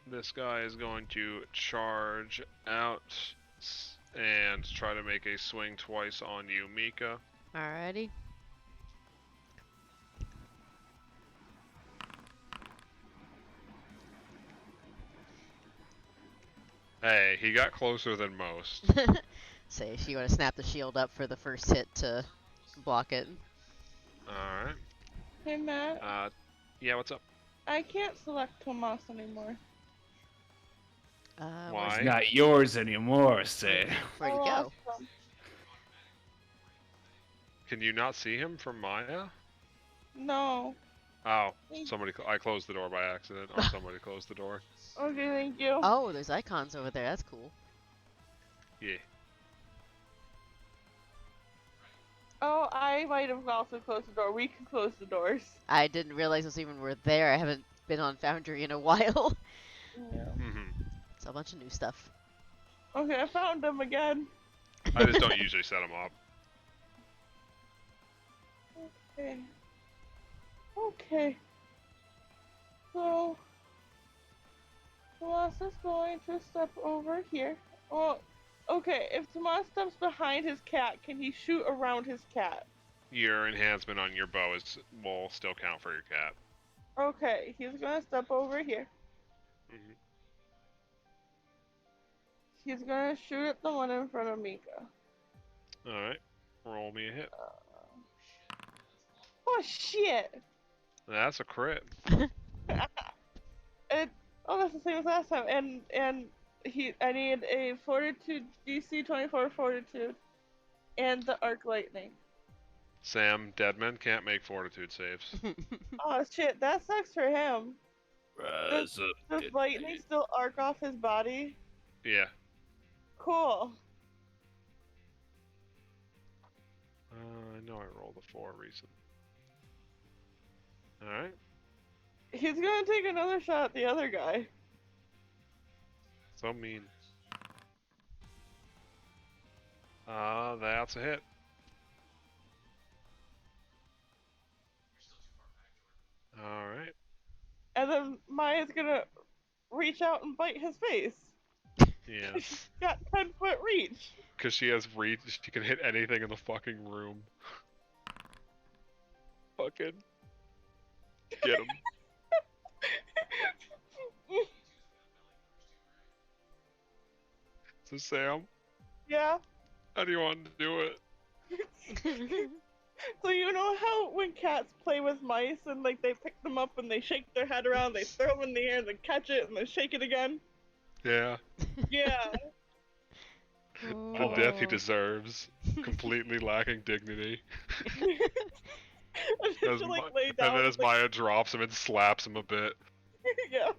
This guy is going to charge out and try to make a swing twice on you, Mika. Alrighty. Hey, he got closer than most. Say, you want to snap the shield up for the first hit to block it. Alright. Hey Matt, Yeah, what's up? I can't select Tomas anymore. Why? It's not yours anymore, say. Where'd he I go? lost him. Can you not see him from Maya? No. Oh, I closed the door by accident, or somebody closed the door. Okay, thank you. Oh, there's icons over there. That's cool. Yeah. Oh, I might have also closed the door. We can close the doors. I didn't realize those even were there. I haven't been on Foundry in a while. Yeah. It's a bunch of new stuff. Okay, I found him again. I just don't usually set them up. Okay. Okay. So, Tomas is going to step over here. Well, okay, if Tomas steps behind his cat, can he shoot around his cat? Your enhancement on your bow will still count for your cat. Okay, he's gonna step over here. He's gonna shoot at the one in front of Mika. Alright. Roll me a hit. Oh shit! That's a crit. Oh, that's the same as last time. And I need a Fortitude DC 24 Fortitude, and the Arc Lightning. Sam, Deadman can't make fortitude saves. Oh shit, that sucks for him. Does lightning still arc off his body? Yeah. Cool. I know I rolled a 4 recently. Alright. He's gonna take another shot at the other guy. So mean. That's a hit. Alright. And then Maya's gonna reach out and bite his face. Yeah. She's got 10-foot reach. Because she has reach, she can hit anything in the fucking room. Fucking. Get him. So Sam, Yeah. how do you want to do it? So you know how when cats play with mice and like they pick them up and they shake their head around, they throw them in the air and they catch it and they shake it again? Yeah. Yeah. The death he deserves. Completely lacking dignity. And As she, like, Ma- lay down and then as like, Maya drops him and slaps him a bit. yeah.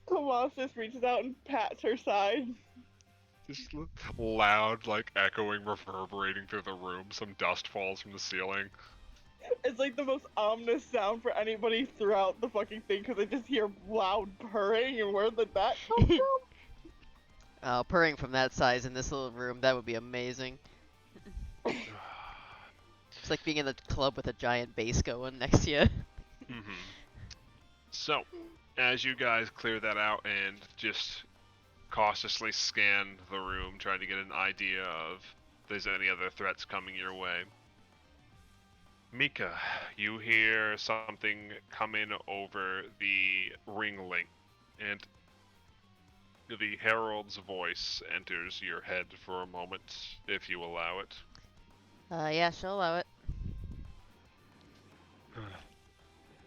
Tomas just reaches out and pats her side. Just loud, like echoing, reverberating through the room. Some dust falls from the ceiling. It's like the most ominous sound for anybody throughout the fucking thing because I just hear loud purring, and where did that come from? Purring from that size in this little room, that would be amazing. It's like being in the club with a giant bass going next to you. So, as you guys clear that out and just cautiously scan the room, trying to get an idea of if there's any other threats coming your way, Mika, you hear something coming over the ring link, and the herald's voice enters your head for a moment, if you allow it. Yeah, she'll allow it.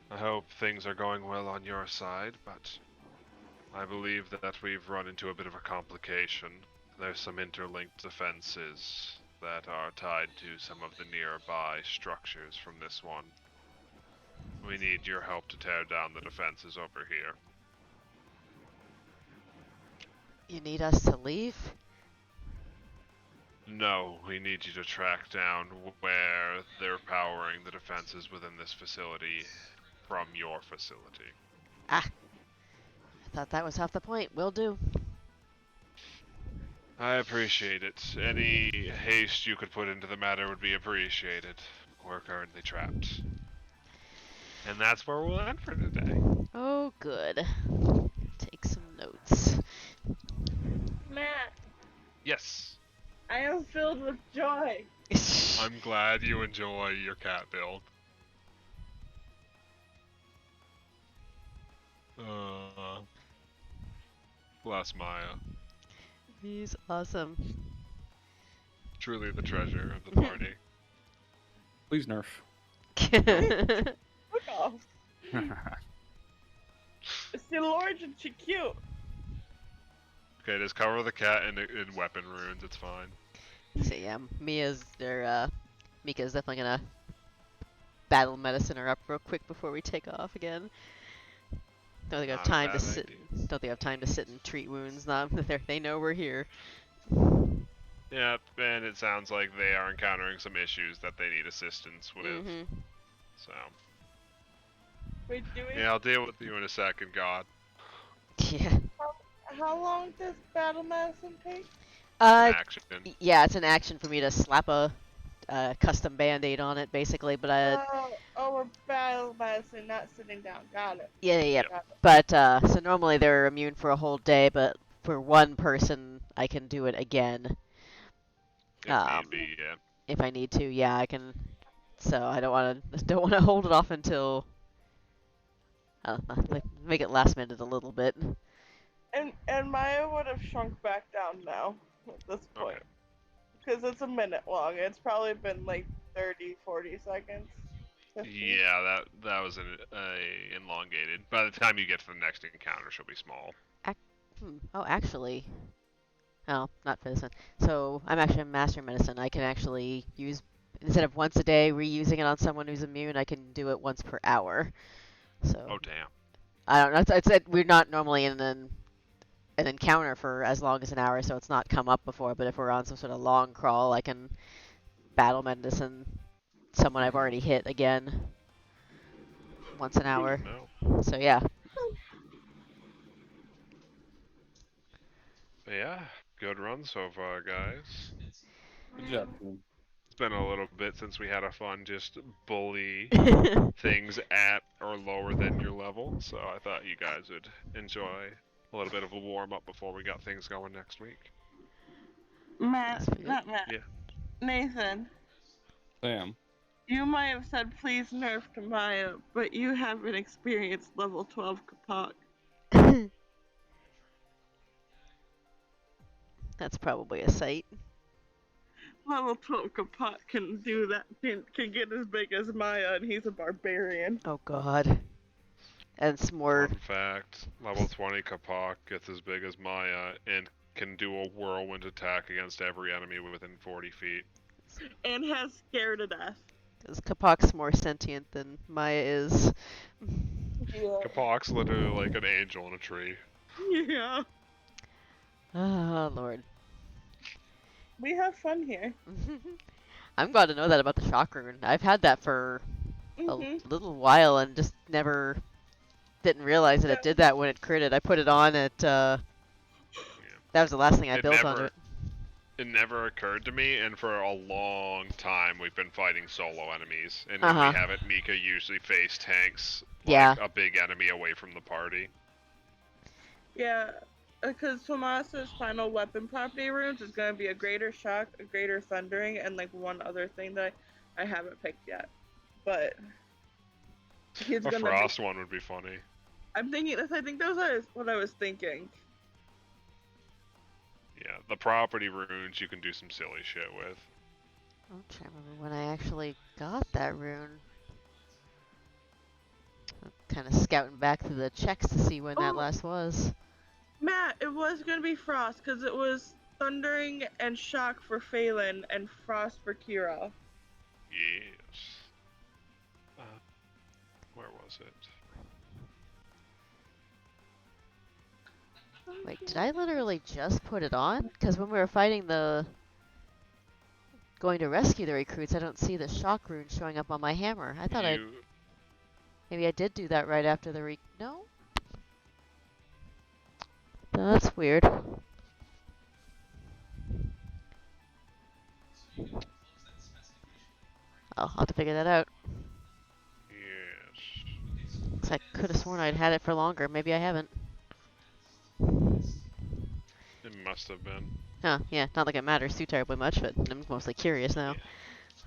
I hope things are going well on your side, but I believe that we've run into a bit of a complication. There's some interlinked defenses that are tied to some of the nearby structures from this one. We need your help to tear down the defenses over here. You need us to leave? No, we need you to track down where they're powering the defenses within this facility from your facility. Ah! I thought that was half the point. Will do. I appreciate it. Any haste you could put into the matter would be appreciated. We're currently trapped. And that's where we'll end for today. Oh, good. Take some notes. Matt, Yes. I am filled with joy. I'm glad you enjoy your cat build. Bless Maya. He's awesome. Truly the treasure of the party. Please nerf. Fuck off. She's large and she's cute. Okay, just cover the cat in weapon runes, it's fine. So yeah, Mika's definitely gonna battle medicine her up real quick before we take off again. Don't think I have Not a time to bad sit. idea. Don't think I have time to sit and treat wounds. Not they know we're here. Yep, and it sounds like they are encountering some issues that they need assistance with. So, Wait, do we? Yeah, I'll deal with you in a second, God. Yeah. How long does battle medicine take? Uh, Action. yeah, it's an action for me to slap a custom band-aid on it, basically. But We're battle medicine, not sitting down. Got it. yeah, yeah, yeah. Yep. Got it. But so normally they're immune for a whole day, but for one person, I can do it again. If need be, yeah. If I need to, yeah, I can. So I don't want to hold it off until like make it last minute a little bit. And Maya would have shrunk back down now at this point. Okay. Because it's a minute long. It's probably been like 30, 40 seconds. 50. Yeah, that was elongated. By the time you get to the next encounter, she'll be small. Oh, actually. Oh, not for this one. So I'm actually a master medicine. I can actually use, instead of once a day reusing it on someone who's immune, I can do it once per hour. So Oh damn. I don't know. We're not normally in an encounter for as long as an hour, so it's not come up before. But if we're on some sort of long crawl, I can battle medicine someone I've already hit again once an hour. No. So yeah. But yeah, good run so far, guys. Good job. Team. It's been a little bit since we had a fun just bully things at or lower than your level, so I thought you guys would enjoy a little bit of a warm up before we got things going next week. Matt, That's pretty good. not Matt. Yeah. Nathan, Sam. you might have said please nerf to Maya, but you haven't experienced level 12 Kapak. That's probably a sight. Level 12 Kapak can do that, can get as big as Maya, and he's a barbarian. Oh god. And some more. Fun fact, level 20 Kapak gets as big as Maya and can do a whirlwind attack against every enemy within 40 feet. And has scared to death. Because Kapak's more sentient than Maya is. Yeah. Kapak's literally like an angel in a tree. Yeah. Oh lord. We have fun here. I'm glad to know that about the shock rune. I've had that for Mhm. a little while and just didn't realize that it did that when it critted. I put it on at that was the last thing I built onto it. It never occurred to me, and for a long time we've been fighting solo enemies, and when Uh-huh. we have it, Mika usually face tanks like Yeah. a big enemy away from the party. Yeah, because Tomas's final weapon property runes is going to be a greater shock, a greater thundering, and like one other thing that I haven't picked yet. But he's A gonna. frost one would be funny. I think those are what I was thinking. Yeah, the property runes you can do some silly shit with. I'm trying to remember when I actually got that rune. I'm kind of scouting back through the checks to see when that Oh. last was. Matt, it was going to be frost because it was thundering and shock for Phelan and frost for Kira. Yes. Where was it? Wait, did I literally just put it on? Because when we were fighting going to rescue the recruits, I don't see the shock rune showing up on my hammer. I thought maybe I did do that right after the no? That's weird. I'll have to figure that out. Yes. 'Cause I could have sworn I'd had it for longer. Maybe I haven't. It must have been. Huh, yeah, not like it matters too terribly much, but I'm mostly curious now.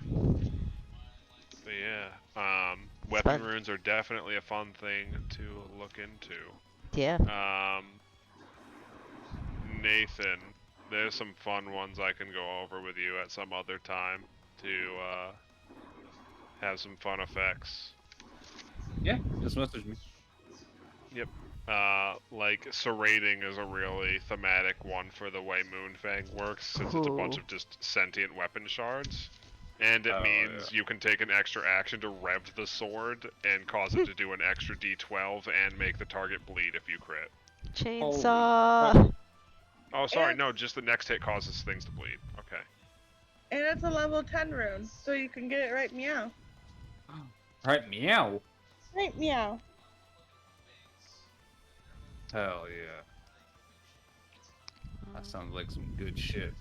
But yeah, weapon fun. runes are definitely a fun thing to look into. Yeah. Nathan, there's some fun ones I can go over with you at some other time to have some fun effects. Yeah, just message me. Yep. Like serrating is a really thematic one for the way Moonfang works, since it's a bunch Cool. of just sentient weapon shards. And it means you can take an extra action to rev the sword and cause it to do an extra d12 and make the target bleed if you crit. Chainsaw! Oh, sorry, And- no, just the next hit causes things to bleed. Okay. And it's a level 10 rune, so you can get it right meow. Alright, meow. Right meow. Hell yeah. That sounds like some good shit.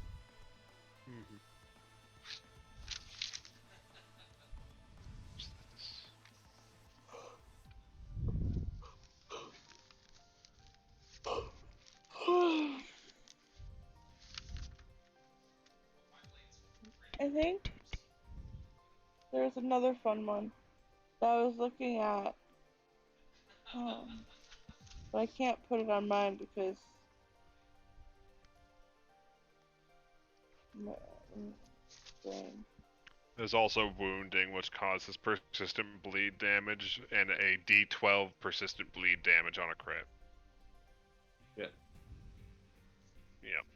I think there's another fun one that I was looking at, but I can't put it on mine because my brain. There's also wounding, which causes persistent bleed damage, and a D12 persistent bleed damage on a crit. Yeah. Yep.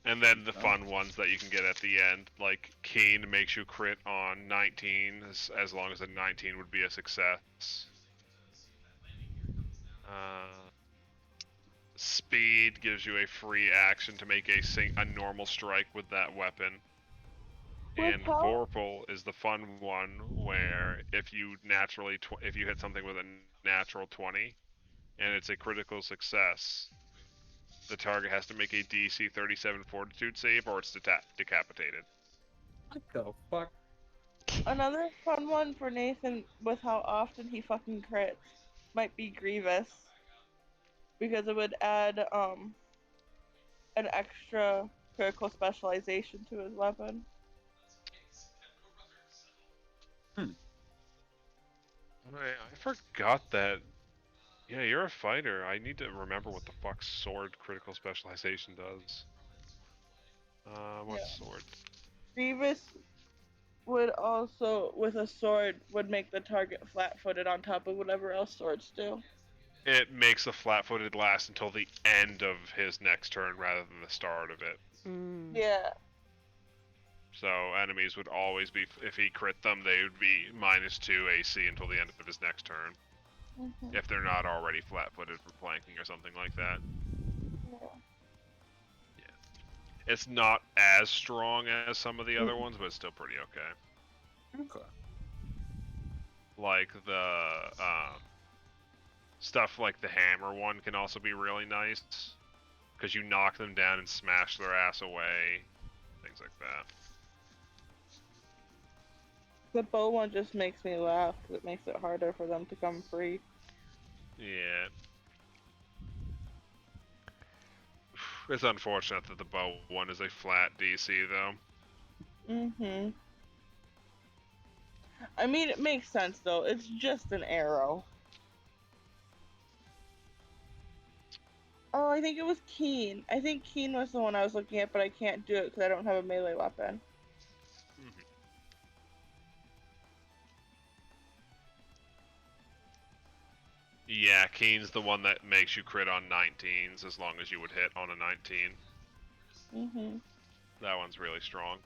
And then the fun ones that you can get at the end, like Keen makes you crit on 19, as long as the 19 would be a success. Speed gives you a free action to make a normal strike with that weapon. And Vorpal is the fun one where if you if you hit something with a natural 20 and it's a critical success, the target has to make a DC 37 Fortitude save or it's decapitated. What the fuck? Another fun one for Nathan with how often he fucking crits might be Grievous, because it would add an extra critical specialization to his weapon. I forgot that. Yeah, you're a fighter. I need to remember what the fuck sword critical specialization does. What sword? Grievous would also, with a sword, would make the target flat-footed on top of whatever else swords do. It makes the flat-footed last until the end of his next turn rather than the start of it. Yeah. So enemies would always be, if he crit them, they would be -2 AC until the end of his next turn. If they're not already flat-footed for planking or something like that. Yeah. It's not as strong as some of the other ones, but it's still pretty okay. Okay. Like the stuff like the hammer one can also be really nice, because you knock them down and smash their ass away, things like that. The bow one just makes me laugh because it makes it harder for them to come free. Yeah. It's unfortunate that the bow one is a flat DC though. I mean, it makes sense though. It's just an arrow. Oh, I think it was Keen. I think Keen was the one I was looking at, but I can't do it because I don't have a melee weapon. Yeah, Keen's the one that makes you crit on 19s as long as you would hit on a 19. That one's really strong.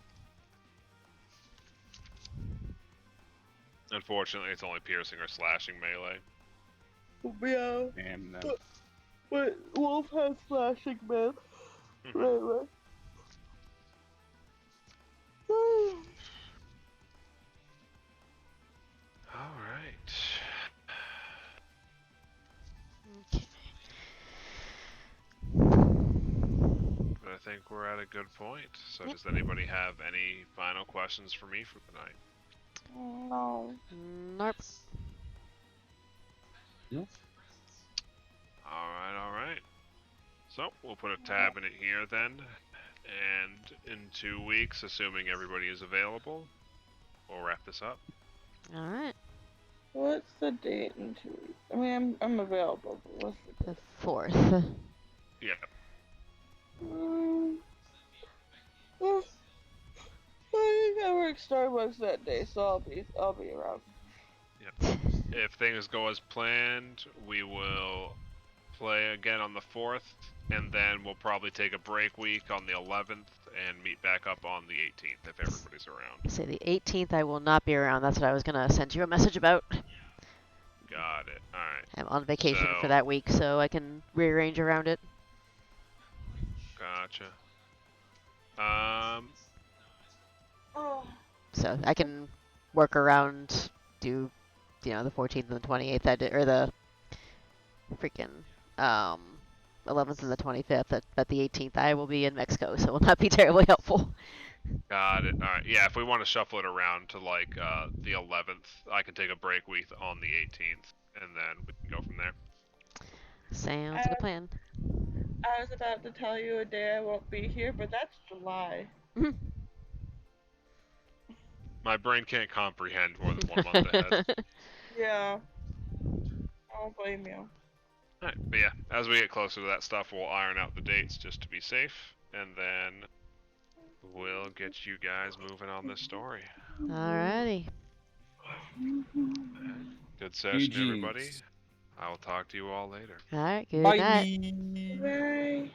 Unfortunately, it's only piercing or slashing melee. Yeah. Damn them. But Wolf has slashing melee. Alright. Okay. But I think we're at a good point. So does anybody have any final questions for me for tonight? No. Nope. No. Alright. So, we'll put a tab in it here then. And in 2 weeks, assuming everybody is available, we'll wrap this up. Alright. What's the date in 2 weeks? I mean, I'm available, but what's the The date? 4th. Yeah. I think I work Starbucks that day, so I'll be around. Yep. If things go as planned, we will play again on the 4th, and then we'll probably take a break week on the 11th and meet back up on the 18th if everybody's around. Say the 18th I will not be around. That's what I was going to send you a message about. Got it. Alright. I'm on vacation So- for that week, so I can rearrange around it. Gotcha. So I can work around, do, the 14th and the 28th, or the freaking 11th and the 25th. But the 18th, I will be in Mexico, so it will not be terribly helpful. Got it. All right. Yeah, if we want to shuffle it around to like the 11th, I can take a break week on the 18th, and then we can go from there. Sounds like a plan. I was about to tell you a day I won't be here, but that's July. My brain can't comprehend more than 1 month ahead. Yeah. I don't blame you. Alright, but yeah, as we get closer to that stuff, we'll iron out the dates just to be safe, and then we'll get you guys moving on this story. Alrighty. Good session, GGs. everybody. I will talk to you all later. Alright, good Bye. night. Bye.